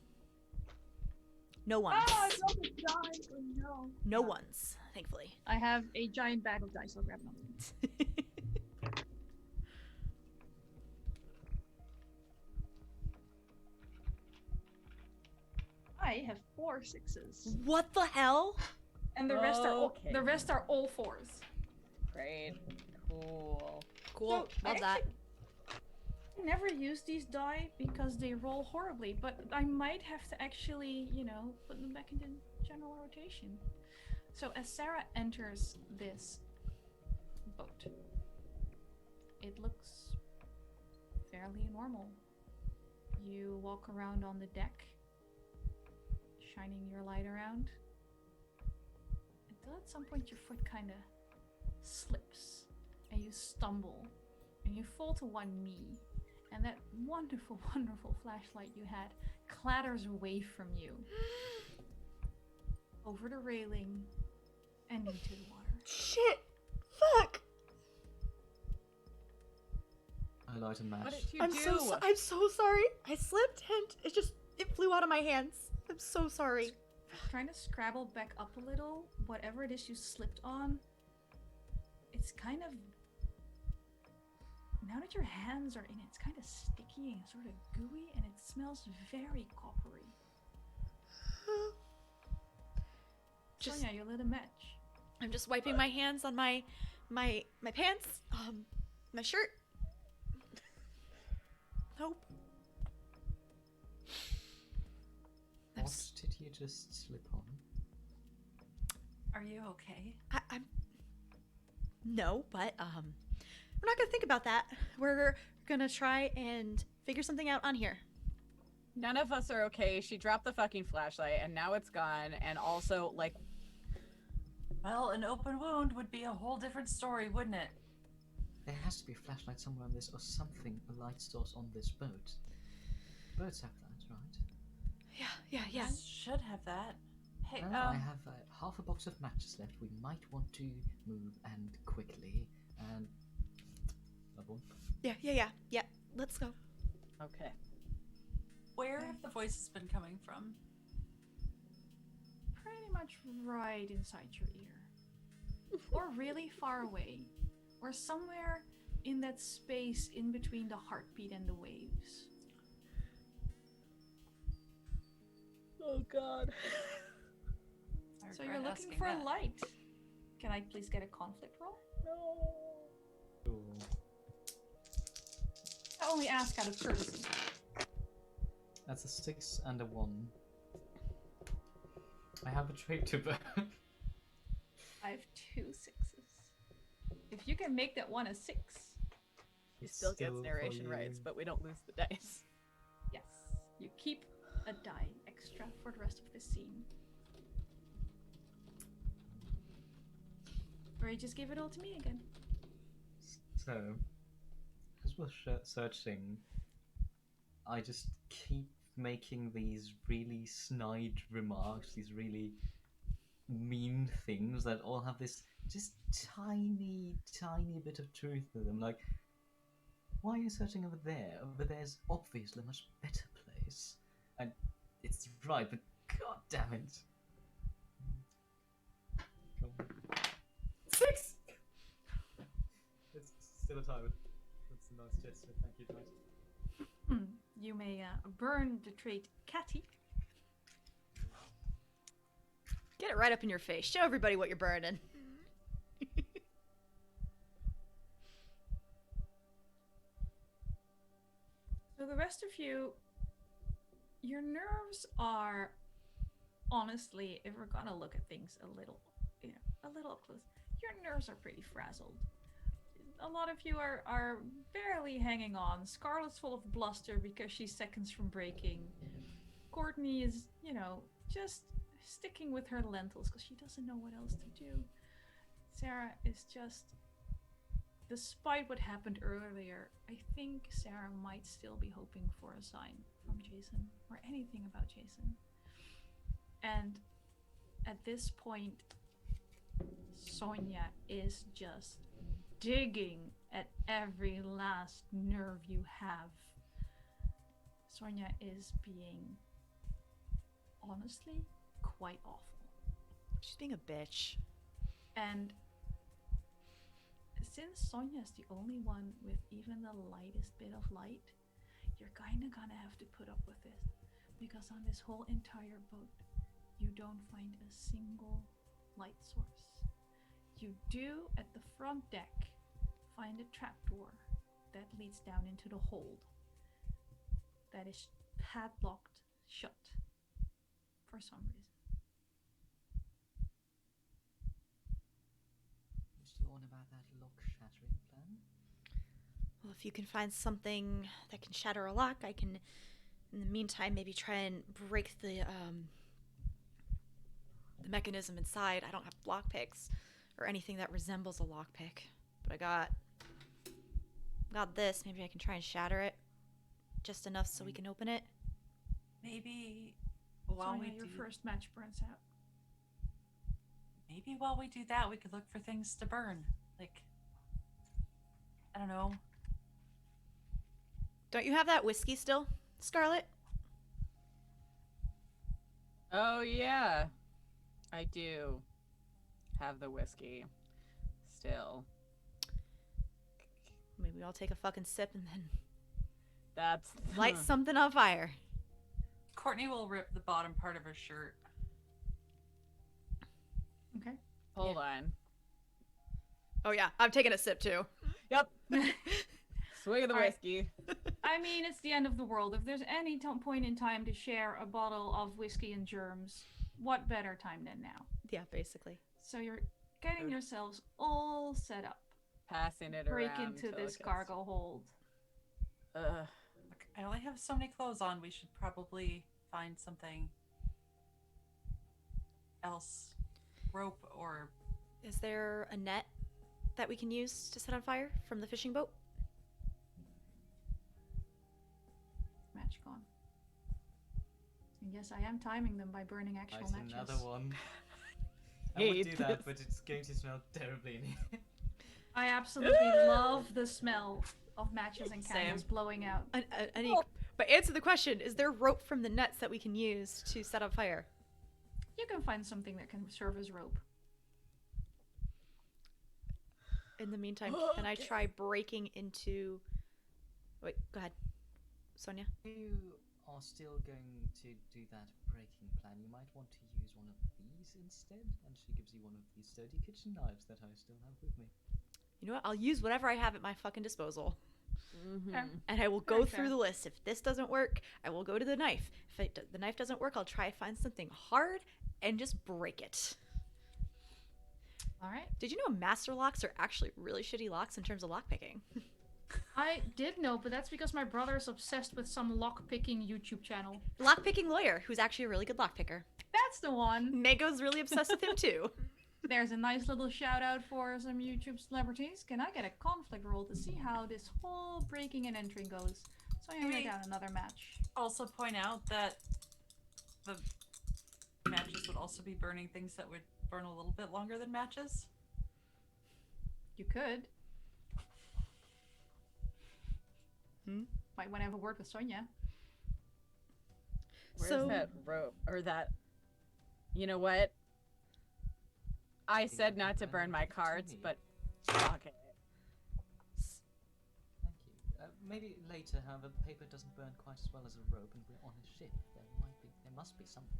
No ones.
Oh, I got a die! Oh no.
No ones, thankfully.
I have a giant bag of dice. I'll grab another one. I have 4 6s.
What the hell?
And the rest are all 4s.
Great. Cool.
Cool.
So,
Love that.
I never use these die because they roll horribly, but I might have to actually, put them back into general rotation. So as Sarah enters this boat, it looks fairly normal. You walk around on the deck, shining your light around, until at some point your foot kind of slips and you stumble and you fall to one knee, and that wonderful, wonderful flashlight you had clatters away from you over the railing and into the water.
Shit! Fuck!
I light a match.
What did you do?
I'm so sorry. I slipped and it flew out of my hands. I'm so sorry.
Trying to scrabble back up a little, whatever it is you slipped on, it's kind of, now that your hands are in it, it's kind of sticky and sort of gooey, and it smells very coppery. Sonya, you lit a match.
I'm just wiping my hands on my pants, my shirt. Nope.
What did you just slip on?
Are you okay?
I'm no, but we're not gonna think about that. We're gonna try and figure something out on here.
None of us are okay. She dropped the fucking flashlight and now it's gone. And also, like,
Well, an open wound would be a whole different story, wouldn't it?
There has to be a flashlight somewhere on this, or something, a light source on this boat. Boats have that, right?
Yeah.
Should have that. Hey,
Well, I have half a box of matches left. We might want to move, and quickly, and...
Yeah. Let's go.
okay.
where have the voices been coming from?
Pretty much right inside your ear. Or really far away. Or somewhere in that space in between the heartbeat and the waves.
Oh god.
I
So you're
regret
looking
asking
for
that.
light. Can I please get a conflict roll?
Cool.
I only ask out of courtesy.
That's a 6 and a 1. I have a trait to burn.
I have 2 6s. If you can make that one a 6,
He still gets
for
narration
you.
rights, but we don't lose the dice.
yes, you keep a die extra for the rest of the scene. Or you just give it all to me again.
So, as we're searching, I just keep making these really snide remarks, these really mean things that all have this just tiny, tiny bit of truth to them. Like, why are you searching over there? Over there's obviously a much better place. And it's right, but god damn it. Come on. 6! It's still a tie. That's a nice gesture. Thank you, guys.
You may burn the trait Catty.
Get it right up in your face. Show everybody what you're burning.
So the rest of you, your nerves are, honestly, if we're gonna look at things a little up close, your nerves are pretty frazzled. A lot of you are barely hanging on. Scarlet's full of bluster because she's seconds from breaking. Courtney is, just sticking with her lentils because she doesn't know what else to do. Sarah is just, despite what happened earlier, I think Sarah might still be hoping for a sign from Jason or anything about Jason. And at this point, Sonya is just digging at every last nerve you have. Sonya is being, honestly, quite awful.
She's being a bitch.
And since Sonya's the only one with even the lightest bit of light, you're kinda gonna have to put up with it. Because on this whole entire boat, you don't find a single light source. You do, at the front deck, find a trapdoor that leads down into the hold that is padlocked shut for some reason.
You still on about that lock shattering plan?
Well, if you can find something that can shatter a lock, I can, in the meantime, maybe try and break the mechanism inside. I don't have lockpicks or anything that resembles a lockpick, but I got this. Maybe I can try and shatter it just enough so we can open it.
Maybe while
Sonya,
we
your
do
first match burns out.
maybe while we do that, we could look for things to burn. Like, I don't know.
Don't you have that whiskey still, Scarlet?
Oh yeah, I do have the whiskey still.
Maybe I'll take a fucking sip and then
That's
light something on fire.
Courtney will rip the bottom part of her shirt.
Okay.
Hold on.
Oh yeah, I'm taking a sip too.
Yep. Swig of the
All right.
whiskey.
I mean, it's the end of the world. If there's any point in time to share a bottle of whiskey and germs, what better time than now?
Yeah, basically.
So you're getting yourselves all set up.
Passing it
Break
around.
into
till
this
it gets-
cargo hold.
Ugh.
Look, I only have so many clothes on. We should probably find something else. Rope or...
Is there a net that we can use to set on fire from the fishing boat?
Match gone. And yes, I am timing them by burning actual
Nice,
matches.
another one. I
Hate
would do that,
this.
but it's going to smell terribly in here.
I absolutely love the smell of matches and candles
Same.
blowing out.
Anniek, but answer the question, is there rope from the nets that we can use to set on fire?
You can find something that can serve as rope.
In the meantime, can I try breaking into... Wait, go ahead. Sonya?
You are still going to do that breaking plan. You might want to use one of these instead. And she gives you one of these sturdy kitchen knives that I still have with me.
You know what? I'll use whatever I have at my fucking disposal.
Mm-hmm.
And I will go through the list. If this doesn't work, I will go to the knife. If the knife doesn't work, I'll try to find something hard and just break it.
All right.
Did you know master locks are actually really shitty locks in terms of lockpicking?
I did know, but that's because my brother is obsessed with some lockpicking YouTube channel.
Lockpicking lawyer, who's actually a really good lockpicker.
That's the one.
Mago's really obsessed with him too.
There's a nice little shout out for some YouTube celebrities. Can I get a conflict roll to see how this whole breaking and entering goes? So I'm gonna write down another match.
Also point out that the matches would also be burning things that would burn a little bit longer than matches.
You could. Might want to have a word with Sonya.
Where's that rope? Or that... You know what? I said not to burn my cards, but... Okay.
Thank you. Maybe later, however, the paper doesn't burn quite as well as a rope, and we're on a ship. There must be something.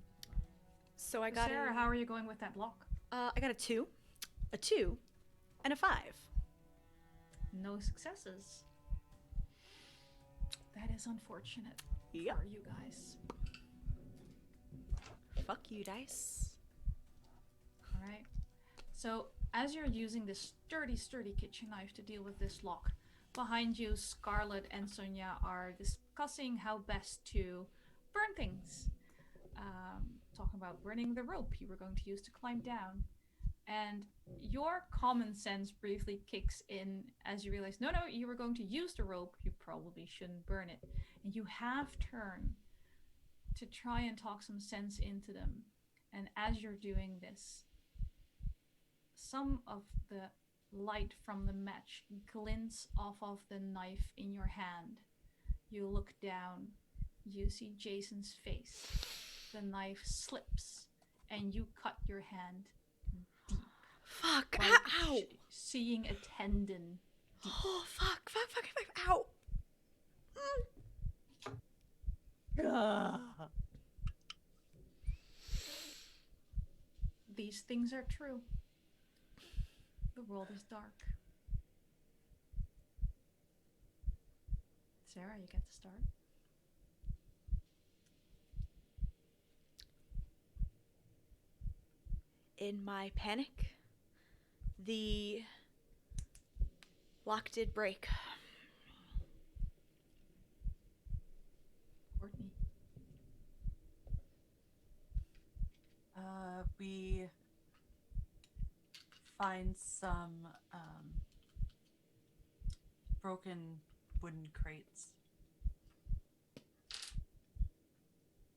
So I got
Sarah, how are you going with that lock?
I got a 2, a 2, and a 5.
No successes. That is unfortunate for you guys.
Fuck you, dice.
Alright. So, as you're using this sturdy kitchen knife to deal with this lock, behind you, Scarlet and Sonya are discussing how best to burn things. Talking about burning the rope you were going to use to climb down. And your common sense briefly kicks in as you realize, no, you were going to use the rope, you probably shouldn't burn it. And you half turn to try and talk some sense into them. And as you're doing this, some of the light from the match glints off of the knife in your hand. You look down, you see Jason's face. The knife slips, and you cut your hand deep.
Fuck,
Like
ow!
Seeing a tendon deep.
Oh, fuck, ow!
These things are true. The world is dark. Sarah, you get to start.
In my panic, the lock did break.
Courtney.
We find some broken wooden crates.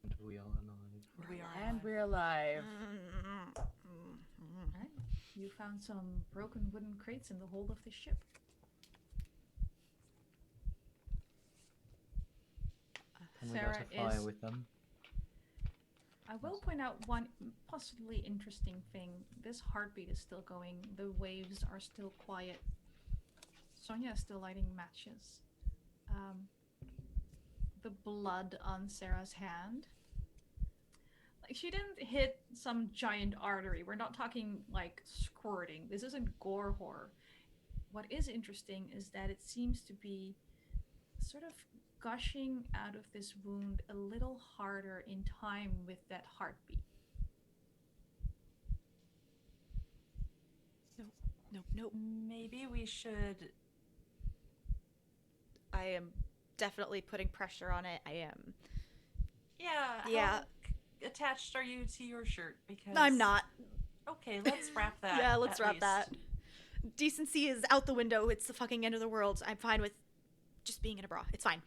And we are alive.
We're alive.
Alright. You found some broken wooden crates in the hold of the ship.
And we
Sarah
got a fire
is...
with them.
I will point out one possibly interesting thing. This heartbeat is still going. The waves are still quiet. Sonya is still lighting matches. The blood on Sarah's hand. Like, she didn't hit some giant artery. We're not talking like squirting. This isn't gore horror. What is interesting is that it seems to be sort of gushing out of this wound a little harder in time with that heartbeat.
Nope.
Maybe we should...
I am definitely putting pressure on it. I am.
Yeah. How attached are you to your shirt? Because
I'm not.
Okay, let's wrap that.
Yeah, let's wrap
least.
that. Decency is out the window. It's the fucking end of the world. I'm fine with just being in a bra. It's fine.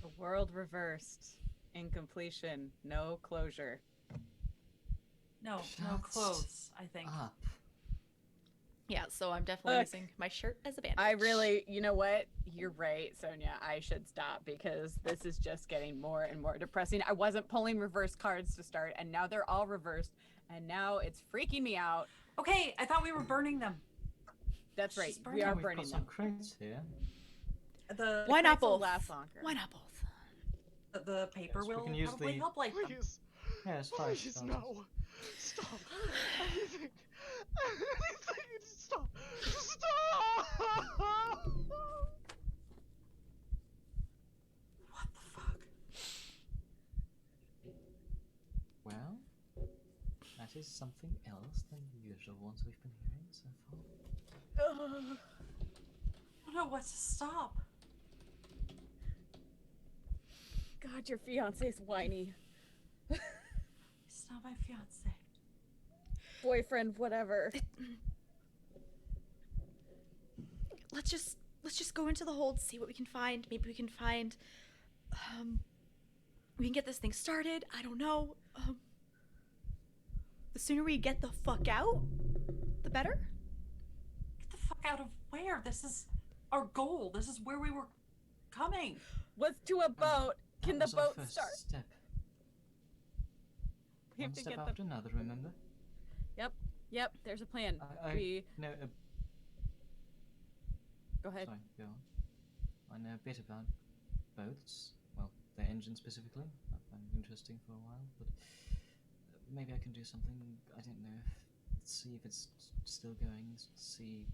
The world reversed. Incompletion. No closure.
No
Shut
clothes, I think.
Up.
Yeah, so I'm definitely using my shirt as a bandage.
You know what? You're right, Sonya. I should stop because this is just getting more and more depressing. I wasn't pulling reverse cards to start, and now they're all reversed, and now it's freaking me out.
Okay, I thought we were burning them.
That's right.
She's
We are
We've
burning
got
them.
some crates here.
The
Why not
crates will
both?
last longer.
Why not both?
the paper
Yes, we
will
can use
probably
the-
help light them.
Please.
Yes, fire
Please,
starters.
no. Stop. Anything. Anything. Stop. Stop.
What the fuck?
Well, that is something else than the usual ones we've been hearing so far.
I don't know what to stop.
God, your fiance's whiny.
It's not my fiance.
Boyfriend, whatever.
Let's just go into the hold, see what we can find. Maybe we can find we can get this thing started. I don't know. The sooner we get the fuck out, the better.
Get the fuck out of where? This is our goal. This is where we were coming.
Was to a boat. Can the
That was our
boat
first
start?
Step.
We have
One
to
step
get
after another, remember?
Yep, there's a plan.
I know
Go ahead.
Sorry, go on. I know a bit about boats. Well, their engine specifically. I found it interesting for a while, but maybe I can do something. I don't know. See if it's still going. See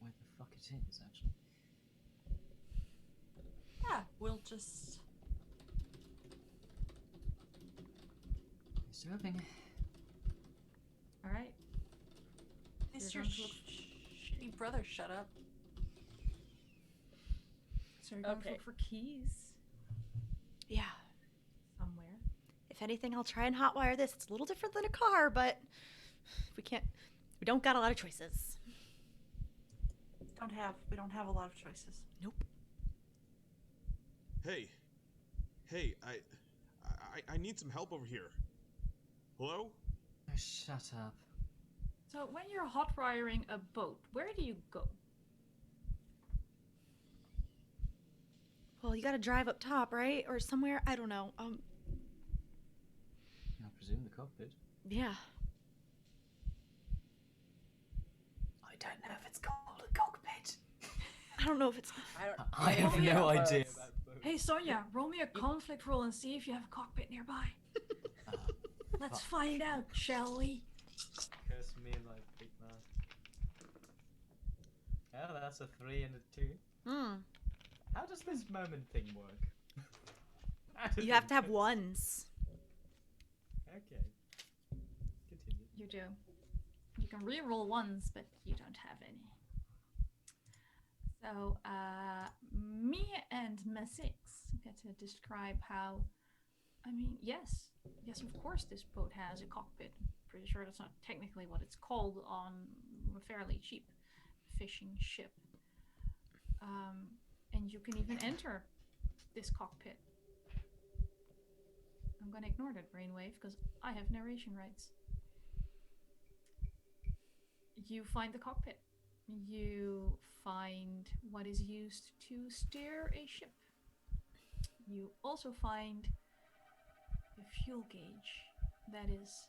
where the fuck it is, actually.
Yeah, we'll just.
Still hoping.
All right. Is your shitty brother shut up?
So you're going to
Okay.
look for keys
Yeah.
somewhere.
If anything, I'll try and hotwire this. It's a little different than a car, but we don't got a lot of choices.
We don't have a lot of choices.
Nope.
Hey. Hey, I need some help over here. Hello?
Oh, shut up.
So when you're hot wiring a boat, where do you go?
Well, you gotta drive up top, right? Or somewhere, I don't know.
I presume the cockpit.
Yeah.
I don't know if it's called a cockpit.
I don't know if it's...
I have
yeah,
no
boats.
idea about boats.
Hey Sonya, roll me a conflict roll and see if you have a cockpit nearby. Let's
fuck.
find out, shall we?
Curse me like big mouth. Oh, that's a 3 and a 2. How does this moment thing work? How does
You have
it
to have
work?
ones.
Okay. Continue.
You do. You can re-roll ones, but you don't have any. So, me and Mesix get to describe how. I mean, yes, of course, this boat has a cockpit. Pretty sure that's not technically what it's called on a fairly cheap fishing ship. And you can even enter this cockpit. I'm going to ignore that brainwave because I have narration rights. You find the cockpit. You find what is used to steer a ship. You also find a fuel gauge that is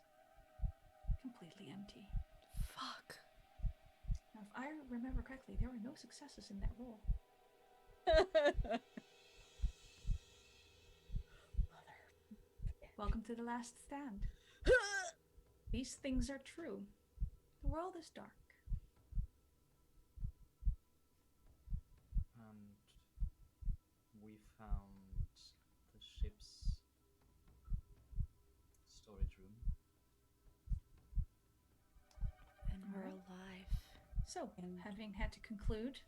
completely empty.
Fuck.
Now, if I remember correctly, there were no successes in that roll. Welcome to the last stand. These things are true. The world is dark.
And we found the ship's storage room.
And we're alive.
So, having had to conclude,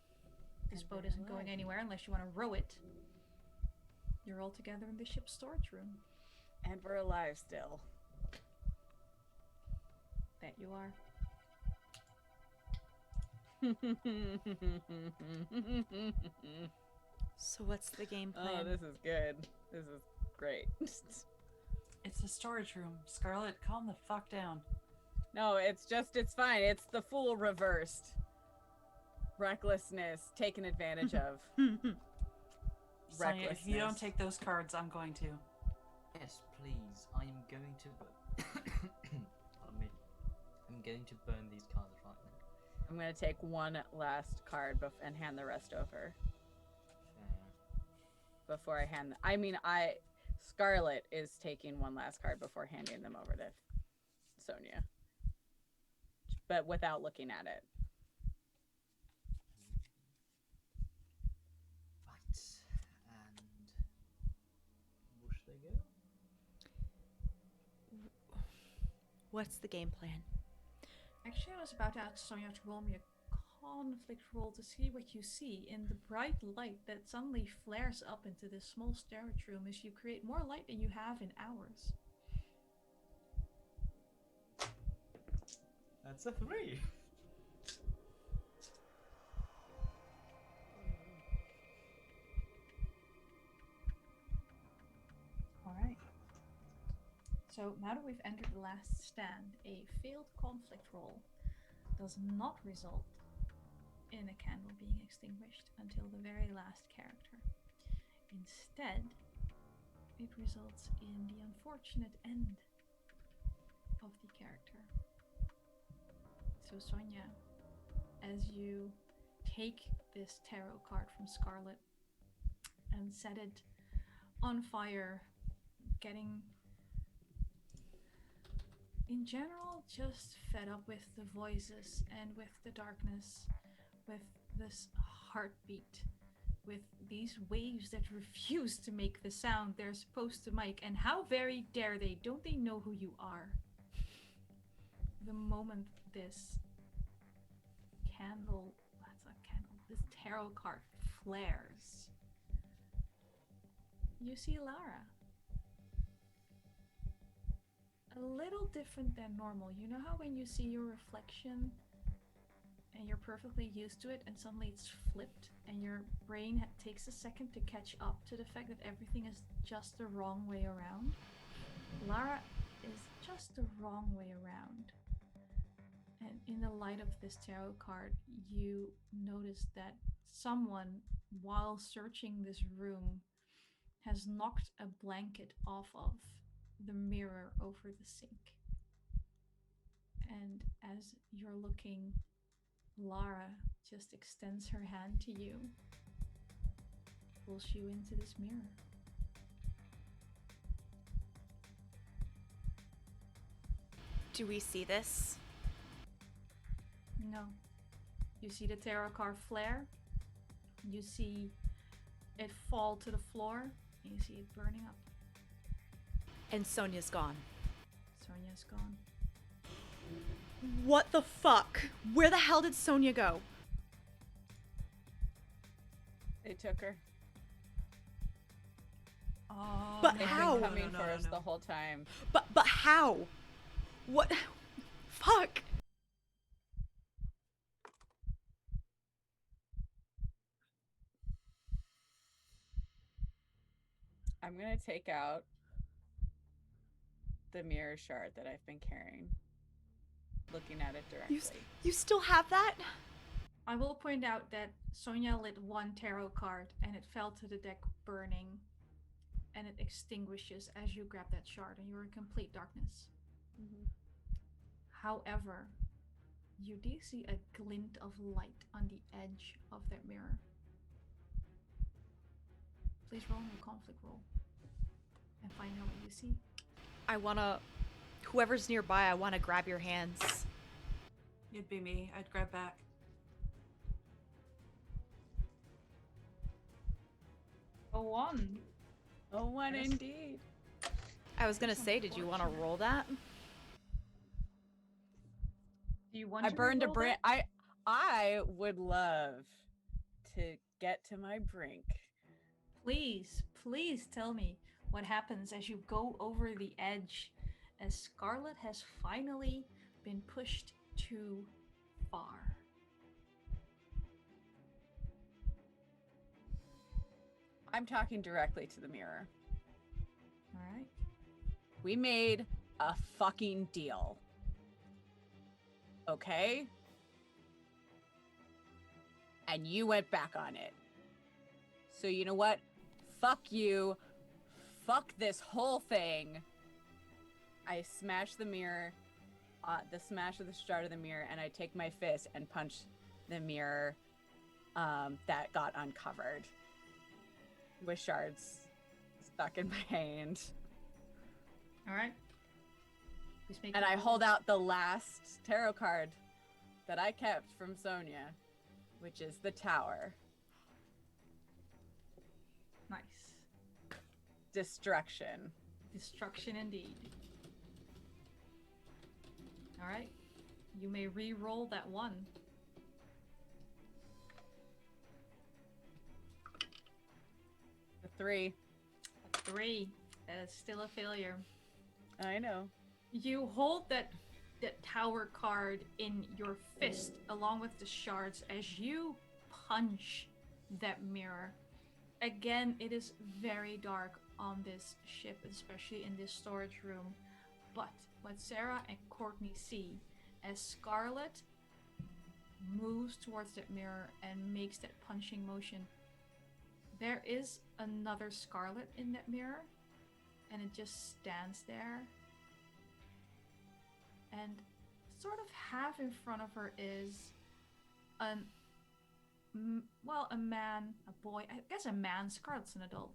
this boat isn't going anywhere unless you want to row it. You're all together in the ship's storage room.
And we're alive still.
That you are.
So what's the game plan?
Oh, this is good. This is great.
It's a storage room. Scarlet, calm the fuck down.
No, it's fine. It's the fool reversed. Recklessness taken advantage of.
Sonya, if you don't take those cards, I'm going to.
Yes, please. I am going to. Pardon me. I'm
going to burn these cards right now.
I'm gonna take one last card and hand the rest over. Before I hand Scarlet is taking one last card before handing them over to Sonya. But without looking at it.
Right. And whoosh they go.
What's the game plan?
Actually, I was about to ask Sonya to roll me a conflict roll to see what you see in the bright light that suddenly flares up into this small storage room as you create more light than you have in hours.
That's a 3.
Alright. So now that we've entered the last stand, a failed conflict roll does not result in a candle being extinguished until the very last character. Instead, it results in the unfortunate end of the character. So Sonya, as you take this tarot card from Scarlet and set it on fire, getting in general just fed up with the voices and with the darkness, with this heartbeat, with these waves that refuse to make the sound they're supposed to make. And how very dare they? Don't they know who you are? The moment this this tarot card flares, you see Lara. A little different than normal. You know how when you see your reflection and you're perfectly used to it and suddenly it's flipped and your brain takes a second to catch up to the fact that everything is just the wrong way around? Lara is just the wrong way around. And in the light of this tarot card, you notice that someone, while searching this room, has knocked a blanket off of the mirror over the sink. And as you're looking, Lara just extends her hand to you, pulls you into this mirror.
Do we see this?
No. You see the tarot card flare, you see it fall to the floor, and you see it burning up.
And Sonya's gone.
Sonya's gone.
What the fuck? Where the hell did Sonya go?
They took her.
Oh,
But
They've
how?
been coming for us the whole time.
But how? What? Fuck.
I'm gonna take out the mirror shard that I've been carrying. Looking at it directly.
You still have that?
I will point out that Sonya lit one tarot card and it fell to the deck burning, and it extinguishes as you grab that shard and you're in complete darkness.
Mm-hmm.
However, you do see a glint of light on the edge of that mirror. Please roll me a conflict roll and find out what you see.
I wanna... Whoever's nearby, I wanna grab your hands.
It'd be me. I'd grab back.
A 1.
Oh, one indeed.
I was gonna say, did you wanna roll that?
Do you want
I
to
burned a
re-roll
brink.
that?
I would love to get to my brink.
Please tell me what happens as you go over the edge, as Scarlet has finally been pushed too far.
I'm talking directly to the mirror.
All right.
We made a fucking deal. Okay? And you went back on it. So you know what? Fuck you. Fuck this whole thing. I smashed the mirror the smash of the shard of the mirror, and I take my fist and punch the mirror that got uncovered with shards stuck in my hand.
All right. Please make
And
a
I
roll.
hold out the last tarot card that I kept from Sonya, which is the Tower.
Nice.
Destruction.
Destruction indeed. All right. You may re-roll that one.
The 3.
3. That is still a failure.
I know.
You hold that tower card in your fist along with the shards as you punch that mirror. Again, it is very dark on this ship, especially in this storage room. But what Sarah and Courtney see as Scarlet moves towards that mirror and makes that punching motion, there is another Scarlet in that mirror, and it just stands there. And sort of half in front of her is a man, a boy, I guess a man. Scarlet's an adult.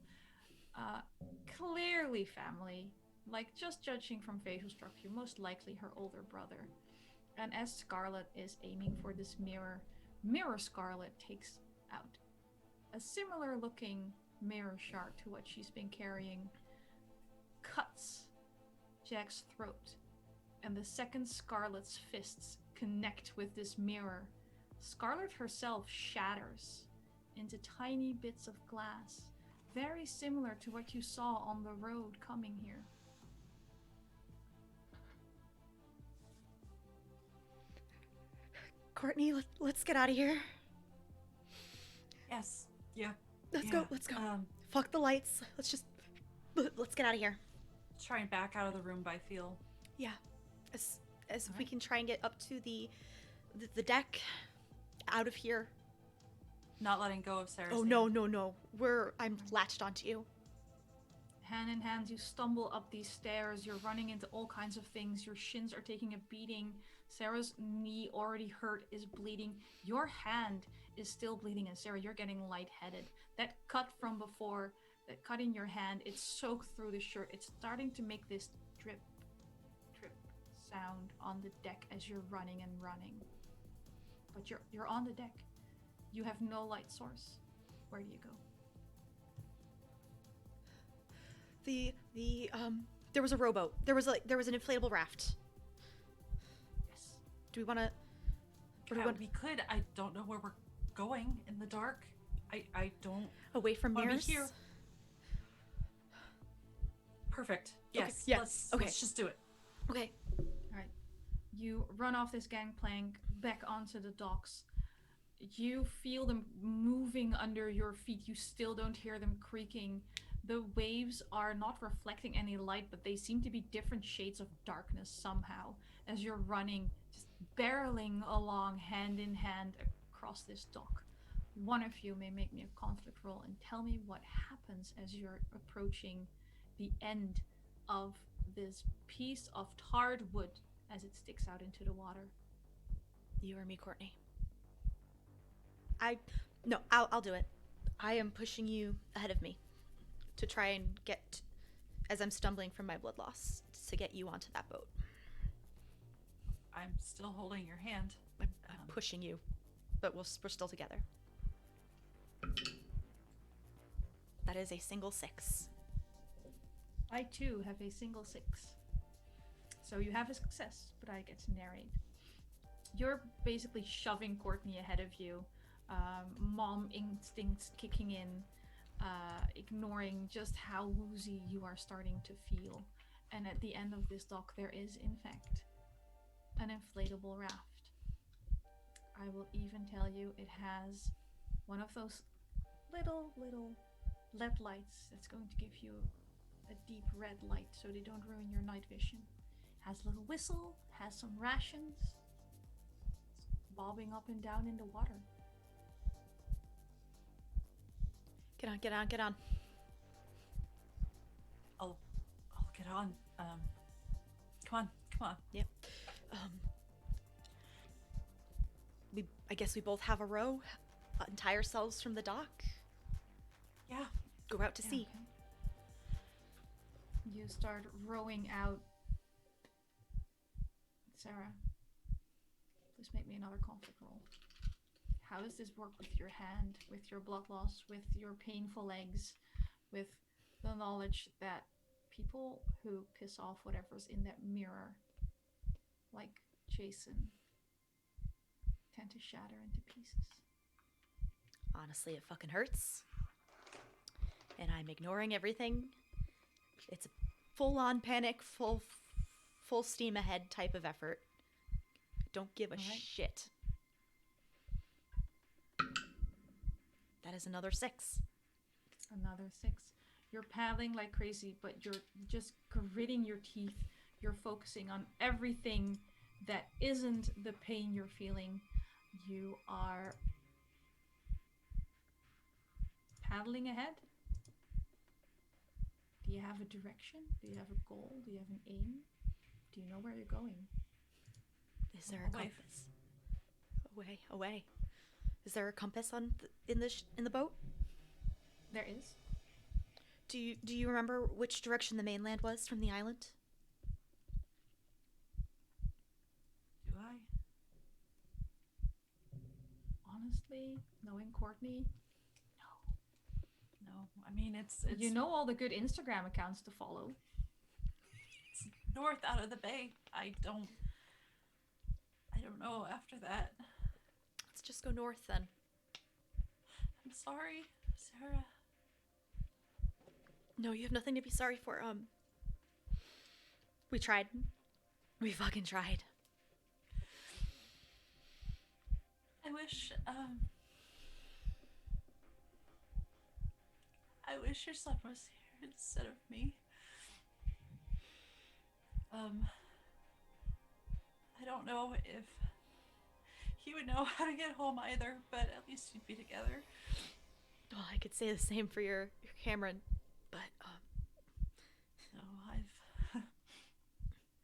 Clearly family, like just judging from facial structure, most likely her older brother. And as Scarlet is aiming for this mirror, Scarlet takes out a similar looking mirror shard to what she's been carrying, cuts Jack's throat, and the second Scarlet's fists connect with this mirror, Scarlet herself shatters into tiny bits of glass, very similar to what you saw on the road coming here.
Courtney, let's get out of here.
Yes. Yeah.
Let's go. Fuck the lights. Let's get out of here.
Try and back out of the room by feel.
Yeah. As if we can try and get up to the deck, out of here.
Not letting go of Sarah's
Oh,
hand.
no. I'm latched onto you.
Hand in hand, you stumble up these stairs. You're running into all kinds of things. Your shins are taking a beating. Sarah's knee, already hurt, is bleeding. Your hand is still bleeding, and Sarah, you're getting lightheaded. That cut from before, that cut in your hand, it's soaked through the shirt. It's starting to make this drip, drip sound on the deck as you're running. But you're on the deck. You have no light source. Where do you go?
There was a rowboat. There was an inflatable raft.
Yes.
Do we want to?
We could. I don't know where we're going in the dark. I don't.
Away from
wanna be
mirrors.
here. Perfect. Yes.
Yeah.
Let's just do it.
Okay.
All right. You run off this gangplank back onto the docks. You feel them moving under your feet. You still don't hear them creaking. The waves are not reflecting any light, but they seem to be different shades of darkness somehow as you're running, just barreling along hand in hand across this dock. One of you may make me a conflict roll and tell me what happens as you're approaching the end of this piece of tarred wood as it sticks out into the water.
You or me, Courtney? I'll do it. I am pushing you ahead of me to try and get, as I'm stumbling from my blood loss, to get you onto that boat.
I'm still holding your hand.
I'm pushing you, but we're still together. That is a single 6.
I too have a single 6. So you have a success, but I get to narrate. You're basically shoving Courtney ahead of you, mom instincts kicking in, ignoring just how woozy you are starting to feel. And at the end of this dock, there is, in fact, an inflatable raft. I will even tell you it has one of those little LED lights that's going to give you a deep red light so they don't ruin your night vision. Has a little whistle, has some rations. It's bobbing up and down in the water.
Get on.
I'll get on. Come on.
Yep. I guess we both have a row. Untie ourselves from the dock.
Yeah.
Go out to sea.
Okay. You start rowing out. Sarah, please make me another conflict roll. How does this work with your hand, with your blood loss, with your painful legs, with the knowledge that people who piss off whatever's in that mirror, like Jason, tend to shatter into pieces?
Honestly, it fucking hurts. And I'm ignoring everything. It's a full-on panic, full steam ahead type of effort. Don't give a shit. That is another 6.
Another 6. You're paddling like crazy, but you're just gritting your teeth. You're focusing on everything that isn't the pain you're feeling. You are paddling ahead. Do you have a direction? Do you have a goal? Do you have an aim? Do you know where you're going?
Is there a compass? Away. Is there a compass on in the boat?
There is.
Do you remember which direction the mainland was from the island?
Do I?
Honestly, knowing Courtney,
No. I mean, it's
you know all the good Instagram accounts to follow.
It's north out of the bay. I don't know after that.
Let's just go north then.
I'm sorry, Sarah.
No, you have nothing to be sorry for. We tried. We fucking tried.
I wish your son was here instead of me. I don't know if he would know how to get home either, but at least you'd be together.
Well, I could say the same for your Cameron, but
No,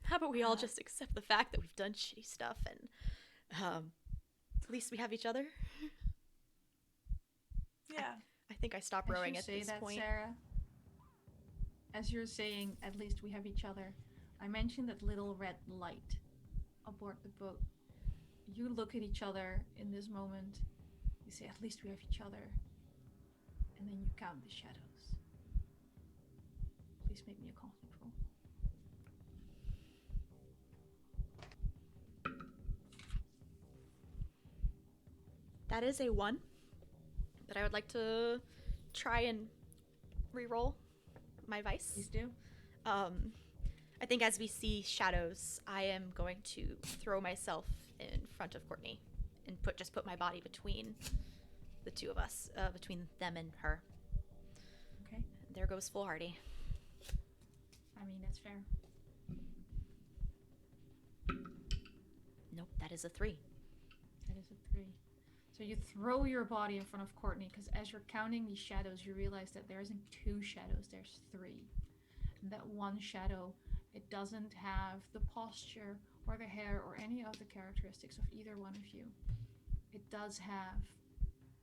how about we all just accept the fact that we've done shitty stuff and at least we have each other?
Yeah.
I think I stopped rowing at this point.
Sarah, as you're saying, at least we have each other, I mentioned that little red light aboard the boat. You look at each other in this moment. You say, at least we have each other. And then you count the shadows. Please make me a conflict roll.
That is a 1, but I would like to try and re-roll my vice.
Please do.
I think as we see shadows, I am going to throw myself in front of Courtney and put my body between the two of us, between them and her.
Okay.
There goes foolhardy.
I mean, that's fair.
Nope, that is a 3.
That is a 3. So you throw your body in front of Courtney, because as you're counting these shadows, you realize that there isn't 2 shadows, there's 3. And that one shadow, it doesn't have the posture or the hair or any of the characteristics of either one of you. It does have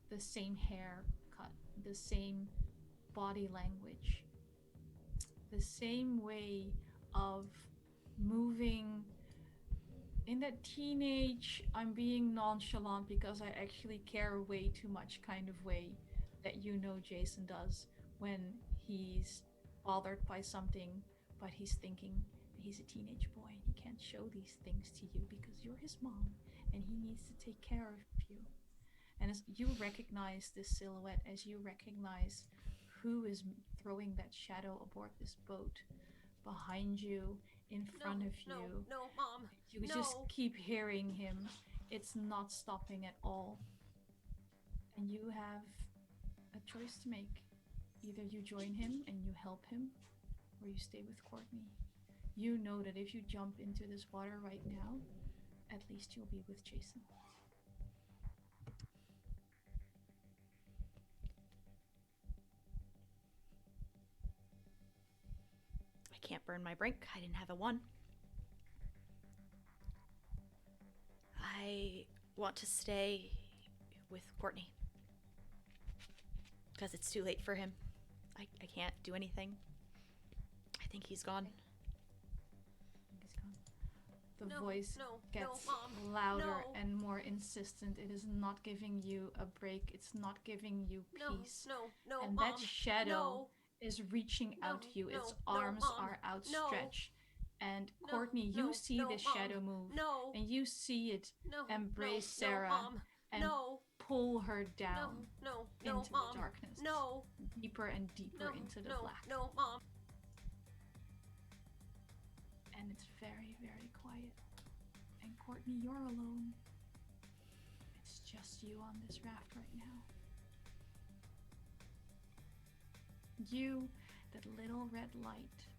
the same haircut, the same body language, the same way of moving in that teenage, I'm being nonchalant because I actually care way too much kind of way that you know Jason does when he's bothered by something, but he's thinking he's a teenage boy and he can't show these things to you because you're his mom and he needs to take care of you. And as you recognize this silhouette, as you recognize who is throwing that shadow aboard this boat behind you, in front of you.
No, Mom.
You just keep hearing him. It's not stopping at all. And you have a choice to make. Either you join him and you help him, or you stay with Courtney. You know that if you jump into this water right now, at least you'll be with Jason.
I can't burn my brink. I didn't have a 1. I want to stay with Courtney. Because it's too late for him. I can't do anything. I think he's gone.
The
No,
voice
no,
gets
no, Mom,
louder
no.
and more insistent. It is not giving you a break. It's not giving you peace.
No,
And
Mom,
that shadow
no.
is reaching out to you. Its
no,
arms
Mom,
are outstretched. And Courtney,
no,
you see
no,
this
Mom,
shadow move.
no.
And you see it embrace
no,
Sarah
Mom,
and
no.
pull her down
No,
into
Mom,
the darkness.
no.
Deeper and deeper into the black.
No, Mom.
And it's very, very quiet. And Courtney, you're alone. It's just you on this raft right now. You, that little red light,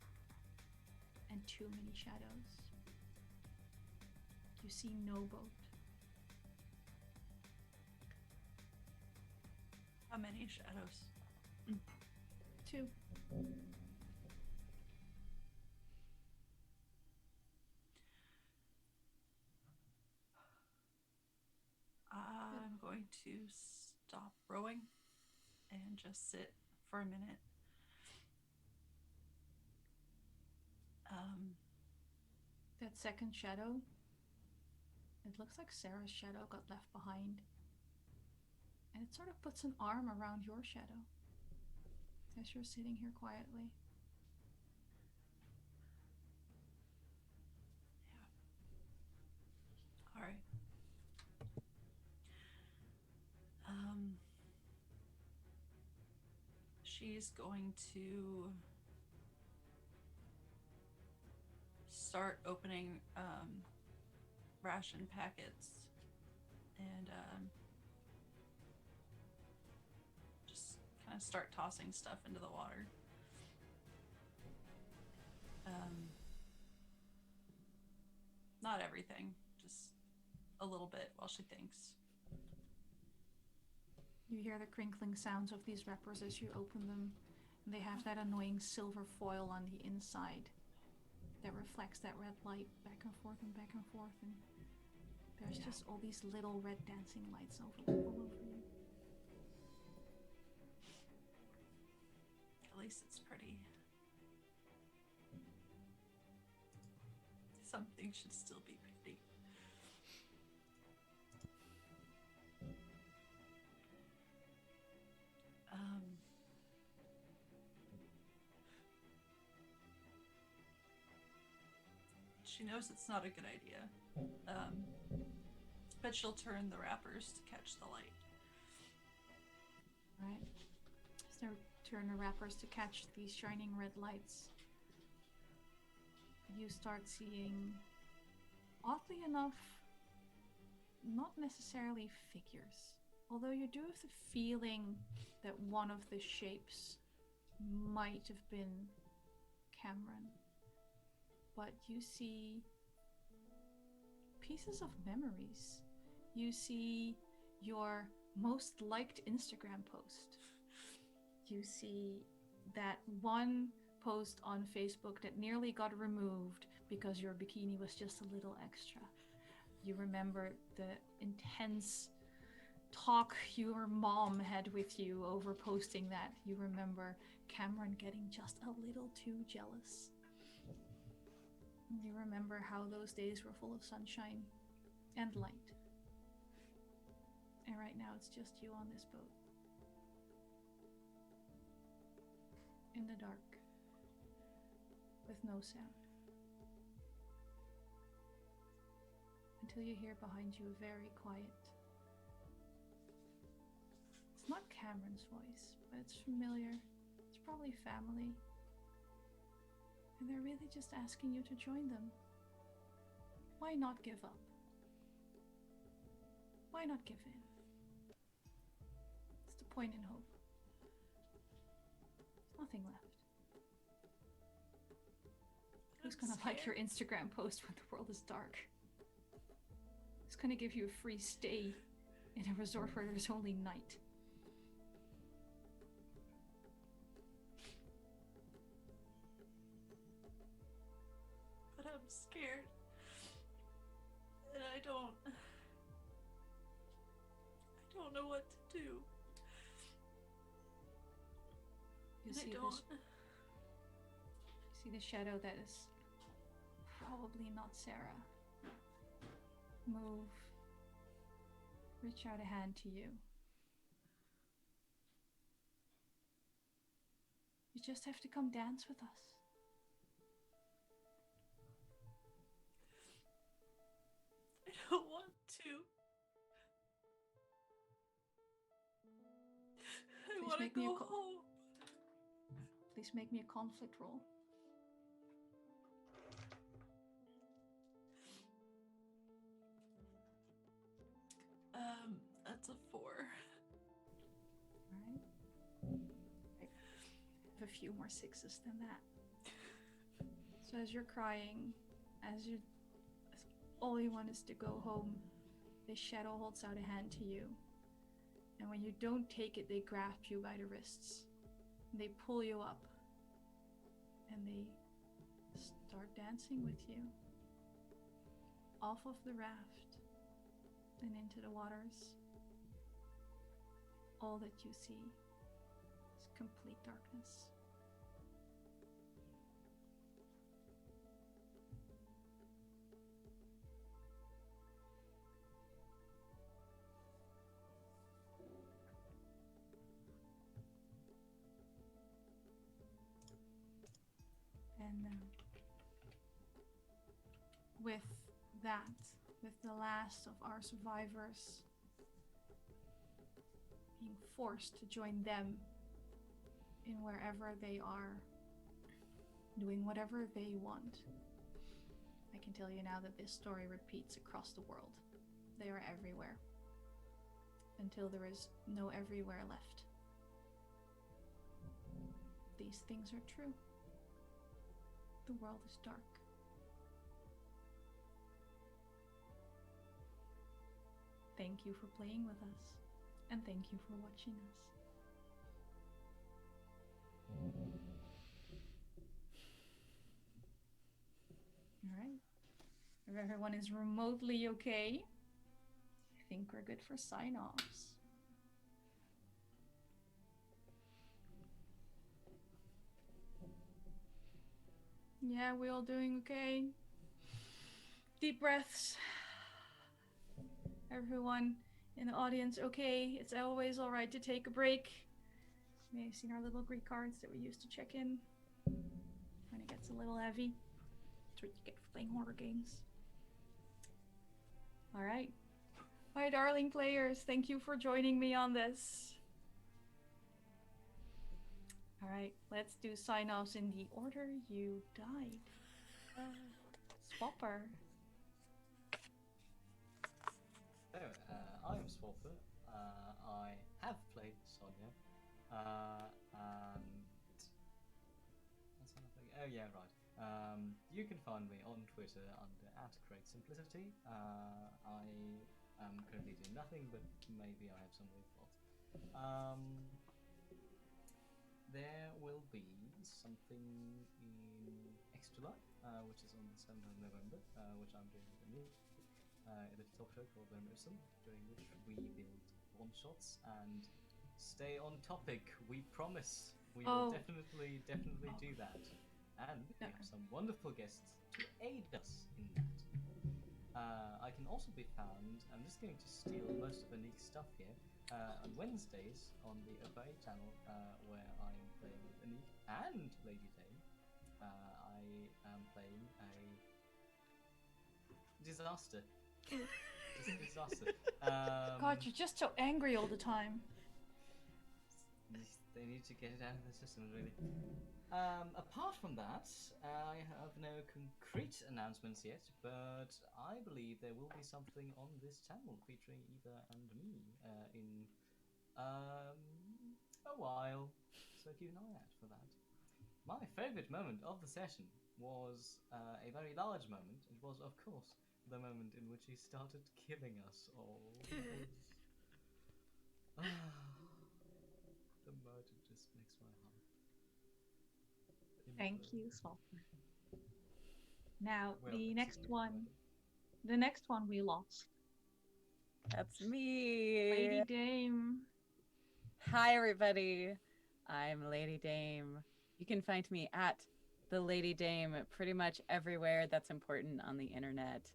and too many shadows. You see no boat.
How many shadows?
2.
I'm going to stop rowing and just sit for a minute.
That second shadow, it looks like Sarah's shadow got left behind. And it sort of puts an arm around your shadow as you're sitting here quietly.
All right. She's going to start opening ration packets and just kind of start tossing stuff into the water. Not everything, just a little bit while she thinks.
You hear the crinkling sounds of these wrappers as you open them. And they have that annoying silver foil on the inside that reflects that red light back and forth and back and forth. And there's just all these little red dancing lights all over you.
At least it's pretty. Something should still be pretty. She knows it's not a good idea, but she'll turn the wrappers to catch the light.
Right? So turn the wrappers to catch these shining red lights. You start seeing, oddly enough, not necessarily figures. Although you do have the feeling that one of the shapes might have been Cameron. But you see pieces of memories. You see your most liked Instagram post. You see that one post on Facebook that nearly got removed because your bikini was just a little extra. You remember the intense talk your mom had with you over posting that. You remember Cameron getting just a little too jealous. You remember how those days were full of sunshine and light. And right now it's just you on this boat. In the dark. With no sound. Until you hear behind you a very quiet. It's not Cameron's voice, but it's familiar. It's probably family. And they're really just asking you to join them. Why not give up? Why not give in? It's the point in hope. There's nothing left. Who's gonna like your Instagram post when the world is dark? Who's gonna give you a free stay in a resort where there's only night?
But I'm scared. And I don't don't know what to do.
You
And I
see
don't.
this. You see the shadow that is probably not Sarah. Move. Reach out a hand to you. You just have to come dance with us.
I don't want to. I
Please
want to
make me a
go
co-
home.
Please make me a conflict roll.
That's a 4.
Alright. I have a few more 6s than that. So as you're crying, as all you want is to go home, this shadow holds out a hand to you. And when you don't take it, they grasp you by the wrists. They pull you up. And they start dancing with you. Off of the raft and into the waters. All that you see is complete darkness. And with that, with the last of our survivors being forced to join them in wherever they are, doing whatever they want, I can tell you now that this story repeats across the world. They are everywhere, until there is no everywhere left. These things are true. The world is dark. Thank you for playing with us, and thank you for watching us. Alright. If everyone is remotely okay, I think we're good for sign-offs. Yeah, we all doing okay? Deep breaths. Everyone in the audience okay? It's always alright to take a break. You may have seen our little Greek cards that we use to check in when it gets a little heavy. That's what you get for playing horror games. Alright. My darling players, thank you for joining me on this. Alright, let's do sign-offs in the order you died. Swapper.
So, I am Swapper. I have played Sonya. And that's something. Oh yeah, right. You can find me on Twitter under @CraigSimplicity. I am currently doing nothing, but maybe I have some weird thoughts. There will be something in Extra Life, which is on the 7th of November, which I'm doing with Anniek. A little talk show called Reminiscent, during which we build one-shots and stay on topic. We promise. We will definitely do that. And we have some wonderful guests to aid us in that. I can also be found, I'm just going to steal most of Anniek's stuff here, on Wednesdays on the OPA channel, where I am playing with Anniek and Lady Dane. I am playing a disaster. Just a disaster.
God, you're just so angry all the time.
They need to get it out of the system, really. Apart from that, I have no concrete announcements yet, but I believe there will be something on this channel featuring Eva and me in a while, so keep an eye out for that. My favourite moment of the session was a very large moment. It was, of course, the moment in which he started killing us all. The murder just makes my heart.
Thank you, Swapper. Now,
Well,
the next one we lost.
That's me.
Lady Dame.
Hi, everybody. I'm Lady Dame. You can find me at the Lady Dame pretty much everywhere that's important on the internet.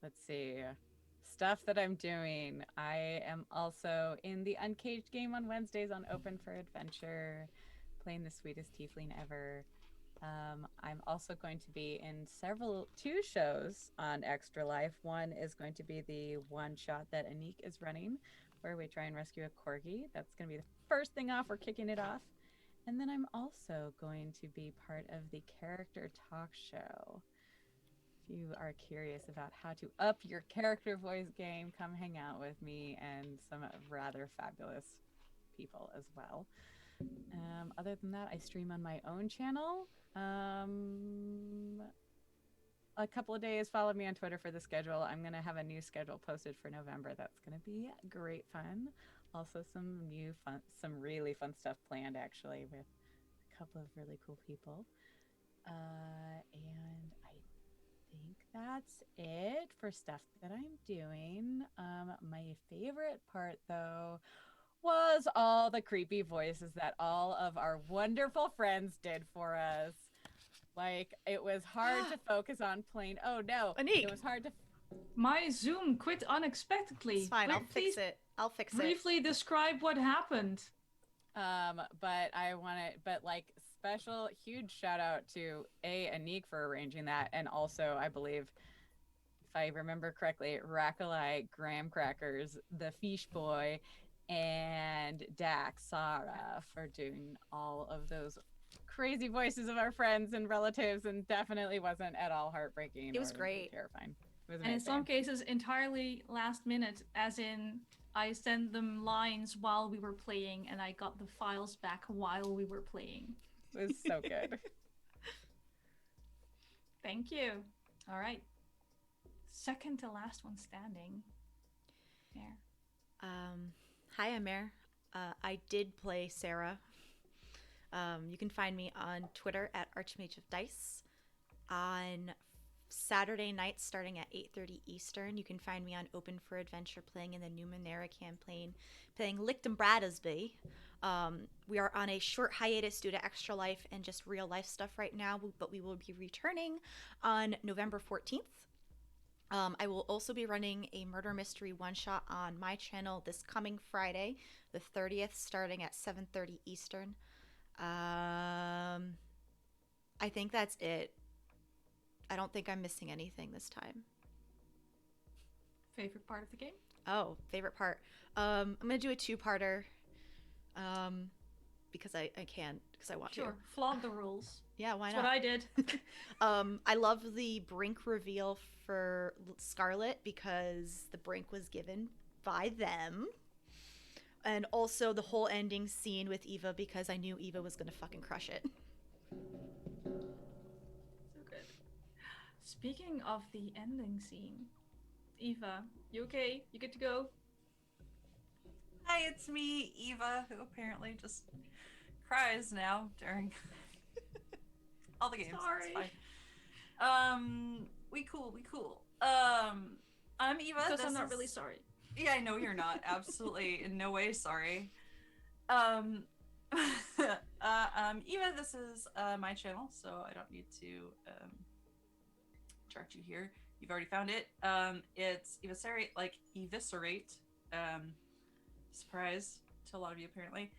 Let's see. Stuff that I'm doing. I am also in the Uncaged game on Wednesdays on Open for Adventure, playing the sweetest tiefling ever. I'm also going to be in two shows on Extra Life. One is going to be the one shot that Anniek is running, where we try and rescue a corgi. That's going to be the first thing off. We're kicking it off. And then I'm also going to be part of the character talk show. If you are curious about how to up your character voice game, come hang out with me and some rather fabulous people as well. Other than that, I stream on my own channel. A couple of days, follow me on Twitter for the schedule. I'm going to have a new schedule posted for November. That's going to be great fun. Also some really fun stuff planned, actually, with a couple of really cool people. And I think that's it for stuff that I'm doing. My favorite part, though, was all the creepy voices that all of our wonderful friends did for us. Like, it was hard to focus on playing. Oh no,
Anniek.
It was hard to.
My Zoom quit unexpectedly.
It's fine.
Wait,
I'll fix it. I'll fix it.
Briefly describe what happened.
But special huge shout out to Anniek for arranging that, and also I believe, if I remember correctly, Rakalai, Graham Crackers, the Fish Boy, and Dak Sarah for doing all of those crazy voices of our friends and relatives, and definitely wasn't at all heartbreaking.
It was great.
Terrifying. It was
and in some cases entirely last minute, as in I sent them lines while we were playing and I got the files back while we were playing.
It was so good.
Thank you. All right. Second to last one standing. Mare.
Hi, I'm Mare. I did play Sarah. You can find me on Twitter at Archmage of Dice. On Saturday nights starting at 8:30 Eastern, you can find me on Open for Adventure playing in the Numenera campaign, playing Licht and Bradisby. We are on a short hiatus due to Extra Life and just real life stuff right now, but we will be returning on November 14th. I will also be running a murder mystery one-shot on my channel this coming Friday, the 30th, starting at 7:30 Eastern. I think that's it. I don't think I'm missing anything this time.
Favorite part of the game?
Oh, favorite part. I'm gonna do a two-parter. Because I can, because I want to.
Sure, flaunt the rules.
Yeah, why
That's
not?
what I did.
I love the Brink reveal for Scarlet because the Brink was given by them. And also the whole ending scene with Eva because I knew Eva was gonna fucking crush it.
So good. Speaking of the ending scene, Eva, you okay? You good to go?
Hi, it's me, Eva, who apparently just cries now during all the games.
Sorry.
It's fine. We cool. I'm Eva.
Because I'm not really sorry.
Yeah, I know you're not. Absolutely in no way sorry. Eva, this is my channel, so I don't need to chart you here. You've already found it. It's Eviscerate, like eviscerate. Surprise to a lot of you, apparently.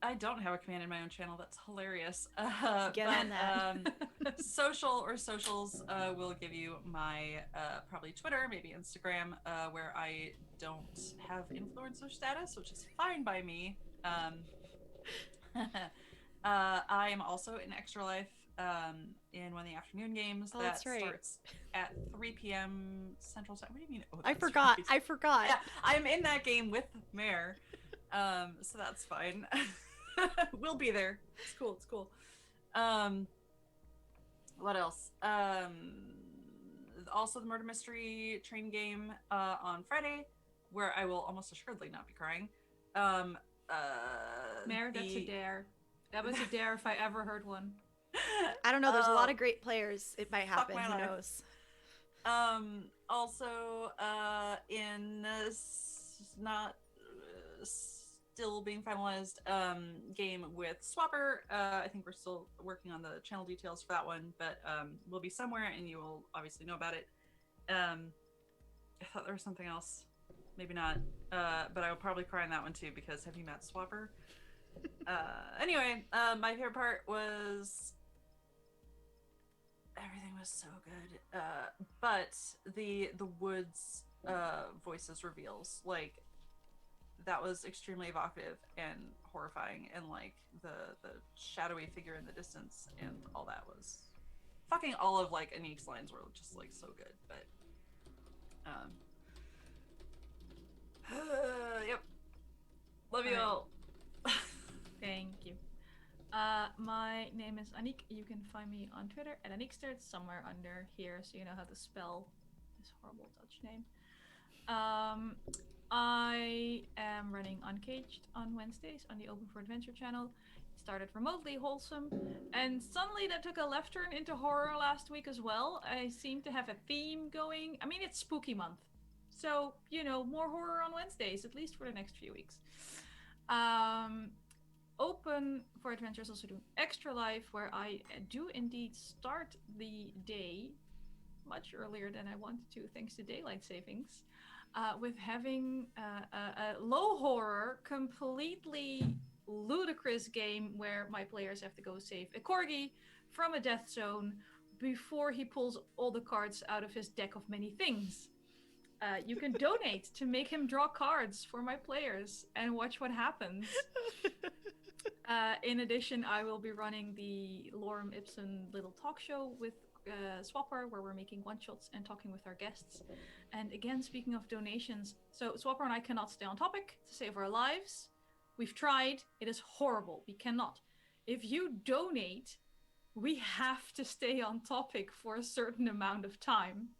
I don't have a command in my own channel. That's hilarious.
Get on that.
Socials will give you my probably Twitter, maybe Instagram, where I don't have influencer status, which is fine by me. I am also in Extra Life in one of the afternoon games.
Oh,
that
that's right.
starts at 3 p.m. Central Time. What do you mean? Oh,
I
that's
forgot.
right.
I forgot.
Yeah, I'm in that game with Mare, so that's fine. We'll be there. It's cool. What else? Also the murder mystery train game on Friday, where I will almost assuredly not be crying.
Mare, that's a dare. That was a dare if I ever heard one.
I don't know. There's a lot of great players. It might
Fuck
happen.
my
Who
life.
knows?
Also, in not still being finalized game with Swapper. I think we're still working on the channel details for that one, but we'll be somewhere, and you will obviously know about it. I thought there was something else. Maybe not. But I will probably cry on that one too, because have you met Swapper? Anyway, my favorite part was everything was so good. But the woods voices reveals, like, that was extremely evocative and horrifying, and like the shadowy figure in the distance and all that was fucking all of like Anniek's lines were just like so good. But yep. Love you all.
Thank you. My name is Anniek. You can find me on Twitter at Anniekster. It's somewhere under here, so you know how to spell this horrible Dutch name. I am running Uncaged on Wednesdays on the Open for Adventure channel. It started remotely wholesome, and suddenly that took a left turn into horror last week as well. I seem to have a theme going. I mean, it's spooky month, so, you know, more horror on Wednesdays, at least for the next few weeks. Open for Adventure is also doing Extra Life, where I do indeed start the day much earlier than I wanted to, thanks to daylight savings, with having a low horror, completely ludicrous game where my players have to go save a corgi from a death zone before he pulls all the cards out of his deck of many things. You can donate to make him draw cards for my players and watch what happens. In addition, I will be running the Lorem Ipsum little talk show with Swapper, where we're making one-shots and talking with our guests. And again, speaking of donations, so Swapper and I cannot stay on topic to save our lives. We've tried. It is horrible. We cannot. If you donate, we have to stay on topic for a certain amount of time.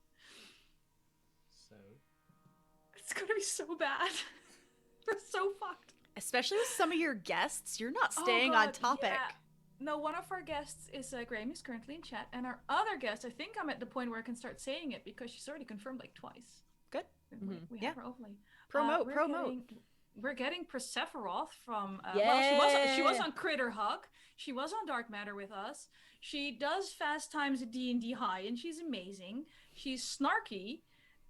So?
It's gonna be so bad. We're so fucked.
Especially with some of your guests, you're not staying on topic.
Yeah. No, one of our guests is Graham, who's currently in chat, and our other guest, I think I'm at the point where I can start saying it because she's already confirmed like twice.
Good.
We have her overlay.
Promote.
We're getting Persephoroth from.
Yeah.
Well, she was on Critter Hug. She was on Dark Matter with us. She does fast times at D&D High, and she's amazing. She's snarky.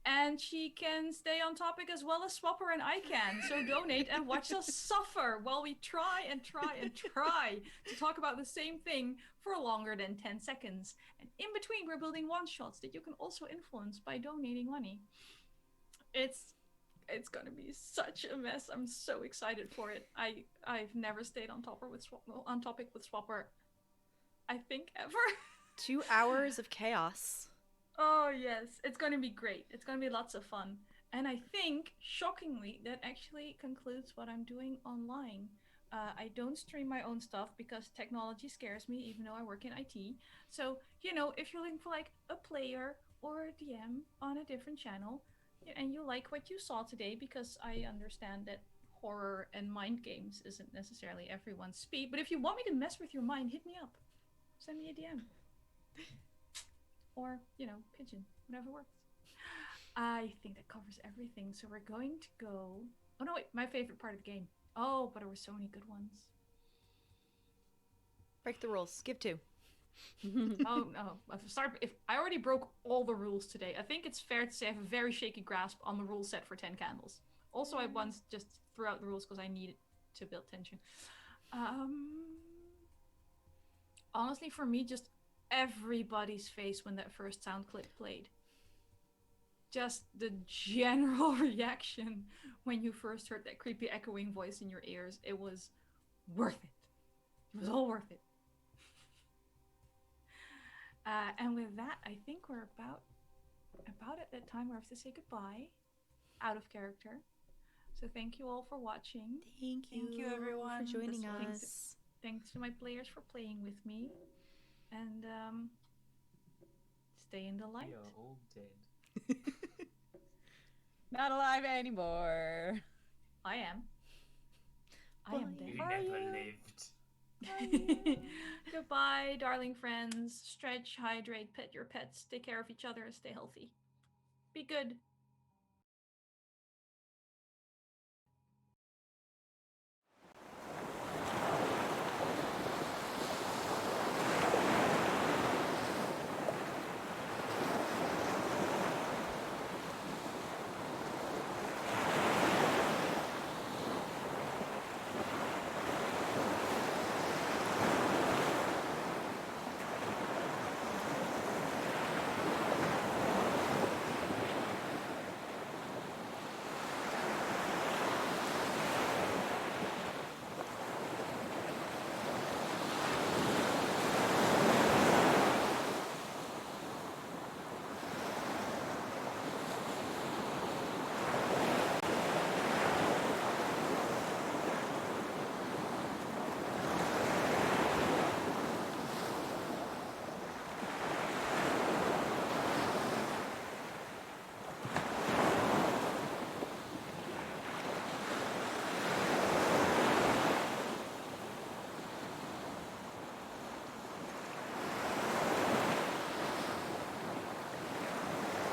And she can stay on topic as well as Swapper and I can. So donate and watch us suffer while we try to talk about the same thing for longer than 10 seconds. And in between, we're building one-shots that you can also influence by donating money. It's gonna be such a mess. I'm so excited for it. I've never stayed on topic with Swapper, I think, ever.
2 hours of chaos.
Oh, yes. It's going to be great. It's going to be lots of fun. And I think, shockingly, that actually concludes what I'm doing online. I don't stream my own stuff because technology scares me, even though I work in IT. So, you know, if you're looking for, like, a player or a DM on a different channel, and you like what you saw today, because I understand that horror and mind games isn't necessarily everyone's speed, but if you want me to mess with your mind, hit me up. Send me a DM. Or, you know, pigeon, whatever works. I think that covers everything. So we're going to go... Oh, no, wait, my favorite part of the game. Oh, but there were so many good ones.
Break the rules. Give 2.
Oh, no. If I already broke all the rules today, I think it's fair to say I have a very shaky grasp on the rule set for 10 candles. Also, I once just threw out the rules because I needed to build tension. Honestly, for me, just everybody's face when that first sound clip played. Just the general reaction when you first heard that creepy echoing voice in your ears. It was worth it. It was all worth it. And with that, I think we're about at that time where I have to say goodbye, out of character. So thank you all for watching.
Thank you
everyone
for joining us.
Thanks to my players for playing with me. And stay in the light.
We are all dead.
Not alive anymore.
I am. I am dead.
You never lived.
Goodbye, darling friends. Stretch, hydrate, pet your pets, take care of each other, and stay healthy. Be good.